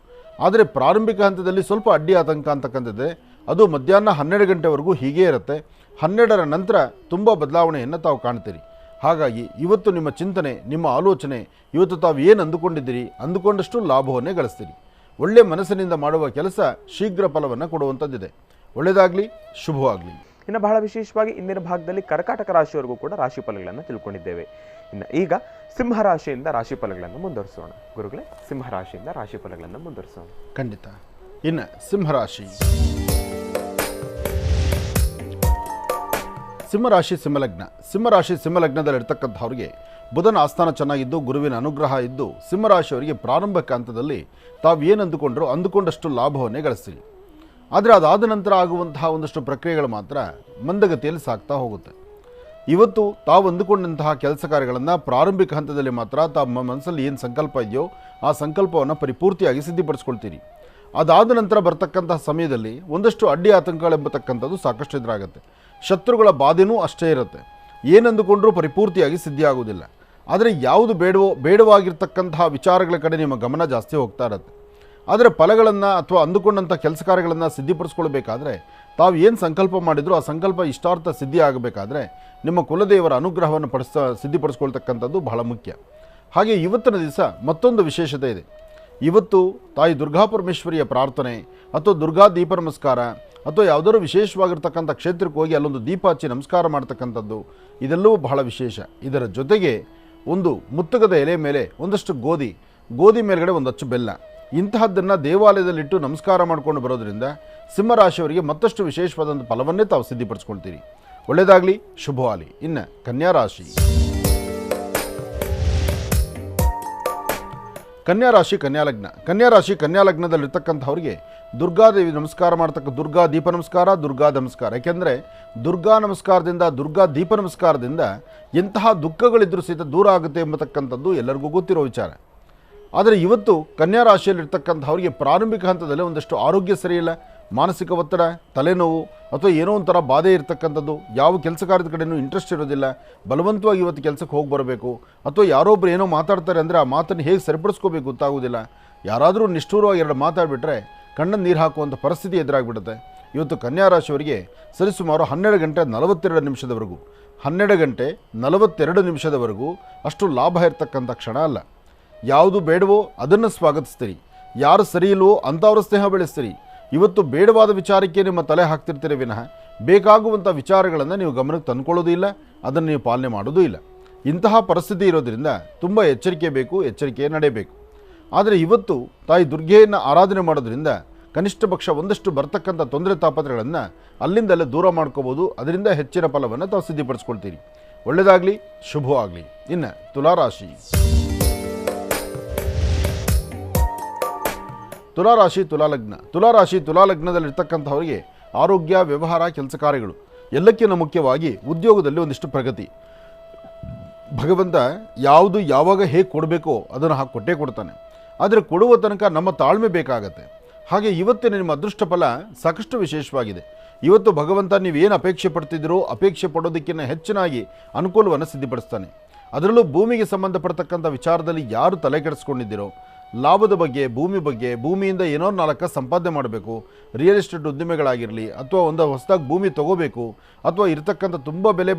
B: ಆದರೆ ಪ್ರಾರಂಭಿಕ ಹಂತದಲ್ಲಿ ಸ್ವಲ್ಪ ಅಡ್ಡಿ ಆತಂಕ ಅಂತಕ್ಕಂಥದ್ದೇ, ಅದು ಮಧ್ಯಾಹ್ನ 12 ಗಂಟೆವರೆಗೂ ಹೀಗೇ ಇರುತ್ತೆ. 12ರ ನಂತರ ತುಂಬ ಬದಲಾವಣೆಯನ್ನು ತಾವು ಕಾಣ್ತೀರಿ. ಹಾಗಾಗಿ ಇವತ್ತು ನಿಮ್ಮ ಚಿಂತನೆ, ನಿಮ್ಮ ಆಲೋಚನೆ, ಇವತ್ತು ತಾವು ಏನು ಅಂದುಕೊಂಡಿದ್ದೀರಿ ಅಂದುಕೊಂಡಷ್ಟು ಲಾಭವನ್ನೇ ಗಳಿಸ್ತೀರಿ. ಒಳ್ಳೆಯ ಮನಸ್ಸಿನಿಂದ ಮಾಡುವ ಕೆಲಸ ಶೀಘ್ರ ಫಲವನ್ನು ಕೊಡುವಂಥದ್ದಿದೆ. ಒಳ್ಳೆಯದಾಗಲಿ, ಶುಭವಾಗಲಿ.
A: ಇನ್ನು ಬಹಳ ವಿಶೇಷವಾಗಿ ಇಂದಿನ ಭಾಗದಲ್ಲಿ ಕರ್ಕಾಟಕ ರಾಶಿಯವರೆಗೂ ಕೂಡ ರಾಶಿ ಫಲಗಳನ್ನು ತಿಳ್ಕೊಂಡಿದ್ದೇವೆ. ಇನ್ನು ಈಗ ಸಿಂಹ ರಾಶಿಯಿಂದ ರಾಶಿ ಫಲಗಳನ್ನು ಮುಂದುವರಿಸೋಣ. ಗುರುಗಳೇ, ಸಿಂಹ ರಾಶಿಯಿಂದ ರಾಶಿ ಫಲಗಳನ್ನು ಮುಂದುವರಿಸೋಣ.
B: ಖಂಡಿತ. ಇನ್ನು ಸಿಂಹರಾಶಿ. ಸಿಂಹರಾಶಿ ಸಿಂಹಲಗ್ನ. ಸಿಂಹರಾಶಿ ಸಿಂಹಲಗ್ನದಲ್ಲಿರ್ತಕ್ಕಂಥವ್ರಿಗೆ ಬುಧನ ಆಸ್ಥಾನ ಚೆನ್ನಾಗಿದ್ದು ಗುರುವಿನ ಅನುಗ್ರಹ ಇದ್ದು ಸಿಂಹರಾಶಿಯವರಿಗೆ ಪ್ರಾರಂಭಿಕ ಹಂತದಲ್ಲಿ ತಾವು ಏನು ಅಂದುಕೊಂಡಷ್ಟು ಲಾಭವನ್ನೇ ಗಳಿಸ್ತೀರಿ. ಆದರೆ ಅದಾದ ನಂತರ ಆಗುವಂತಹ ಒಂದಷ್ಟು ಪ್ರಕ್ರಿಯೆಗಳು ಮಾತ್ರ ಮಂದಗತಿಯಲ್ಲಿ ಸಾಗ್ತಾ ಹೋಗುತ್ತೆ. ಇವತ್ತು ತಾವು ಅಂದುಕೊಂಡಂತಹ ಕೆಲಸ ಕಾರ್ಯಗಳನ್ನು ಪ್ರಾರಂಭಿಕ ಹಂತದಲ್ಲಿ ಮಾತ್ರ ತಮ್ಮ ಮನಸ್ಸಲ್ಲಿ ಏನು ಸಂಕಲ್ಪ ಇದೆಯೋ ಆ ಸಂಕಲ್ಪವನ್ನು ಪರಿಪೂರ್ತಿಯಾಗಿ ಸಿದ್ಧಿಪಡಿಸ್ಕೊಳ್ತೀರಿ. ಅದಾದ ನಂತರ ಬರ್ತಕ್ಕಂತಹ ಸಮಯದಲ್ಲಿ ಒಂದಷ್ಟು ಅಡ್ಡಿ ಆತಂಕಗಳೆಂಬತಕ್ಕಂಥದ್ದು ಸಾಕಷ್ಟು ಎದುರಾಗುತ್ತೆ. ಶತ್ರುಗಳ ಬಾಧೆನೂ ಅಷ್ಟೇ ಇರುತ್ತೆ. ಏನಂದುಕೊಂಡ್ರೂ ಪರಿಪೂರ್ತಿಯಾಗಿ ಸಿದ್ಧಿ ಆಗೋದಿಲ್ಲ. ಆದರೆ ಯಾವುದು ಬೇಡವಾಗಿರ್ತಕ್ಕಂತಹ ವಿಚಾರಗಳ ಕಡೆ ನಿಮ್ಮ ಗಮನ ಜಾಸ್ತಿ ಹೋಗ್ತಾ ಇರುತ್ತೆ. ಆದರೆ ಫಲಗಳನ್ನು ಅಥವಾ ಅಂದುಕೊಂಡಂಥ ಕೆಲಸ ಕಾರ್ಯಗಳನ್ನು ಸಿದ್ಧಿಪಡಿಸ್ಕೊಳ್ಬೇಕಾದ್ರೆ ತಾವು ಏನು ಸಂಕಲ್ಪ ಮಾಡಿದ್ರು ಆ ಸಂಕಲ್ಪ ಇಷ್ಟಾರ್ಥ ಸಿದ್ಧಿ ಆಗಬೇಕಾದ್ರೆ ನಿಮ್ಮ ಕುಲದೇವರ ಅನುಗ್ರಹವನ್ನು ಸಿದ್ಧಿಪಡಿಸ್ಕೊಳ್ತಕ್ಕಂಥದ್ದು ಬಹಳ ಮುಖ್ಯ. ಹಾಗೆ ಇವತ್ತಿನ ದಿವಸ ಮತ್ತೊಂದು ವಿಶೇಷತೆ ಇದೆ. ಇವತ್ತು ತಾಯಿ ದುರ್ಗಾಪರಮೇಶ್ವರಿಯ ಪ್ರಾರ್ಥನೆ ಅಥವಾ ದುರ್ಗಾ ದೀಪ ನಮಸ್ಕಾರ ಅಥವಾ ಯಾವುದಾದ್ರು ವಿಶೇಷವಾಗಿರ್ತಕ್ಕಂಥ ಕ್ಷೇತ್ರಕ್ಕೆ ಹೋಗಿ ಅಲ್ಲೊಂದು ದೀಪ ಹಚ್ಚಿ ನಮಸ್ಕಾರ ಮಾಡ್ತಕ್ಕಂಥದ್ದು ಇದೆಲ್ಲವೂ ಬಹಳ ವಿಶೇಷ. ಇದರ ಜೊತೆಗೆ ಒಂದು ಮುತ್ತುಗದ ಎಲೆ ಮೇಲೆ ಒಂದಷ್ಟು ಗೋಧಿ ಮೇಲ್ಗಡೆ ಒಂದು ಅಚ್ಚು ಬೆಲ್ಲ, ಇಂತಹದ್ದನ್ನು ದೇವಾಲಯದಲ್ಲಿಟ್ಟು ನಮಸ್ಕಾರ ಮಾಡಿಕೊಂಡು ಬರೋದ್ರಿಂದ ಸಿಂಹರಾಶಿಯವರಿಗೆ ಮತ್ತಷ್ಟು ವಿಶೇಷವಾದಂಥ ಫಲವನ್ನೇ ತಾವು ಸಿದ್ಧಿಪಡಿಸ್ಕೊಳ್ತೀರಿ. ಒಳ್ಳೆಯದಾಗಲಿ, ಶುಭವಾಗಲಿ. ಇನ್ನು ಕನ್ಯಾ ರಾಶಿ. ಕನ್ಯಾ ರಾಶಿ ಕನ್ಯಾ ಲಗ್ನ. ಕನ್ಯಾ ರಾಶಿ ಕನ್ಯಾ ಲಗ್ನದಲ್ಲಿರ್ತಕ್ಕಂಥವ್ರಿಗೆ ದುರ್ಗಾದೇವಿ ನಮಸ್ಕಾರ ದುರ್ಗಾ ದೀಪ ನಮಸ್ಕಾರ. ಯಾಕೆಂದರೆ ದುರ್ಗಾ ನಮಸ್ಕಾರದಿಂದ, ದುರ್ಗಾ ದೀಪ ನಮಸ್ಕಾರದಿಂದ ಎಂತಹ ದುಃಖಗಳಿದ್ರೂ ಸಹಿತ ದೂರ ಆಗುತ್ತೆ ಎಂಬತಕ್ಕಂಥದ್ದು ಎಲ್ಲರಿಗೂ ಗೊತ್ತಿರೋ ವಿಚಾರ. ಆದರೆ ಇವತ್ತು ಕನ್ಯಾ ರಾಶಿಯಲ್ಲಿರ್ತಕ್ಕಂಥವ್ರಿಗೆ ಪ್ರಾರಂಭಿಕ ಹಂತದಲ್ಲಿ ಒಂದಷ್ಟು ಆರೋಗ್ಯ ಸರಿಯಿಲ್ಲ, ಮಾನಸಿಕ ಒತ್ತಡ, ತಲೆನೋವು ಅಥವಾ ಏನೋ ಒಂಥರ ಬಾಧೆ ಇರತಕ್ಕಂಥದ್ದು, ಯಾವ ಕೆಲಸ ಕಾರ್ಯದ ಕಡೆಯೂ ಇಂಟ್ರೆಸ್ಟ್ ಇರೋದಿಲ್ಲ, ಬಲವಂತವಾಗಿ ಇವತ್ತು ಕೆಲಸಕ್ಕೆ ಹೋಗಿ ಬರಬೇಕು ಅಥವಾ ಯಾರೊಬ್ಬರು ಏನೋ ಮಾತಾಡ್ತಾರೆ ಅಂದರೆ ಆ ಮಾತನ್ನು ಹೇಗೆ ಸರಿಪಡಿಸ್ಕೋಬೇಕು ಗೊತ್ತಾಗೋದಿಲ್ಲ. ಯಾರಾದರೂ ನಿಷ್ಠೂರವಾಗಿ 2 ಮಾತಾಡಿಬಿಟ್ರೆ ಕಣ್ಣನ್ನು ನೀರು ಹಾಕುವಂಥ ಪರಿಸ್ಥಿತಿ ಎದುರಾಗಿಬಿಡುತ್ತೆ. ಇವತ್ತು ಕನ್ಯಾ ರಾಶಿಯವರಿಗೆ ಸರಿಸುಮಾರು 12 ಗಂಟೆ 42 ನಿಮಿಷದವರೆಗೂ 12 ಗಂಟೆ 42 ನಿಮಿಷದವರೆಗೂ ಅಷ್ಟು ಲಾಭ ಇರತಕ್ಕಂಥ ಕ್ಷಣ ಅಲ್ಲ. ಯಾವುದು ಬೇಡವೋ ಅದನ್ನು ಸ್ವಾಗತಿಸ್ತೀರಿ, ಯಾರು ಸರಿ ಇಲ್ವೋ ಅಂಥವ್ರ ಸ್ನೇಹ ಬೆಳೆಸ್ತೀರಿ. ಇವತ್ತು ಬೇಡವಾದ ವಿಚಾರಕ್ಕೆ ನಿಮ್ಮ ತಲೆ ಹಾಕ್ತಿರ್ತೀರಿ ವಿನಃ ಬೇಕಾಗುವಂಥ ವಿಚಾರಗಳನ್ನು ನೀವು ಗಮನಕ್ಕೆ ತಂದುಕೊಳ್ಳೋದು ಇಲ್ಲ, ಅದನ್ನು ನೀವು ಪಾಲನೆ ಮಾಡೋದೂ ಇಲ್ಲ. ಇಂತಹ ಪರಿಸ್ಥಿತಿ ಇರೋದರಿಂದ ತುಂಬ ಎಚ್ಚರಿಕೆ ಬೇಕು, ಎಚ್ಚರಿಕೆ ನಡೆಯಬೇಕು. ಆದರೆ ಇವತ್ತು ತಾಯಿ ದುರ್ಗೆಯನ್ನು ಆರಾಧನೆ ಮಾಡೋದ್ರಿಂದ ಕನಿಷ್ಠ ಪಕ್ಷ ಒಂದಷ್ಟು ಬರ್ತಕ್ಕಂಥ ತೊಂದರೆ ತಾಪತ್ರೆಗಳನ್ನು ಅಲ್ಲಿಂದಲ್ಲೇ ದೂರ ಮಾಡ್ಕೋಬೋದು. ಅದರಿಂದ ಹೆಚ್ಚಿನ ಫಲವನ್ನು ತಾವು ಸಿದ್ಧಿಪಡಿಸ್ಕೊಳ್ತೀರಿ. ಒಳ್ಳೆಯದಾಗಲಿ, ಶುಭವಾಗಲಿ. ಇನ್ನು ತುಲಾರಾಶಿ. ತುಲಾರಾಶಿ ತುಲಾಲಗ್ನ. ತುಲಾರಾಶಿ ತುಲಾಲಗ್ನದಲ್ಲಿರ್ತಕ್ಕಂಥವರಿಗೆ ಆರೋಗ್ಯ, ವ್ಯವಹಾರ, ಕೆಲಸ ಕಾರ್ಯಗಳು ಎಲ್ಲಕ್ಕಿಂತ ಮುಖ್ಯವಾಗಿ ಉದ್ಯೋಗದಲ್ಲಿ ಒಂದಿಷ್ಟು ಪ್ರಗತಿ. ಭಗವಂತ ಯಾವುದು ಯಾವಾಗ ಹೇಗೆ ಕೊಡಬೇಕೋ ಅದನ್ನು ಕೊಟ್ಟೇ ಕೊಡ್ತಾನೆ. ಆದರೆ ಕೊಡುವ ತನಕ ನಮ್ಮ ತಾಳ್ಮೆ ಬೇಕಾಗತ್ತೆ. ಹಾಗೆ ಇವತ್ತಿನ ನಿಮ್ಮ ಅದೃಷ್ಟ ಫಲ ಸಾಕಷ್ಟು ವಿಶೇಷವಾಗಿದೆ. ಇವತ್ತು ಭಗವಂತ ನೀವೇನು ಅಪೇಕ್ಷೆ ಪಡ್ತಿದ್ದೀರೋ ಅಪೇಕ್ಷೆ ಪಡೋದಕ್ಕಿಂತ ಹೆಚ್ಚಿನಾಗಿ ಅನುಕೂಲವನ್ನು ಸಿದ್ಧಪಡಿಸ್ತಾನೆ. ಅದರಲ್ಲೂ ಭೂಮಿಗೆ ಸಂಬಂಧಪಡ್ತಕ್ಕಂಥ ವಿಚಾರದಲ್ಲಿ ಯಾರು ತಲೆ ಕೆಡಿಸ್ಕೊಂಡಿದ್ದೀರೋ, ಲಾಭದ ಬಗ್ಗೆ, ಭೂಮಿಯಿಂದ ಏನೋ 4 ಸಂಪಾದನೆ ಮಾಡಬೇಕು, ರಿಯಲ್ ಎಸ್ಟೇಟ್ ಉದ್ದಿಮೆಗಳಾಗಿರಲಿ, ಅಥವಾ ಒಂದು ಹೊಸದಾಗಿ ಭೂಮಿ ತೊಗೋಬೇಕು, ಅಥವಾ ಇರ್ತಕ್ಕಂಥ ತುಂಬ ಬೆಲೆ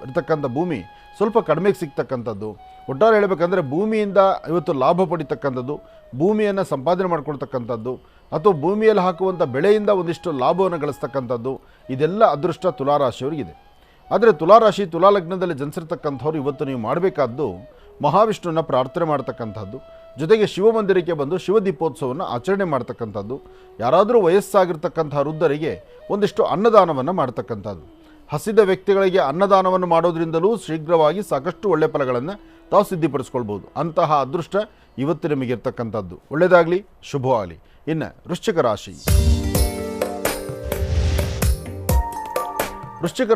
B: ಇರ್ತಕ್ಕಂಥ ಭೂಮಿ ಸ್ವಲ್ಪ ಕಡಿಮೆಗೆ ಸಿಗ್ತಕ್ಕಂಥದ್ದು, ಒಟ್ಟಾರೆ ಹೇಳಬೇಕಂದ್ರೆ ಭೂಮಿಯಿಂದ ಇವತ್ತು ಲಾಭ ಪಡಿತಕ್ಕಂಥದ್ದು, ಭೂಮಿಯನ್ನು ಸಂಪಾದನೆ ಮಾಡ್ಕೊಳ್ತಕ್ಕಂಥದ್ದು, ಅಥವಾ ಭೂಮಿಯಲ್ಲಿ ಹಾಕುವಂಥ ಬೆಳೆಯಿಂದ ಒಂದಿಷ್ಟು ಲಾಭವನ್ನು ಗಳಿಸ್ತಕ್ಕಂಥದ್ದು, ಇದೆಲ್ಲ ಅದೃಷ್ಟ ತುಲಾರಾಶಿಯವರಿಗಿದೆ. ಆದರೆ ತುಲಾರಾಶಿ ತುಲಾಲಗ್ನದಲ್ಲಿ ಜನಿಸಿರ್ತಕ್ಕಂಥವ್ರು ಇವತ್ತು ನೀವು ಮಾಡಬೇಕಾದ್ದು ಮಹಾವಿಷ್ಣುವನ್ನ ಪ್ರಾರ್ಥನೆ ಮಾಡ್ತಕ್ಕಂಥದ್ದು, ಜೊತೆಗೆ ಶಿವಮಂದಿರಕ್ಕೆ ಬಂದು ಶಿವ ದೀಪೋತ್ಸವವನ್ನು ಆಚರಣೆ ಮಾಡ್ತಕ್ಕಂಥದ್ದು, ಯಾರಾದರೂ ವಯಸ್ಸಾಗಿರ್ತಕ್ಕಂಥ ವೃದ್ಧರಿಗೆ ಒಂದಿಷ್ಟು ಅನ್ನದಾನವನ್ನು ಮಾಡ್ತಕ್ಕಂಥದ್ದು. ಹಸಿದ ವ್ಯಕ್ತಿಗಳಿಗೆ ಅನ್ನದಾನವನ್ನು ಮಾಡೋದ್ರಿಂದಲೂ ಶೀಘ್ರವಾಗಿ ಸಾಕಷ್ಟು ಒಳ್ಳೆ ಫಲಗಳನ್ನು ತಾವು ಸಿದ್ಧಿಪಡಿಸ್ಕೊಳ್ಬೋದು. ಅಂತಹ ಅದೃಷ್ಟ ಇವತ್ತು ನಿಮಗಿರ್ತಕ್ಕಂಥದ್ದು. ಒಳ್ಳೆಯದಾಗಲಿ, ಶುಭವಾಗಲಿ. ಇನ್ನು ವೃಶ್ಚಿಕ ರಾಶಿ. ವೃಶ್ಚಿಕ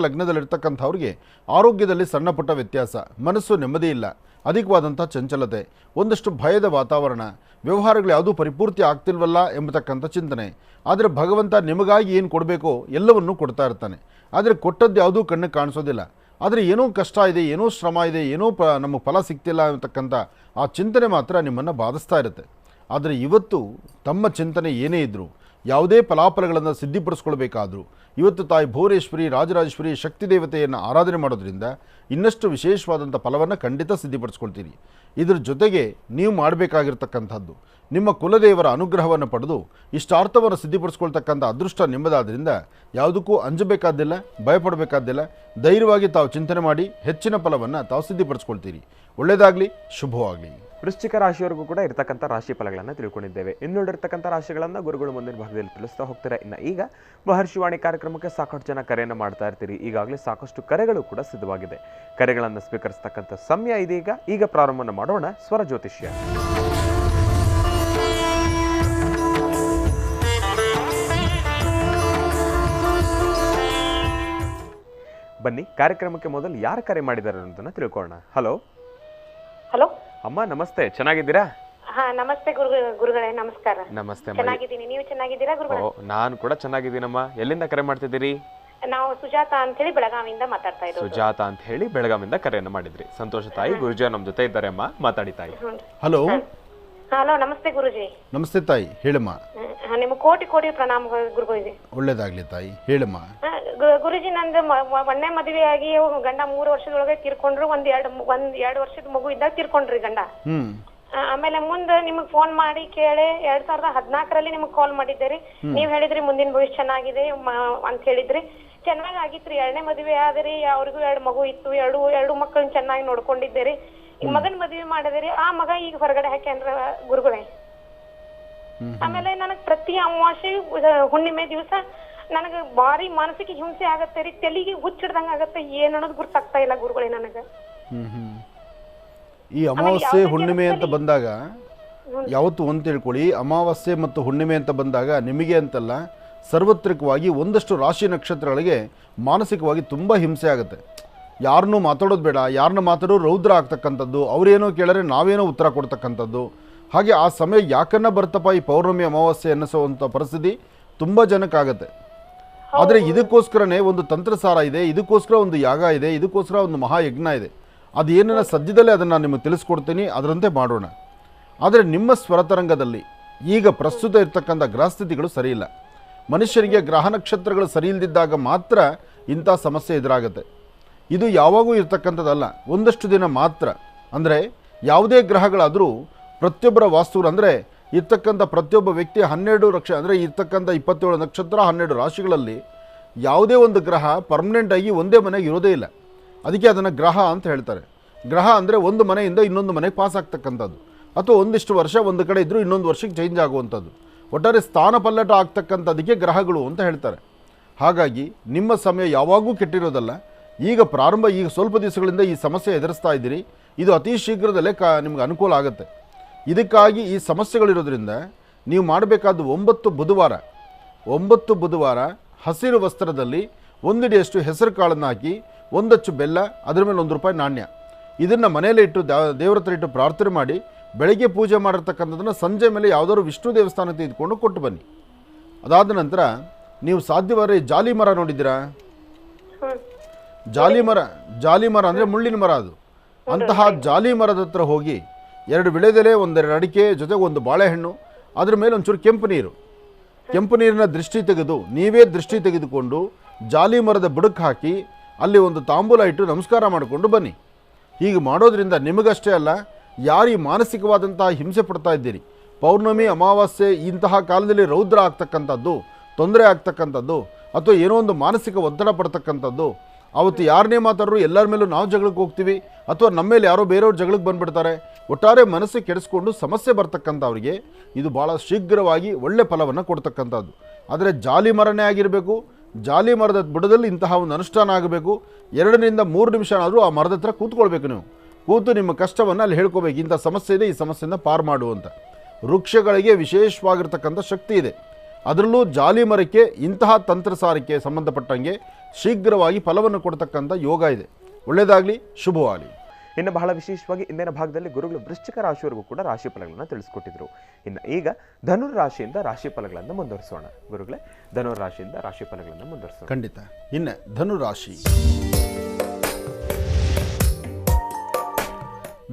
B: ಲಗ್ನದಲ್ಲಿರ್ತಕ್ಕಂಥವ್ರಿಗೆ ಆರೋಗ್ಯದಲ್ಲಿ ಸಣ್ಣ ಪುಟ್ಟ ವ್ಯತ್ಯಾಸ, ಮನಸ್ಸು ನೆಮ್ಮದಿ ಇಲ್ಲ, ಅಧಿಕವಾದಂಥ ಚಂಚಲತೆ, ಒಂದಷ್ಟು ಭಯದ ವಾತಾವರಣ, ವ್ಯವಹಾರಗಳು ಯಾವುದೂ ಪರಿಪೂರ್ತಿ ಆಗ್ತಿಲ್ವಲ್ಲ ಎಂಬತಕ್ಕಂಥ ಚಿಂತನೆ. ಆದರೆ ಭಗವಂತ ನಿಮಗಾಗಿ ಏನು ಕೊಡಬೇಕೋ ಎಲ್ಲವನ್ನೂ ಕೊಡ್ತಾ ಇರ್ತಾನೆ. ಆದರೆ ಕೊಟ್ಟದ್ದು ಯಾವುದೂ ಕಣ್ಣಿಗೆ ಕಾಣಿಸೋದಿಲ್ಲ. ಆದರೆ ಏನೋ ಕಷ್ಟ ಇದೆ, ಏನೋ ಶ್ರಮ ಇದೆ, ಏನೋ ನಮಗೆ ಫಲ ಸಿಗ್ತಿಲ್ಲ ಅಂತಕ್ಕಂಥ ಆ ಚಿಂತನೆ ಮಾತ್ರ ನಿಮ್ಮನ್ನು ಬಾಧಿಸ್ತಾ ಇರುತ್ತೆ. ಆದರೆ ಇವತ್ತು ತಮ್ಮ ಚಿಂತನೆ ಏನೇ ಇದ್ದರೂ, ಯಾವುದೇ ಫಲಾಫಲಗಳನ್ನು ಸಿದ್ಧಿಪಡಿಸ್ಕೊಳ್ಬೇಕಾದ್ರೂ ಇವತ್ತು ತಾಯಿ ಭುವನೇಶ್ವರಿ, ರಾಜರಾಜೇಶ್ವರಿ, ಶಕ್ತಿ ದೇವತೆಯನ್ನು ಆರಾಧನೆ ಮಾಡೋದ್ರಿಂದ ಇನ್ನಷ್ಟು ವಿಶೇಷವಾದಂಥ ಫಲವನ್ನು ಖಂಡಿತ ಸಿದ್ಧಿಪಡಿಸ್ಕೊಳ್ತೀರಿ. ಇದ್ರ ಜೊತೆಗೆ ನೀವು ಮಾಡಬೇಕಾಗಿರ್ತಕ್ಕಂಥದ್ದು ನಿಮ್ಮ ಕುಲದೇವರ ಅನುಗ್ರಹವನ್ನು ಪಡೆದು ಇಷ್ಟಾರ್ಥವನ್ನು ಸಿದ್ಧಿಪಡಿಸ್ಕೊಳ್ತಕ್ಕಂಥ ಅದೃಷ್ಟ ನಿಮ್ಮದಾದ್ರಿಂದ ಯಾವುದಕ್ಕೂ ಅಂಜಬೇಕಾದ್ದಿಲ್ಲ, ಭಯಪಡಬೇಕಾದ್ದಿಲ್ಲ. ಧೈರ್ಯವಾಗಿ ತಾವು ಚಿಂತನೆ ಮಾಡಿ ಹೆಚ್ಚಿನ ಫಲವನ್ನು ತಾವು ಸಿದ್ಧಿಪಡಿಸ್ಕೊಳ್ತೀರಿ. ಒಳ್ಳೆಯದಾಗಲಿ, ಶುಭವಾಗಲಿ.
A: ವೃಶ್ಚಿಕ ರಾಶಿಯವರೆಗೂ ಕೂಡ ಇರತಕ್ಕಂಥ ರಾಶಿ ಫಲಗಳನ್ನು ತಿಳ್ಕೊಂಡಿದ್ದೇವೆ. ಇನ್ನುಳಿದಿರ್ತಕ್ಕಂಥ ರಾಶಿಗಳನ್ನು ಗುರುಗಳು ಮುಂದಿನ ಭಾಗದಲ್ಲಿ ತಿಳಿಸ್ತಾ ಹೋಗ್ತಾರೆ. ಇನ್ನು ಈಗ ಮಹರ್ಷಿವಾಣಿ ಕಾರ್ಯಕ್ರಮಕ್ಕೆ ಸಾಕಷ್ಟು ಜನ ಕರೆಯನ್ನು ಮಾಡ್ತಾ ಇರ್ತೀರಿ. ಈಗಾಗಲೇ ಸಾಕಷ್ಟು ಕರೆಗಳು ಕೂಡ ಸಿದ್ಧವಾಗಿದೆ. ಕರೆಗಳನ್ನು ಸ್ವೀಕರಿಸ್ತಕ್ಕಂಥ ಸಮಯ ಇದೀಗ. ಈಗ ಪ್ರಾರಂಭವನ್ನು ಮಾಡೋಣ ಸ್ವರ ಜ್ಯೋತಿಷ್ಯ. ಬನ್ನಿ, ಕಾರ್ಯಕ್ರಮಕ್ಕೆ ಮೊದಲು ಯಾರು ಕರೆ ಮಾಡಿದ್ದಾರೆ ಅಂತ ತಿಳ್ಕೊಳ್ಳೋಣ. ಹಲೋ
C: ಹಲೋ
A: ಅಮ್ಮ, ನಮಸ್ತೆ. ಚೆನ್ನಾಗಿದ್ದೀರಾ?
C: ಹಾ, ನಮಸ್ತೆ ಗುರುಗಳೇ. ನಮಸ್ಕಾರ.
A: ನಮಸ್ತೆ.
C: ಚೆನ್ನಾಗಿದ್ದೀನಿ, ನೀವು ಚೆನ್ನಾಗಿದ್ದೀರಾ ಗುರುಗಳೇ?
A: ನಾನು ಕೂಡ ಚೆನ್ನಾಗಿದ್ದೀನಮ್ಮ. ಎಲ್ಲಿಂದ ಕರೆ ಮಾಡ್ತಿದ್ದೀರಿ?
C: ನಾವು ಸುಜಾತ ಅಂತ ಹೇಳಿ ಬೆಳಗಾವಿಯಿಂದ ಮಾತಾಡ್ತಾ ಇರೋದು.
A: ಸುಜಾತ ಅಂತ ಹೇಳಿ ಬೆಳಗಾವಿಯಿಂದ ಕರೆಯನ್ನು ಮಾಡಿದ್ರಿ. ಸಂತೋಷ ತಾಯಿ. ಗುರುಜಿ ನಮ್ಮ ಜೊತೆ ಇದ್ದಾರೆ ಅಮ್ಮ, ಮಾತಾಡಿ ತಾಯಿ.
B: ಹಲೋ.
C: ಹಲೋ, ನಮಸ್ತೆ ಗುರುಜಿ.
B: ನಮಸ್ತೆ ತಾಯಿ, ಹೇಳಮ್ಮ.
C: ನಿಮ್ಗೆ ಕೋಟಿ ಪ್ರಣಾಮಗಳು ಗುರುಗಳೇ.
B: ಒಳ್ಳೇದಾಗ್ಲಿ ತಾಯಿ, ಹೇಳಮ್ಮ.
C: ಗುರುಜಿ, ನಂದು ಮೊನ್ನೆ ಮದುವೆ ಆಗಿ ಗಂಡ 3 ವರ್ಷದೊಳಗೆ ತೀರ್ಕೊಂಡ್ರು. ಒಂದ್ ಎರಡು ವರ್ಷದ ಮಗು ಇದ್ದಾಗ ತೀರ್ಕೊಂಡ್ರಿ ಗಂಡ. ಆಮೇಲೆ ಮುಂದೆ ನಿಮಗ್ ಫೋನ್ ಮಾಡಿ ಕೇಳಿ 2014ರಲ್ಲಿ ನಿಮಗ್ ಕಾಲ್ ಮಾಡಿದ್ದೇರಿ. ನೀವ್ ಹೇಳಿದ್ರಿ ಮುಂದಿನ ಭವಿಷ್ಯ ಚೆನ್ನಾಗಿದೆ ಅಂತ ಹೇಳಿದ್ರಿ. ಚೆನ್ನಾಗಿ ಆಗಿತ್ರಿ. 2ನೇ ಮದುವೆ ಆದ್ರಿ. ಅವ್ರಿಗೂ 2 ಮಗು ಇತ್ತು. ಎರಡು ಮಕ್ಕಳನ್ನ ಚೆನ್ನಾಗಿ ನೋಡ್ಕೊಂಡಿದ್ದೇರಿ. ಈಗ ಮಗನ್ ಮದುವೆ ಮಾಡಿದ್ರಿ. ಆ ಮಗ ಈಗ ಹೊರಗಡೆ ಹಾಕ್ಯಾನ್ರ ಗುರುಗಳೇ. ಆಮೇಲೆ ನನಗ್ ಪ್ರತಿ ಅಮಾವಾಸ್ಯೆ ಹುಣ್ಣಿಮೆ ದಿವಸ ನನಗ ಭಾರಿ ಮಾನಸಿಕ ಹಿಂಸೆ ಆಗತ್ತೆ ರೀ. ತಲೆಗೆ ಹುಚ್ಚಿಡ್ದಂಗ ಆಗತ್ತೆ. ಏನ್ ಅನ್ನೋದು ಗುರ್ತಾಗ್ತಾ ಇಲ್ಲ ಗುರುಗಳೇ ನನಗ.
B: ಈ ಅಮಾವಾಸ್ಯೆ ಹುಣ್ಣಿಮೆ ಅಂತ ಬಂದಾಗ ಯಾವತ್ತು ಒಂದು ತಿಳ್ಕೊಳ್ಳಿ, ಅಮಾವಾಸ್ಯೆ ಮತ್ತು ಹುಣ್ಣಿಮೆ ಅಂತ ಬಂದಾಗ ನಿಮಗೆ ಅಂತಲ್ಲ, ಸಾರ್ವತ್ರಿಕವಾಗಿ ಒಂದಷ್ಟು ರಾಶಿ ನಕ್ಷತ್ರಗಳಿಗೆ ಮಾನಸಿಕವಾಗಿ ತುಂಬ ಹಿಂಸೆ ಆಗುತ್ತೆ. ಯಾರನ್ನೂ ಮಾತಾಡೋದು ಬೇಡ, ಯಾರನ್ನ ಮಾತಾಡೋ ರೌದ್ರ ಆಗ್ತಕ್ಕಂಥದ್ದು, ಅವರೇನೋ ಕೇಳಿದ್ರೆ ನಾವೇನೋ ಉತ್ತರ ಕೊಡ್ತಕ್ಕಂಥದ್ದು. ಹಾಗೆ ಆ ಸಮಯ ಯಾಕನ್ನ ಬರ್ತಪ್ಪ ಈ ಪೌರ್ಣಮಿ ಅಮಾವಾಸ್ಯೆ ಅನ್ನಿಸೋವಂಥ ಪರಿಸ್ಥಿತಿ ತುಂಬ ಜನಕ್ಕಾಗತ್ತೆ. ಆದರೆ ಇದಕ್ಕೋಸ್ಕರನೇ ಒಂದು ತಂತ್ರಸಾರ ಇದೆ, ಇದಕ್ಕೋಸ್ಕರ ಒಂದು ಯಾಗ ಇದೆ, ಇದಕ್ಕೋಸ್ಕರ ಒಂದು ಮಹಾಯಜ್ಞ ಇದೆ. ಅದೇನ ಸದ್ಯದಲ್ಲೇ ಅದನ್ನು ನಾನು ನಿಮಗೆ ತಿಳಿಸ್ಕೊಡ್ತೀನಿ, ಅದರಂತೆ ಮಾಡೋಣ. ಆದರೆ ನಿಮ್ಮ ಸ್ವರತರಂಗದಲ್ಲಿ ಈಗ ಪ್ರಸ್ತುತ ಇರ್ತಕ್ಕಂಥ ಗ್ರಹಸ್ಥಿತಿಗಳು ಸರಿಯಿಲ್ಲ. ಮನುಷ್ಯರಿಗೆ ಗ್ರಹ ನಕ್ಷತ್ರಗಳು ಸರಿ ಇಲ್ಲದಿದ್ದಾಗ ಮಾತ್ರ ಇಂಥ ಸಮಸ್ಯೆ ಎದುರಾಗುತ್ತೆ. ಇದು ಯಾವಾಗೂ ಇರ್ತಕ್ಕಂಥದ್ದಲ್ಲ, ಒಂದಷ್ಟು ದಿನ ಮಾತ್ರ. ಅಂದರೆ ಯಾವುದೇ ಗ್ರಹಗಳಾದರೂ ಪ್ರತಿಯೊಬ್ಬರ ವಾಸ್ತುಗಳು ಅಂದರೆ ಇರ್ತಕ್ಕಂಥ ಪ್ರತಿಯೊಬ್ಬ ವ್ಯಕ್ತಿ 12 ಅಂದರೆ ಇರ್ತಕ್ಕಂಥ 27 ನಕ್ಷತ್ರ 12 ರಾಶಿಗಳಲ್ಲಿ ಯಾವುದೇ ಒಂದು ಗ್ರಹ ಪರ್ಮನೆಂಟಾಗಿ ಒಂದೇ ಮನೆಗೆ ಇರೋದೇ ಇಲ್ಲ. ಅದಕ್ಕೆ ಅದನ್ನು ಗ್ರಹ ಅಂತ ಹೇಳ್ತಾರೆ. ಗ್ರಹ ಅಂದರೆ ಒಂದು ಮನೆಯಿಂದ ಇನ್ನೊಂದು ಮನೆಗೆ ಪಾಸ್ ಆಗ್ತಕ್ಕಂಥದ್ದು, ಅಥವಾ ಒಂದಿಷ್ಟು ವರ್ಷ ಒಂದು ಕಡೆ ಇದ್ದರೂ ಇನ್ನೊಂದು ವರ್ಷಕ್ಕೆ ಚೇಂಜ್ ಆಗುವಂಥದ್ದು. ಒಟ್ಟಾರೆ ಸ್ಥಾನ ಪಲ್ಲಟ ಆಗ್ತಕ್ಕಂಥದ್ದಕ್ಕೆ ಗ್ರಹಗಳು ಅಂತ ಹೇಳ್ತಾರೆ. ಹಾಗಾಗಿ ನಿಮ್ಮ ಸಮಯ ಯಾವಾಗೂ ಕೆಟ್ಟಿರೋದಲ್ಲ. ಈಗ ಈಗ ಸ್ವಲ್ಪ ದಿವಸಗಳಿಂದ ಈ ಸಮಸ್ಯೆ ಎದುರಿಸ್ತಾ ಇದ್ದೀರಿ. ಇದು ಅತಿ ಶೀಘ್ರದಲ್ಲೇ ನಿಮ್ಗೆ ಅನುಕೂಲ ಆಗುತ್ತೆ. ಇದಕ್ಕಾಗಿ ಈ ಸಮಸ್ಯೆಗಳಿರೋದ್ರಿಂದ ನೀವು ಮಾಡಬೇಕಾದ್ದು 9 ಬುಧವಾರ ಹಸಿರು ವಸ್ತ್ರದಲ್ಲಿ 1 ಹಿಡಿಯಷ್ಟು ಹೆಸರು ಕಾಳನ್ನು ಹಾಕಿ, 1 ಅಚ್ಚು ಬೆಲ್ಲ, ಅದರ ಮೇಲೆ ₹1 ನಾಣ್ಯ, ಇದನ್ನು ಮನೆಯಲ್ಲೇ ಇಟ್ಟು ದೇವರ ಹತ್ರ ಇಟ್ಟು ಪ್ರಾರ್ಥನೆ ಮಾಡಿ ಬೆಳಗ್ಗೆ ಪೂಜೆ ಮಾಡಿರ್ತಕ್ಕಂಥದ್ದನ್ನು ಸಂಜೆ ಮೇಲೆ ಯಾವುದಾದ್ರು ವಿಷ್ಣು ದೇವಸ್ಥಾನಕ್ಕೆ ತೆಗೆದುಕೊಂಡು ಕೊಟ್ಟು ಬನ್ನಿ. ಅದಾದ ನಂತರ ನೀವು ಸಾಧ್ಯವಾದರೆ ಜಾಲಿ ಮರ ನೋಡಿದ್ದೀರಾ?
C: ಹ್ಮ್
B: ಜಾಲಿ ಮರ ಅಂದರೆ ಮುಳ್ಳಿನ ಮರ ಅದು. ಅಂತಹ ಜಾಲಿ ಮರದ ಹತ್ರ ಹೋಗಿ 2 ವಿಳೆದೆಲೆ, 1 ಅಡಿಕೆ ಜೊತೆಗೆ 1 ಬಾಳೆಹಣ್ಣು, ಅದ್ರ ಮೇಲೆ ಒಂಚೂರು ಕೆಂಪು ನೀರಿನ ದೃಷ್ಟಿ ತೆಗೆದು, ನೀವೇ ದೃಷ್ಟಿ ತೆಗೆದುಕೊಂಡು ಜಾಲಿ ಮರದ ಬುಡಕ್ಕೆ ಹಾಕಿ ಅಲ್ಲಿ ಒಂದು ತಾಂಬೂಲ ಇಟ್ಟು ನಮಸ್ಕಾರ ಮಾಡಿಕೊಂಡು ಬನ್ನಿ. ಹೀಗೆ ಮಾಡೋದ್ರಿಂದ ನಿಮಗಷ್ಟೇ ಅಲ್ಲ, ಯಾರು ಈ ಮಾನಸಿಕವಾದಂತಹ ಹಿಂಸೆ ಪಡ್ತಾ ಇದ್ದೀರಿ, ಪೌರ್ಣಮಿ ಅಮಾವಾಸ್ಯೆ ಇಂತಹ ಕಾಲದಲ್ಲಿ ರೌದ್ರ ಆಗ್ತಕ್ಕಂಥದ್ದು, ತೊಂದರೆ ಆಗ್ತಕ್ಕಂಥದ್ದು, ಅಥವಾ ಏನೋ ಒಂದು ಮಾನಸಿಕ ಒತ್ತಡ ಪಡ್ತಕ್ಕಂಥದ್ದು, ಅವತ್ತು ಯಾರನ್ನೇ ಮಾತಾಡರು ಎಲ್ಲರ ಮೇಲೂ ನಾವು ಜಗಳಕ್ಕೆ ಹೋಗ್ತೀವಿ, ಅಥವಾ ನಮ್ಮ ಮೇಲೆ ಯಾರೋ ಬೇರೆಯವ್ರು ಜಗಳಕ್ಕೆ ಬಂದುಬಿಡ್ತಾರೆ, ಒಟ್ಟಾರೆ ಮನಸ್ಸು ಕೆಡಿಸ್ಕೊಂಡು ಸಮಸ್ಯೆ ಬರ್ತಕ್ಕಂಥವ್ರಿಗೆ ಇದು ಭಾಳ ಶೀಘ್ರವಾಗಿ ಒಳ್ಳೆ ಫಲವನ್ನು ಕೊಡ್ತಕ್ಕಂಥದ್ದು. ಆದರೆ ಜಾಲಿ ಮರನೇ ಆಗಿರಬೇಕು, ಜಾಲಿ ಮರದ ಬುಡದಲ್ಲಿ ಇಂತಹ ಒಂದು ಅನುಷ್ಠಾನ ಆಗಬೇಕು. 2 ನಿಂದ 3 ನಿಮಿಷನಾದರೂ ಆ ಮರದ ಹತ್ರ ಕೂತ್ಕೊಳ್ಬೇಕು. ನೀವು ಕೂತು ನಿಮ್ಮ ಕಷ್ಟವನ್ನು ಅಲ್ಲಿ ಹೇಳ್ಕೋಬೇಕು, ಇಂಥ ಸಮಸ್ಯೆ ಇದೆ, ಈ ಸಮಸ್ಯೆಯಿಂದ ಪಾರು ಮಾಡುವಂಥ. ವೃಕ್ಷಗಳಿಗೆ ವಿಶೇಷವಾಗಿರ್ತಕ್ಕಂಥ ಶಕ್ತಿ ಇದೆ. ಅದರಲ್ಲೂ ಜಾಲಿ ಮರಕ್ಕೆ ಇಂತಹ ತಂತ್ರಸಾರಕ್ಕೆ ಸಂಬಂಧಪಟ್ಟಂಗೆ ಶೀಘ್ರವಾಗಿ ಫಲವನ್ನು ಕೊಡ್ತಕ್ಕಂಥ ಯೋಗ ಇದೆ. ಒಳ್ಳೆಯದಾಗಲಿ, ಶುಭವಾಗಲಿ.
A: ಇನ್ನು ಬಹಳ ವಿಶೇಷವಾಗಿ ಇಂದಿನ ಭಾಗದಲ್ಲಿ ಗುರುಗಳು ವೃಶ್ಚಿಕ ರಾಶಿಯವರೆಗೂ ಕೂಡ ರಾಶಿ ಫಲಗಳನ್ನು ತಿಳಿಸ್ಕೊಟ್ಟಿದ್ರು. ಇನ್ನು ಈಗ ಧನುರ್ ರಾಶಿಯಿಂದ ರಾಶಿ ಫಲಗಳನ್ನು ಮುಂದುವರಿಸೋಣ. ಗುರುಗಳೇ, ಧನುರ್ ರಾಶಿಯಿಂದ ರಾಶಿ ಫಲಗಳನ್ನು ಮುಂದುವರಿಸೋಣ.
B: ಖಂಡಿತ. ಇನ್ನು ಧನುರಾಶಿ,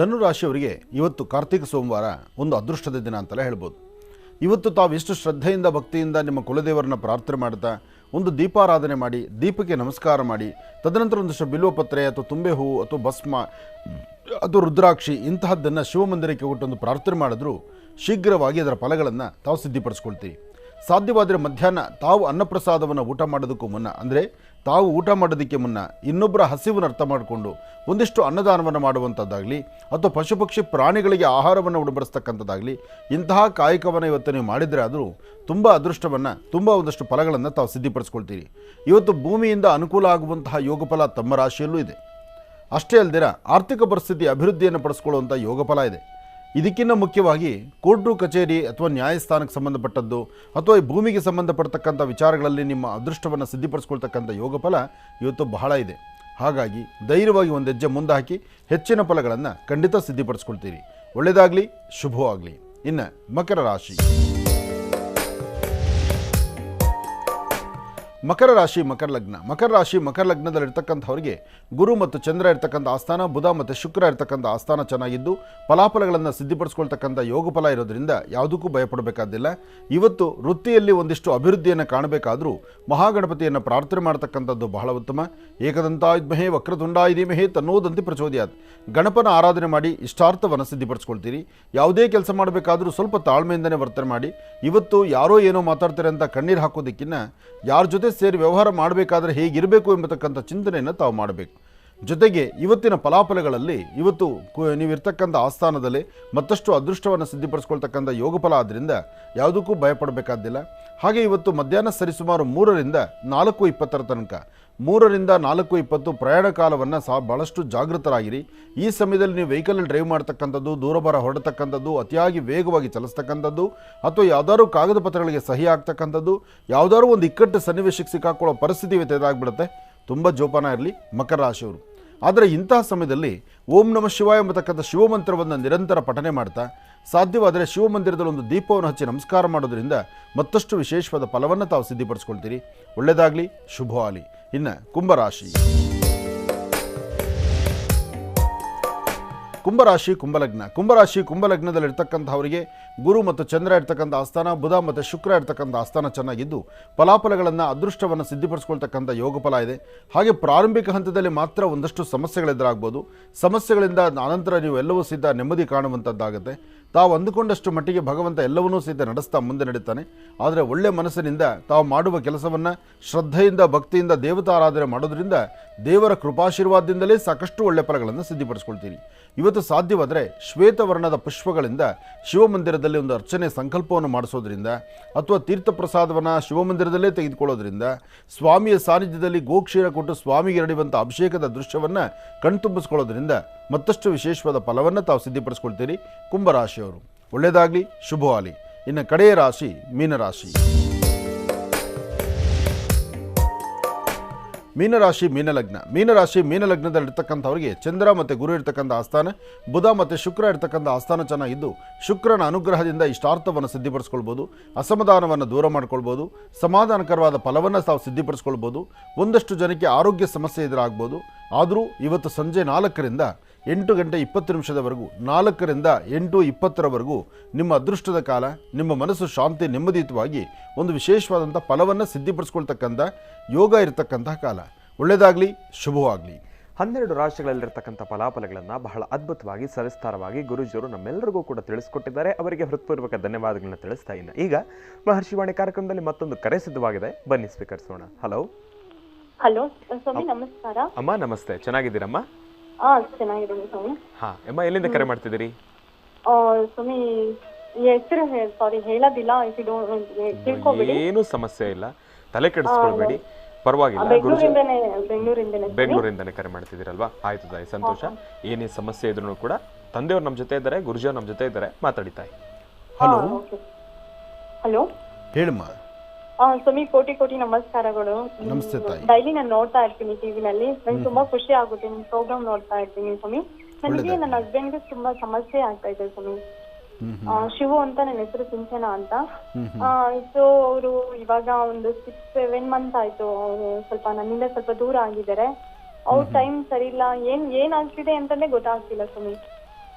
B: ಧನುರಾಶಿಯವರಿಗೆ ಇವತ್ತು ಕಾರ್ತಿಕ ಸೋಮವಾರ ಒಂದು ಅದೃಷ್ಟದ ದಿನ ಅಂತಲೇ ಹೇಳ್ಬೋದು. ಇವತ್ತು ತಾವು ಎಷ್ಟು ಶ್ರದ್ಧೆಯಿಂದ ಭಕ್ತಿಯಿಂದ ನಿಮ್ಮ ಕುಲದೇವರನ್ನ ಪ್ರಾರ್ಥನೆ ಮಾಡ್ತಾ ಒಂದು ದೀಪಾರಾಧನೆ ಮಾಡಿ, ದೀಪಕ್ಕೆ ನಮಸ್ಕಾರ ಮಾಡಿ, ತದನಂತರ ಒಂದಷ್ಟು ಬಿಲ್ವಪತ್ರೆ ಅಥವಾ ತುಂಬೆ ಹೂವು ಅಥವಾ ಭಸ್ಮ ಅಥವಾ ರುದ್ರಾಕ್ಷಿ ಇಂತಹದ್ದನ್ನು ಶಿವಮಂದಿರಕ್ಕೆ ಕೊಟ್ಟೊಂದು ಪ್ರಾರ್ಥನೆ ಮಾಡಿದ್ರೂ ಶೀಘ್ರವಾಗಿ ಅದರ ಫಲಗಳನ್ನು ತಾವು ಸಿದ್ಧಿಪಡಿಸ್ಕೊಳ್ತೀವಿ. ಸಾಧ್ಯವಾದರೆ ಮಧ್ಯಾಹ್ನ ತಾವು ಅನ್ನಪ್ರಸಾದವನ್ನು ಊಟ ಮಾಡೋದಕ್ಕೂ ಮುನ್ನ, ಅಂದರೆ ತಾವು ಊಟ ಮಾಡೋದಕ್ಕೆ ಮುನ್ನ ಇನ್ನೊಬ್ಬರ ಹಸಿವನ್ನು ಅರ್ಥ ಮಾಡಿಕೊಂಡು ಒಂದಿಷ್ಟು ಅನ್ನದಾನವನ್ನು ಮಾಡುವಂಥದ್ದಾಗಲಿ, ಅಥವಾ ಪಶು ಪಕ್ಷಿ ಪ್ರಾಣಿಗಳಿಗೆ ಆಹಾರವನ್ನು ಉಡಬಡಿಸ್ತಕ್ಕಂಥದ್ದಾಗಲಿ, ಇಂತಹ ಕಾಯಕವನ್ನು ಇವತ್ತು ನೀವು ಮಾಡಿದರೆ ಆದರೂ ತುಂಬ ಅದೃಷ್ಟವನ್ನು, ತುಂಬ ಒಂದಷ್ಟು ಫಲಗಳನ್ನು ತಾವು ಸಿದ್ಧಿಪಡಿಸ್ಕೊಳ್ತೀರಿ. ಇವತ್ತು ಭೂಮಿಯಿಂದ ಅನುಕೂಲ ಆಗುವಂತಹ ಯೋಗಫಲ ತಮ್ಮ ರಾಶಿಯಲ್ಲೂ ಇದೆ. ಅಷ್ಟೇ ಅಲ್ಲದಿರ ಆರ್ಥಿಕ ಪರಿಸ್ಥಿತಿ ಅಭಿವೃದ್ಧಿಯನ್ನು ಪಡಿಸ್ಕೊಳ್ಳುವಂಥ ಯೋಗಫಲ ಇದೆ. ಇದಕ್ಕಿಂತ ಮುಖ್ಯವಾಗಿ ಕೋರ್ಟು ಕಚೇರಿ ಅಥವಾ ನ್ಯಾಯಸ್ಥಾನಕ್ಕೆ ಸಂಬಂಧಪಟ್ಟದ್ದು ಅಥವಾ ಈ ಭೂಮಿಗೆ ಸಂಬಂಧಪಡ್ತಕ್ಕಂಥ ವಿಚಾರಗಳಲ್ಲಿ ನಿಮ್ಮ ಅದೃಷ್ಟವನ್ನು ಸಿದ್ಧಿಪಡಿಸ್ಕೊಳ್ತಕ್ಕಂಥ ಯೋಗಫಲ ಇವತ್ತು ಬಹಳ ಇದೆ. ಹಾಗಾಗಿ ಧೈರ್ಯವಾಗಿ ಒಂದು ಹೆಜ್ಜೆ ಮುಂದೆ ಹಾಕಿ ಹೆಚ್ಚಿನ ಫಲಗಳನ್ನು ಖಂಡಿತ ಸಿದ್ಧಿಪಡಿಸ್ಕೊಳ್ತೀರಿ. ಒಳ್ಳೆಯದಾಗಲಿ, ಶುಭವಾಗಲಿ. ಇನ್ನು ಮಕರ ರಾಶಿ, ಮಕರ ರಾಶಿ ಮಕರ ಲಗ್ನ. ಮಕರ ರಾಶಿ ಮಕರ ಲಗ್ನದಲ್ಲಿರ್ತಕ್ಕಂಥವ್ರಿಗೆ ಗುರು ಮತ್ತು ಚಂದ್ರ ಇರ್ತಕ್ಕಂಥ ಆಸ್ಥಾನ, ಬುಧ ಮತ್ತು ಶುಕ್ರ ಇರ್ತಕ್ಕಂಥ ಆಸ್ಥಾನ ಚೆನ್ನಾಗಿದ್ದು ಫಲಾಫಲಗಳನ್ನು ಸಿದ್ಧಿಪಡಿಸ್ಕೊಳ್ತಕ್ಕಂಥ ಯೋಗಫಲ ಇರೋದ್ರಿಂದ ಯಾವುದಕ್ಕೂ ಭಯಪಡಬೇಕಾದಿಲ್ಲ. ಇವತ್ತು ವೃತ್ತಿಯಲ್ಲಿ ಒಂದಿಷ್ಟು ಅಭಿವೃದ್ಧಿಯನ್ನು ಕಾಣಬೇಕಾದರೂ ಮಹಾಗಣಪತಿಯನ್ನು ಪ್ರಾರ್ಥನೆ ಮಾಡ್ತಕ್ಕಂಥದ್ದು ಬಹಳ ಉತ್ತಮ. ಏಕದಂತಾಯುಧ್ಮಹೇ ವಕ್ರತುಂಡಾಯ ಧೀಮಹಿ ತನ್ನೋದಂತಿ ಪ್ರಚೋದಯಾತ್. ಗಣಪನ ಆರಾಧನೆ ಮಾಡಿ ಇಷ್ಟಾರ್ಥವನ್ನು ಸಿದ್ಧಿಪಡಿಸ್ಕೊಳ್ತೀರಿ. ಯಾವುದೇ ಕೆಲಸ ಮಾಡಬೇಕಾದರೂ ಸ್ವಲ್ಪ ತಾಳ್ಮೆಯಿಂದನೇ ವರ್ತನೆ ಮಾಡಿ. ಇವತ್ತು ಯಾರೋ ಏನೋ ಮಾತಾಡ್ತಾರೆ ಅಂತ ಕಣ್ಣೀರು ಹಾಕೋದಕ್ಕಿಂತ ಯಾರ ಜೊತೆ ಸೇರಿ ವ್ಯವಹಾರ ಮಾಡಬೇಕಾದ್ರೆ ಹೇಗಿರಬೇಕು ಎಂಬತಕ್ಕಂಥ ಚಿಂತನೆಯನ್ನು ತಾವು ಮಾಡಬೇಕು. ಜೊತೆಗೆ ಇವತ್ತಿನ ಫಲಾಫಲಗಳಲ್ಲಿ ಇವತ್ತು ನೀವಿರ್ತಕ್ಕಂಥ ಆಸ್ಥಾನದಲ್ಲಿ ಮತ್ತಷ್ಟು ಅದೃಷ್ಟವನ್ನು ಸಿದ್ಧಿಪಡಿಸ್ಕೊಳ್ತಕ್ಕಂಥ ಯೋಗಫಲ ಆದ್ದರಿಂದ ಯಾವುದಕ್ಕೂ ಭಯಪಡಬೇಕಾದಿಲ್ಲ. ಹಾಗೆ ಇವತ್ತು ಮಧ್ಯಾಹ್ನ ಸರಿಸುಮಾರು 3ರಿಂದ 4:20 ತನಕ, 3ರಿಂದ 4:20 ಪ್ರಯಾಣ ಕಾಲವನ್ನು ಭಾಳಷ್ಟು ಜಾಗೃತರಾಗಿರಿ. ಈ ಸಮಯದಲ್ಲಿ ನೀವು ವೆಹಿಕಲ್ ಡ್ರೈವ್ ಮಾಡ್ತಕ್ಕಂಥದ್ದು, ದೂರಭಾರ ಹೊರಡ್ತಕ್ಕಂಥದ್ದು, ಅತಿಯಾಗಿ ವೇಗವಾಗಿ ಚಲಿಸ್ತಕ್ಕಂಥದ್ದು, ಅಥವಾ ಯಾವುದಾದ್ರು ಕಾಗದ ಪತ್ರಗಳಿಗೆ ಸಹಿ ಆಗ್ತಕ್ಕಂಥದ್ದು, ಯಾವುದಾದ್ರು ಒಂದು ಇಕ್ಕಟ್ಟು ಸನ್ನಿವೇಶಕ್ಕೆ ಸಿಕ್ಕಾಕೊಳ್ಳೋ ಪರಿಸ್ಥಿತಿ ಇವತ್ತು ಎದುರಾಗ್ಬಿಡುತ್ತೆ. ತುಂಬ ಜೋಪಾನ ಇರಲಿ ಮಕರ ರಾಶಿಯವರು. ಆದರೆ ಇಂತಹ ಸಮಯದಲ್ಲಿ ಓಂ ನಮಃ ಶಿವಾಯ ಎಂಬತಕ್ಕಂಥ ಶಿವಮಂತ್ರವನ್ನು ನಿರಂತರ ಪಠನೆ ಮಾಡ್ತಾ, ಸಾಧ್ಯವಾದರೆ ಶಿವಮಂದಿರದಲ್ಲಿ ಒಂದು ದೀಪವನ್ನು ಹಚ್ಚಿ ನಮಸ್ಕಾರ ಮಾಡೋದ್ರಿಂದ ಮತ್ತಷ್ಟು ವಿಶೇಷವಾದ ಫಲವನ್ನು ತಾವು ಸಿದ್ಧಿಪಡಿಸ್ಕೊಳ್ತೀರಿ. ಒಳ್ಳೆಯದಾಗಲಿ, ಶುಭವಾಗಲಿ. ಇನ್ನು ಕುಂಭರಾಶಿ, ಕುಂಭರಾಶಿ ಕುಂಭಲಗ್ನ. ಕುಂಭರಾಶಿ ಕುಂಭಲಗ್ನದಲ್ಲಿರ್ತಕ್ಕಂಥವರಿಗೆ ಗುರು ಮತ್ತು ಚಂದ್ರ ಇರ್ತಕ್ಕಂಥ ಆಸ್ಥಾನ, ಬುಧ ಮತ್ತು ಶುಕ್ರ ಇರ್ತಕ್ಕಂಥ ಆಸ್ಥಾನ ಚೆನ್ನಾಗಿದ್ದು ಫಲಾಫಲಗಳನ್ನು ಅದೃಷ್ಟವನ್ನು ಸಿದ್ಧಿಪಡಿಸ್ಕೊಳ್ತಕ್ಕಂಥ ಯೋಗಫಲ ಇದೆ. ಹಾಗೆ ಪ್ರಾರಂಭಿಕ ಹಂತದಲ್ಲಿ ಮಾತ್ರ ಒಂದಷ್ಟು ಸಮಸ್ಯೆಗಳೆದುರಾಗ್ಬೋದು. ಸಮಸ್ಯೆಗಳಿಂದ ಅನಂತರ ನೀವು ಎಲ್ಲವೂ ಸಿದ್ಧ ನೆಮ್ಮದಿ ಕಾಣುವಂಥದ್ದಾಗುತ್ತೆ. ತಾವು ಅಂದುಕೊಂಡಷ್ಟು ಮಟ್ಟಿಗೆ ಭಗವಂತ ಎಲ್ಲವನ್ನೂ ಸಿದ್ಧ ನಡೆಸ್ತಾ ಮುಂದೆ ನಡೀತಾನೆ. ಆದರೆ ಒಳ್ಳೆ ಮನಸ್ಸಿನಿಂದ ತಾವು ಮಾಡುವ ಕೆಲಸವನ್ನು ಶ್ರದ್ಧೆಯಿಂದ ಭಕ್ತಿಯಿಂದ ದೇವತಾರಾಧನೆ ಮಾಡೋದ್ರಿಂದ ದೇವರ ಕೃಪಾಶೀರ್ವಾದದಿಂದಲೇ ಸಾಕಷ್ಟು ಒಳ್ಳೆ ಫಲಗಳನ್ನು ಸಿದ್ಧಿಪಡಿಸ್ಕೊಳ್ತೀರಿ. ಇವತ್ತು ಸಾಧ್ಯವಾದರೆ ಶ್ವೇತವರ್ಣದ ಪುಷ್ಪಗಳಿಂದ ಶಿವಮಂದಿರದಲ್ಲಿ ಒಂದು ಅರ್ಚನೆ ಸಂಕಲ್ಪವನ್ನು ಮಾಡಿಸೋದ್ರಿಂದ, ಅಥವಾ ತೀರ್ಥ ಪ್ರಸಾದವನ್ನು ಶಿವಮಂದಿರದಲ್ಲೇ ತೆಗೆದುಕೊಳ್ಳೋದ್ರಿಂದ, ಸ್ವಾಮಿಯ ಸಾನ್ನಿಧ್ಯದಲ್ಲಿ ಗೋಕ್ಷೀರ ಕೊಟ್ಟು ಸ್ವಾಮಿಗೆ ನಡೆಯುವಂಥ ಅಭಿಷೇಕದ ದೃಶ್ಯವನ್ನು ಕಣ್ತುಂಬಿಸ್ಕೊಳ್ಳೋದ್ರಿಂದ ಮತ್ತಷ್ಟು ವಿಶೇಷವಾದ ಫಲವನ್ನು ತಾವು ಸಿದ್ಧಿಪಡಿಸ್ಕೊಳ್ತೀರಿ ಕುಂಭರಾಶಿಯವರು. ಒಳ್ಳೆಯದಾಗಲಿ, ಶುಭವಾಗಲಿ. ಇನ್ನು ಕಡೆಯ ರಾಶಿ ಮೀನರಾಶಿ. ಮೀನರಾಶಿ ಮೀನಲಗ್ನ. ಮೀನರಾಶಿ ಮೀನಲಗ್ನದಲ್ಲಿರ್ತಕ್ಕಂಥವ್ರಿಗೆ ಚಂದ್ರ ಮತ್ತು ಗುರು ಇರ್ತಕ್ಕಂಥ ಆಸ್ಥಾನ, ಬುಧ ಮತ್ತು ಶುಕ್ರ ಇರ್ತಕ್ಕಂಥ ಆಸ್ಥಾನ ಚೆನ್ನಾಗಿದ್ದು ಶುಕ್ರನ ಅನುಗ್ರಹದಿಂದ ಇಷ್ಟಾರ್ಥವನ್ನು ಸಿದ್ಧಿಪಡಿಸ್ಕೊಳ್ಬೋದು, ಅಸಮಾಧಾನವನ್ನು ದೂರ ಮಾಡ್ಕೊಳ್ಬೋದು, ಸಮಾಧಾನಕರವಾದ ಫಲವನ್ನು ತಾವು ಸಿದ್ಧಿಪಡಿಸ್ಕೊಳ್ಬೋದು. ಒಂದಷ್ಟು ಜನಕ್ಕೆ ಆರೋಗ್ಯ ಸಮಸ್ಯೆ ಎದುರಾಗ್ಬೋದು. ಆದರೂ ಇವತ್ತು ಸಂಜೆ 4ರಿಂದ 8 ಗಂಟೆ 20 ನಿಮಿಷದವರೆಗೂ, 4ರಿಂದ 8:20ರವರೆಗೂ ನಿಮ್ಮ ಅದೃಷ್ಟದ ಕಾಲ. ನಿಮ್ಮ ಮನಸ್ಸು ಶಾಂತಿ ನೆಮ್ಮದಿಯುತವಾಗಿ ಒಂದು ವಿಶೇಷವಾದಂಥ ಫಲವನ್ನು ಸಿದ್ಧಿಪಡಿಸ್ಕೊಳ್ತಕ್ಕಂಥ ಯೋಗ ಇರತಕ್ಕಂತಹ ಕಾಲ. ಒಳ್ಳೆಯದಾಗಲಿ, ಶುಭವಾಗಲಿ.
A: 12 ರಾಶಿಗಳಲ್ಲಿರ್ತಕ್ಕಂಥ ಫಲಾಫಲಗಳನ್ನು ಬಹಳ ಅದ್ಭುತವಾಗಿ ಸವಿಸ್ತಾರವಾಗಿ ಗುರುಜಿಯವರು ನಮ್ಮೆಲ್ಲರಿಗೂ ಕೂಡ ತಿಳಿಸ್ಕೊಟ್ಟಿದ್ದಾರೆ. ಅವರಿಗೆ ಹೃತ್ಪೂರ್ವಕ ಧನ್ಯವಾದಗಳನ್ನ ತಿಳಿಸ್ತಾ ಇನ್ನು ಈಗ ಮಹರ್ಷಿವಾಣಿ ಕಾರ್ಯಕ್ರಮದಲ್ಲಿ ಮತ್ತೊಂದು ಕರೆ ಸಿದ್ಧವಾಗಿದೆ, ಬನ್ನಿ ಸ್ವೀಕರಿಸೋಣ. ಹಲೋ
D: ಹಲೋ ಸ್ವಾಮಿ, ನಮಸ್ಕಾರ.
A: ಅಮ್ಮ ನಮಸ್ತೆ, ಚೆನ್ನಾಗಿದ್ದೀರಮ್ಮ?
D: ಚೆನ್ನಾಗಿದ್ದೀನಿ ಸ್ವಾಮಿ.
A: ಅಮ್ಮ ಎಲ್ಲಿಂದ ಕರೆ ಮಾಡ್ತಿದ್ದೀರಿ?
D: ಸ್ವಾಮಿ ಹೆಸರು ಸಾರಿ ಹೇಳೋದಿಲ್ಲ, ತಿಳ್ಕೊಬೇಡಿ.
A: ಏನು ಸಮಸ್ಯೆ ಇಲ್ಲ, ತಲೆ ಕೆಡಿಸ್ಕೊಳ್ಬೇಡಿ, ಪರವಾಗಿಲ್ಲ. ಬೆಂಗಳೂರಿಂದನೇ ಕರೆ ಮಾಡ್ತಿದ್ದೀರಲ್ವಾ? ಆಯ್ತು ತಾಯಿ, ಸಂತೋಷ. ಏನೇ ಸಮಸ್ಯೆ ಇದ್ರೂ ಕೂಡ ತಂದೆಯವ್ರು ನಮ್ಮ ಜೊತೆ ಇದ್ದಾರೆ, ಗುರುಜಿಯವ್ರು ನಮ್ಮ ಜೊತೆ ಇದ್ದಾರೆ, ಮಾತಾಡಿ ತಾಯಿ.
B: ಹಲೋ
D: ಹಲೋ,
B: ಹೇಳಮ್ಮ.
D: ಸ್ವಾಮಿ ಕೋಟಿ ಕೋಟಿ ನಮಸ್ಕಾರಗಳು.
B: ನಮಸ್ತೆ ತಾಯಿ.
D: ಡೈಲಿ ನಾನು ನೋಡ್ತಾ ಇರ್ತೀನಿ ಟಿವಿನಲ್ಲಿ, ನಂಗೆ ತುಂಬಾ ಖುಷಿ ಆಗುತ್ತೆ ನಿಮ್ ಪ್ರೋಗ್ರಾಮ್ ನೋಡ್ತಾ ಇರ್ತೀನಿ ಸ್ವಾಮಿ. ನನಗೆ ನನ್ನ ಹಸ್ಬೆಂಡ್ಗೆ ತುಂಬಾ ಸಮಸ್ಯೆ ಆಗ್ತಾ ಇದೆ ಸ್ವಾಮಿ. ಶಿವು ಅಂತ, ನನ್ನ ಹೆಸರು ಸಿಂಚನ ಅಂತ. ಸೊ ಅವರು ಇವಾಗ ಒಂದು 6-7 ಮಂತ್ ಆಯ್ತು, ಅವರು ಸ್ವಲ್ಪ ನನ್ನಿಂದ ಸ್ವಲ್ಪ ದೂರ ಆಗಿದ್ದಾರೆ. ಅವ್ರ ಟೈಮ್ ಸರಿ ಇಲ್ಲ, ಏನಾಗ್ತಿದೆ ಅಂತಾನೆ ಗೊತ್ತಾಗ್ತಿಲ್ಲ ಸ್ವಾಮಿ.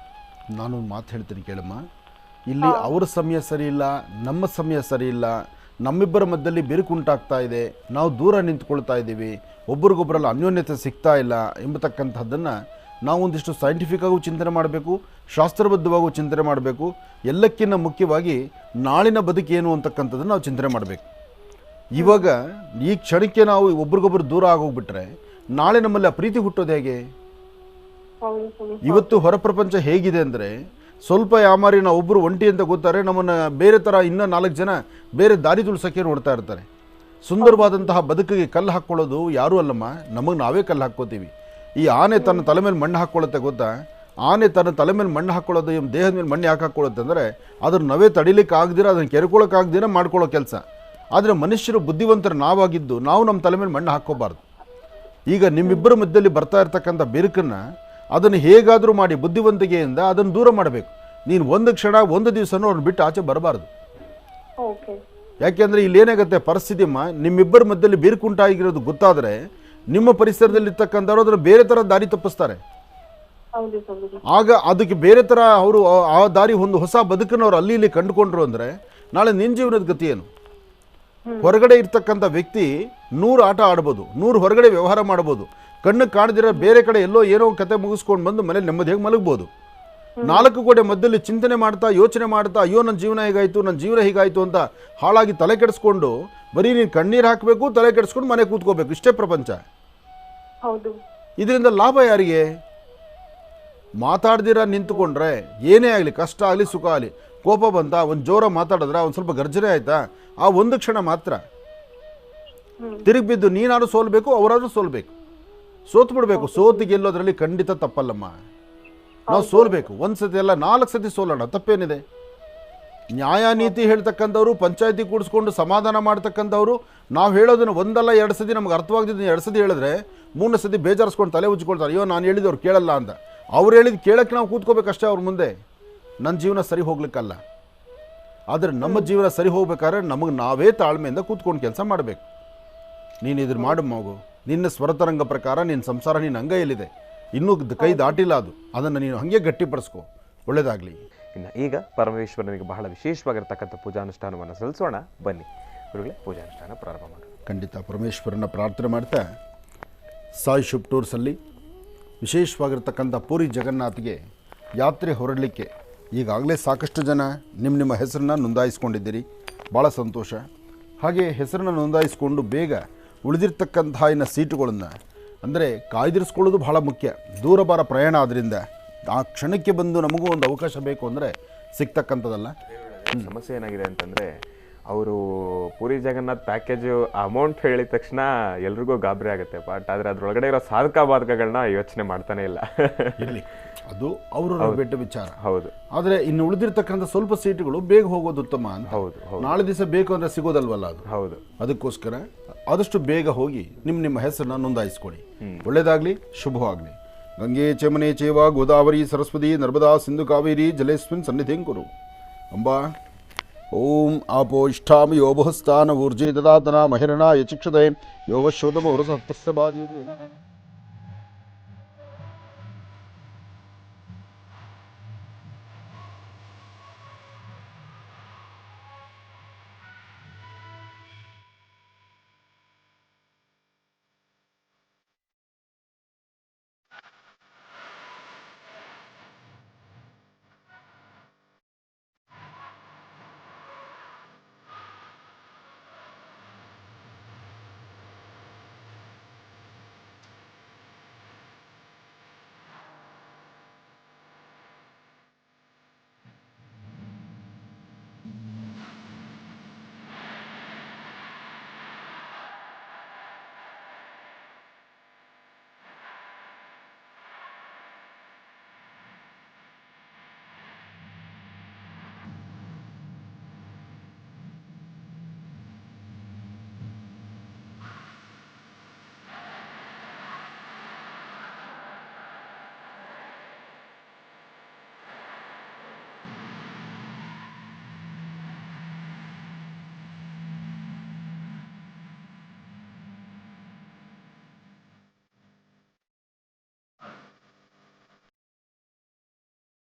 B: ನಾನೊಂದು ಮಾತು ಹೇಳ್ತೀನಿ ಕೇಳಮ್ಮ. ಇಲ್ಲಿ ಅವರ ಸಮಯ ಸರಿ ಇಲ್ಲ, ನಮ್ಮ ಸಮಯ ಸರಿ ಇಲ್ಲ, ನಮ್ಮಿಬ್ಬರ ಮಧ್ಯದಲ್ಲಿ ಬಿರುಕುಂಟಾಗ್ತಾ ಇದೆ, ನಾವು ದೂರ ನಿಂತ್ಕೊಳ್ತಾ ಇದ್ದೀವಿ, ಒಬ್ರಿಗೊಬ್ಬರಲ್ಲಿ ಅನ್ಯೋನ್ಯತೆ ಸಿಗ್ತಾ ಇಲ್ಲ ಎಂಬತಕ್ಕಂಥದ್ದನ್ನು ನಾವು ಒಂದಿಷ್ಟು ಸೈಂಟಿಫಿಕ್ಕಾಗೂ ಚಿಂತನೆ ಮಾಡಬೇಕು, ಶಾಸ್ತ್ರಬದ್ಧವಾಗೂ ಚಿಂತನೆ ಮಾಡಬೇಕು. ಎಲ್ಲಕ್ಕಿಂತ ಮುಖ್ಯವಾಗಿ ನಾಳಿನ ಬದುಕೇನು ಅಂತಕ್ಕಂಥದ್ದನ್ನು ನಾವು ಚಿಂತನೆ ಮಾಡಬೇಕು. ಇವಾಗ ಈ ಕ್ಷಣಕ್ಕೆ ನಾವು ಒಬ್ರಿಗೊಬ್ಬರು ದೂರ ಆಗೋಗ್ಬಿಟ್ರೆ ನಾಳೆ ನಮ್ಮಲ್ಲಿ ಪ್ರೀತಿ ಹುಟ್ಟೋದು ಹೇಗೆ? ಇವತ್ತು ಹೊರ ಪ್ರಪಂಚ ಹೇಗಿದೆ ಅಂದರೆ, ಸ್ವಲ್ಪ ಯಾಮಾರಿ ನಾವು ಒಬ್ಬರು ಒಂಟಿ ಅಂತ ಗೊತ್ತಾರೆ, ನಮ್ಮನ್ನು ಬೇರೆ ಥರ ಇನ್ನೂ 4 ಜನ ಬೇರೆ ದಾರಿ ತುಳ್ಸೋಕ್ಕೆ ನೋಡ್ತಾ ಇರ್ತಾರೆ. ಸುಂದರವಾದಂತಹ ಬದುಕಿಗೆ ಕಲ್ಲು ಹಾಕ್ಕೊಳ್ಳೋದು ಯಾರೂ ಅಲ್ಲಮ್ಮ, ನಮಗೆ ನಾವೇ ಕಲ್ಲು ಹಾಕ್ಕೋತೀವಿ. ಈ ಆನೆ ತನ್ನ ತಲೆ ಮೇಲೆ ಮಣ್ಣು ಹಾಕ್ಕೊಳ್ಳುತ್ತೆ ಗೊತ್ತಾ? ಆನೆ ತನ್ನ ತಲೆ ಮೇಲೆ ಮಣ್ಣು ಹಾಕ್ಕೊಳ್ಳೋದು, ಈ ದೇಹದ ಮೇಲೆ ಮಣ್ಣು ಯಾಕೆ ಹಾಕ್ಕೊಳ್ಳುತ್ತೆ ಅಂದರೆ ಅದನ್ನು ನಾವೇ ತಡಿಲಿಕ್ಕೆ ಆಗದಿರ, ಅದನ್ನು ಕೆರ್ಕೊಳ್ಳೋಕ್ಕಾಗ್ದಿರ ಮಾಡ್ಕೊಳ್ಳೋ ಕೆಲಸ. ಆದರೆ ಮನುಷ್ಯರು ಬುದ್ಧಿವಂತರು ನಾವಾಗಿದ್ದು ನಾವು ನಮ್ಮ ತಲೆ ಮೇಲೆ ಮಣ್ಣು ಹಾಕ್ಕೋಬಾರ್ದು. ಈಗ ನಿಮ್ಮಿಬ್ಬರ ಮಧ್ಯದಲ್ಲಿ ಬರ್ತಾ ಇರ್ತಕ್ಕಂಥ ಬಿರುಕನ್ನು ಅದನ್ನು ಹೇಗಾದರೂ ಮಾಡಿ ಬುದ್ಧಿವಂತಿಕೆಯಿಂದ ಅದನ್ನು ದೂರ ಮಾಡಬೇಕು. ನೀನು ಒಂದು ಕ್ಷಣ ಒಂದು ದಿವಸನೂ ಅವ್ರನ್ನ ಬಿಟ್ಟು ಆಚೆ ಬರಬಾರ್ದು. ಯಾಕೆಂದರೆ ಇಲ್ಲಿ ಏನಾಗುತ್ತೆ ಪರಿಸ್ಥಿತಿಮ್ಮ, ನಿಮ್ಮಿಬ್ಬರ ಮಧ್ಯದಲ್ಲಿ ಬಿರುಕುಂಟಾಗಿರೋದು ಗೊತ್ತಾದರೆ ನಿಮ್ಮ ಪರಿಸರದಲ್ಲಿರ್ತಕ್ಕಂಥವ್ರು ಅದನ್ನು ಬೇರೆ ಥರ ದಾರಿ ತಪ್ಪಿಸ್ತಾರೆ. ಆಗ ಅದಕ್ಕೆ ಬೇರೆ ಥರ ಅವರು ಆ ದಾರಿ ಒಂದು ಹೊಸ ಬದುಕನ್ನು ಅವ್ರು ಅಲ್ಲಿ ಇಲ್ಲಿ ಕಂಡುಕೊಂಡ್ರು ಅಂದರೆ ನಾಳೆ ನಿನ್ನ ಜೀವನದ ಗತಿ ಏನು? ಹೊರಗಡೆ ಇರ್ತಕ್ಕಂಥ ವ್ಯಕ್ತಿ 100 ಆಟ ಆಡ್ಬೋದು, 100 ಹೊರಗಡೆ ವ್ಯವಹಾರ ಮಾಡ್ಬೋದು, ಕಣ್ಣು ಕಾಣದಿರೋ ಬೇರೆ ಕಡೆ ಎಲ್ಲೋ ಏನೋ ಕತೆ ಮುಗಿಸ್ಕೊಂಡು ಬಂದು ಮನೇಲಿ ನೆಮ್ಮದಿಯಾಗಿ ಮಲಗ್ಬೋದು. 4 ಗೋಡೆ ಮಧ್ಯದಲ್ಲಿ ಚಿಂತನೆ ಮಾಡ್ತಾ ಯೋಚನೆ ಮಾಡ್ತಾ ಅಯ್ಯೋ ನನ್ನ ಜೀವನ ಹೇಗಾಯಿತು, ನನ್ನ ಜೀವನ ಹೀಗಾಯಿತು ಅಂತ ಹಾಳಾಗಿ ತಲೆ ಕೆಡಿಸ್ಕೊಂಡು ಬರೀ ನೀನು ಕಣ್ಣೀರು ಹಾಕಬೇಕು, ತಲೆ ಕೆಡಿಸ್ಕೊಂಡು ಮನೆ ಕೂತ್ಕೋಬೇಕು, ಇಷ್ಟೇ ಪ್ರಪಂಚ. ಇದರಿಂದ ಲಾಭ ಯಾರಿಗೆ? ಮಾತಾಡ್ದಿರ ನಿಂತುಕೊಂಡ್ರೆ ಏನೇ ಆಗಲಿ, ಕಷ್ಟ ಆಗಲಿ ಸುಖ ಆಗಲಿ, ಕೋಪ ಬಂತ ಒಂದು ಜೋರ ಮಾತಾಡಿದ್ರೆ ಒಂದು ಸ್ವಲ್ಪ ಗರ್ಜನೆ ಆಯ್ತಾ, ಆ ಒಂದು ಕ್ಷಣ ಮಾತ್ರ. ತಿರುಗಿ ಬಿದ್ದು ನೀನಾದ್ರೂ ಸೋಲ್ಬೇಕು, ಅವರಾದ್ರೂ ಸೋಲ್ಬೇಕು, ಸೋತು ಬಿಡಬೇಕು. ಸೋತು ಗೆಲ್ಲೋದ್ರಲ್ಲಿ ಖಂಡಿತ ತಪ್ಪಲ್ಲಮ್ಮ. ನಾವು ಸೋಲ್ಬೇಕು, 1 ಸತಿ ಅಲ್ಲ 4 ಸತಿ ಸೋಲೋಣ, ತಪ್ಪೇನಿದೆ? ನ್ಯಾಯ ನೀತಿ ಹೇಳ್ತಕ್ಕಂಥವ್ರು, ಪಂಚಾಯತಿ ಕೂಡಿಸ್ಕೊಂಡು ಸಮಾಧಾನ ಮಾಡ್ತಕ್ಕಂಥವ್ರು, ನಾವು ಹೇಳೋದನ್ನು 1 ಅಲ್ಲ 2 ಸತಿ ನಮ್ಗೆ ಅರ್ಥವಾಗ್ತಿದ್ದು 2 ಸತಿ ಹೇಳಿದ್ರೆ 3ನೇ ಸತಿ ಬೇಜಾರಿಸ್ಕೊಂಡು ತಲೆ ಉಜ್ಕೊಳ್ತಾರೆ, ಅಯ್ಯೋ ನಾನು ಹೇಳಿದವ್ರು ಕೇಳಲ್ಲ ಅಂತ. ಅವ್ರು ಹೇಳಿದ್ದು ಕೇಳೋಕ್ಕೆ ನಾವು ಕೂತ್ಕೋಬೇಕಷ್ಟೇ ಅವ್ರ ಮುಂದೆ. ನನ್ನ ಜೀವನ ಸರಿ ಹೋಗ್ಲಿಕ್ಕಲ್ಲ. ಆದರೆ ನಮ್ಮ ಜೀವನ ಸರಿ ಹೋಗ್ಬೇಕಾದ್ರೆ ನಮಗೆ ನಾವೇ ತಾಳ್ಮೆಯಿಂದ ಕೂತ್ಕೊಂಡು ಕೆಲಸ ಮಾಡಬೇಕು. ನೀನು ಇದ್ರ ಮಾಡು ಮಗು, ನಿನ್ನ ಸ್ವರತರಂಗ ಪ್ರಕಾರ ನಿನ್ನ ಸಂಸಾರ ನಿನ್ನ ಅಂಗೈಯಲ್ಲಿದೆ, ಇನ್ನೂ ಕೈ ದಾಟಿಲ್ಲ ಅದು, ಅದನ್ನು ನೀನು ಹಾಗೆ ಗಟ್ಟಿಪಡಿಸ್ಕೊ. ಒಳ್ಳೆಯದಾಗಲಿ.
A: ಇನ್ನು ಈಗ ಪರಮೇಶ್ವರನಿಗೆ ಬಹಳ ವಿಶೇಷವಾಗಿರ್ತಕ್ಕಂಥ ಪೂಜಾನುಷ್ಠಾನವನ್ನು ಸಲ್ಲಿಸೋಣ. ಬನ್ನಿ ಗುರುಗಳೇ, ಪೂಜಾನುಷ್ಠಾನ ಪ್ರಾರಂಭ ಮಾಡಿ.
B: ಖಂಡಿತ ಪರಮೇಶ್ವರನ ಪ್ರಾರ್ಥನೆ ಮಾಡ್ತಾ ಸಾಯಿ ಶುಭ್ ಟೂರ್ಸಲ್ಲಿ ವಿಶೇಷವಾಗಿರ್ತಕ್ಕಂಥ ಪೂರಿ ಜಗನ್ನಾಥ್ಗೆ ಯಾತ್ರೆ ಹೊರಡಲಿಕ್ಕೆ ಈಗಾಗಲೇ ಸಾಕಷ್ಟು ಜನ ನಿಮ್ಮ ಹೆಸರನ್ನ ನೋಂದಾಯಿಸ್ಕೊಂಡಿದ್ದೀರಿ, ಭಾಳ ಸಂತೋಷ. ಹಾಗೆ ಹೆಸರನ್ನು ನೋಂದಾಯಿಸ್ಕೊಂಡು ಬೇಗ ಉಳಿದಿರ್ತಕ್ಕಂಥ ಇನ್ನು ಸೀಟುಗಳನ್ನು ಅಂದರೆ ಕಾಯ್ದಿರಿಸ್ಕೊಳ್ಳೋದು ಬಹಳ ಮುಖ್ಯ. ದೂರಬಾರ ಪ್ರಯಾಣ ಆದ್ದರಿಂದ ಆ ಕ್ಷಣಕ್ಕೆ ಬಂದು ನಮಗೂ ಒಂದು ಅವಕಾಶ ಬೇಕು ಅಂದರೆ ಸಿಗ್ತಕ್ಕಂಥದ್ದಲ್ಲ.
A: ಸಮಸ್ಯೆ ಏನಾಗಿದೆ ಅಂತಂದರೆ ಅವರು ಪುರಿ ಜಗನ್ನಾಥ್ ಪ್ಯಾಕೇಜು ಅಮೌಂಟ್ ಹೇಳಿದ ತಕ್ಷಣ ಎಲ್ರಿಗೂ ಗಾಬರಿ ಆಗುತ್ತೆ. ಬಟ್ ಆದರೆ ಅದರೊಳಗಡೆ ಇರೋ ಸಾಧಕ ಬಾಧಕಗಳನ್ನ ಯೋಚನೆ ಮಾಡ್ತಾನೆ ಇಲ್ಲ.
B: ಇರಲಿ, ಅದು ಅವರ ಬೆಟ್ಟ ವಿಚಾರ.
A: ಹೌದು.
B: ಆದರೆ ಇನ್ನು ಉಳಿದಿರ್ತಕ್ಕಂಥ ಸ್ವಲ್ಪ ಸೀಟುಗಳು ಬೇಗ ಹೋಗೋದು ಉತ್ತಮ ಅಂತ.
A: ಹೌದು.
B: ನಾಳೆ ದಿವಸ ಬೇಕು ಅಂದರೆ ಸಿಗೋದಲ್ವಲ್ಲ ಅದು.
A: ಹೌದು.
B: ಅದಕ್ಕೋಸ್ಕರ ಆದಷ್ಟು ಬೇಗ ಹೋಗಿ ನಿಮ್ಮ ಹೆಸರನ್ನ ನೋಂದಾಯಿಸ್ಕೊಳ್ಳಿ. ಒಳ್ಳೆಯದಾಗಲಿ, ಶುಭವಾಗಲಿ. ಗಂಗೆ ಚಮನೆ ಚೇವ ಗೋದಾವರಿ ಸರಸ್ವತಿ ನರ್ಮದಾ ಸಿಂಧು ಕಾವೇರಿ ಜಲೇಸ್ಮಿನ್ ಸನ್ನಿಧಿಂ ಕುರು. ಅಂಬಾ ಓಂ ಆಪೋ ಇಷ್ಟಾಮ ಯೋಭಸ್ಥಾನ ಊರ್ಜೆ ದದಾತನ ಮಹಿರಣ ಯಚಿಕ್ಷತೆ ಯೋಗಶೋಧಮ ಉರಸಹಸ್ಯ ಬಾಧಿ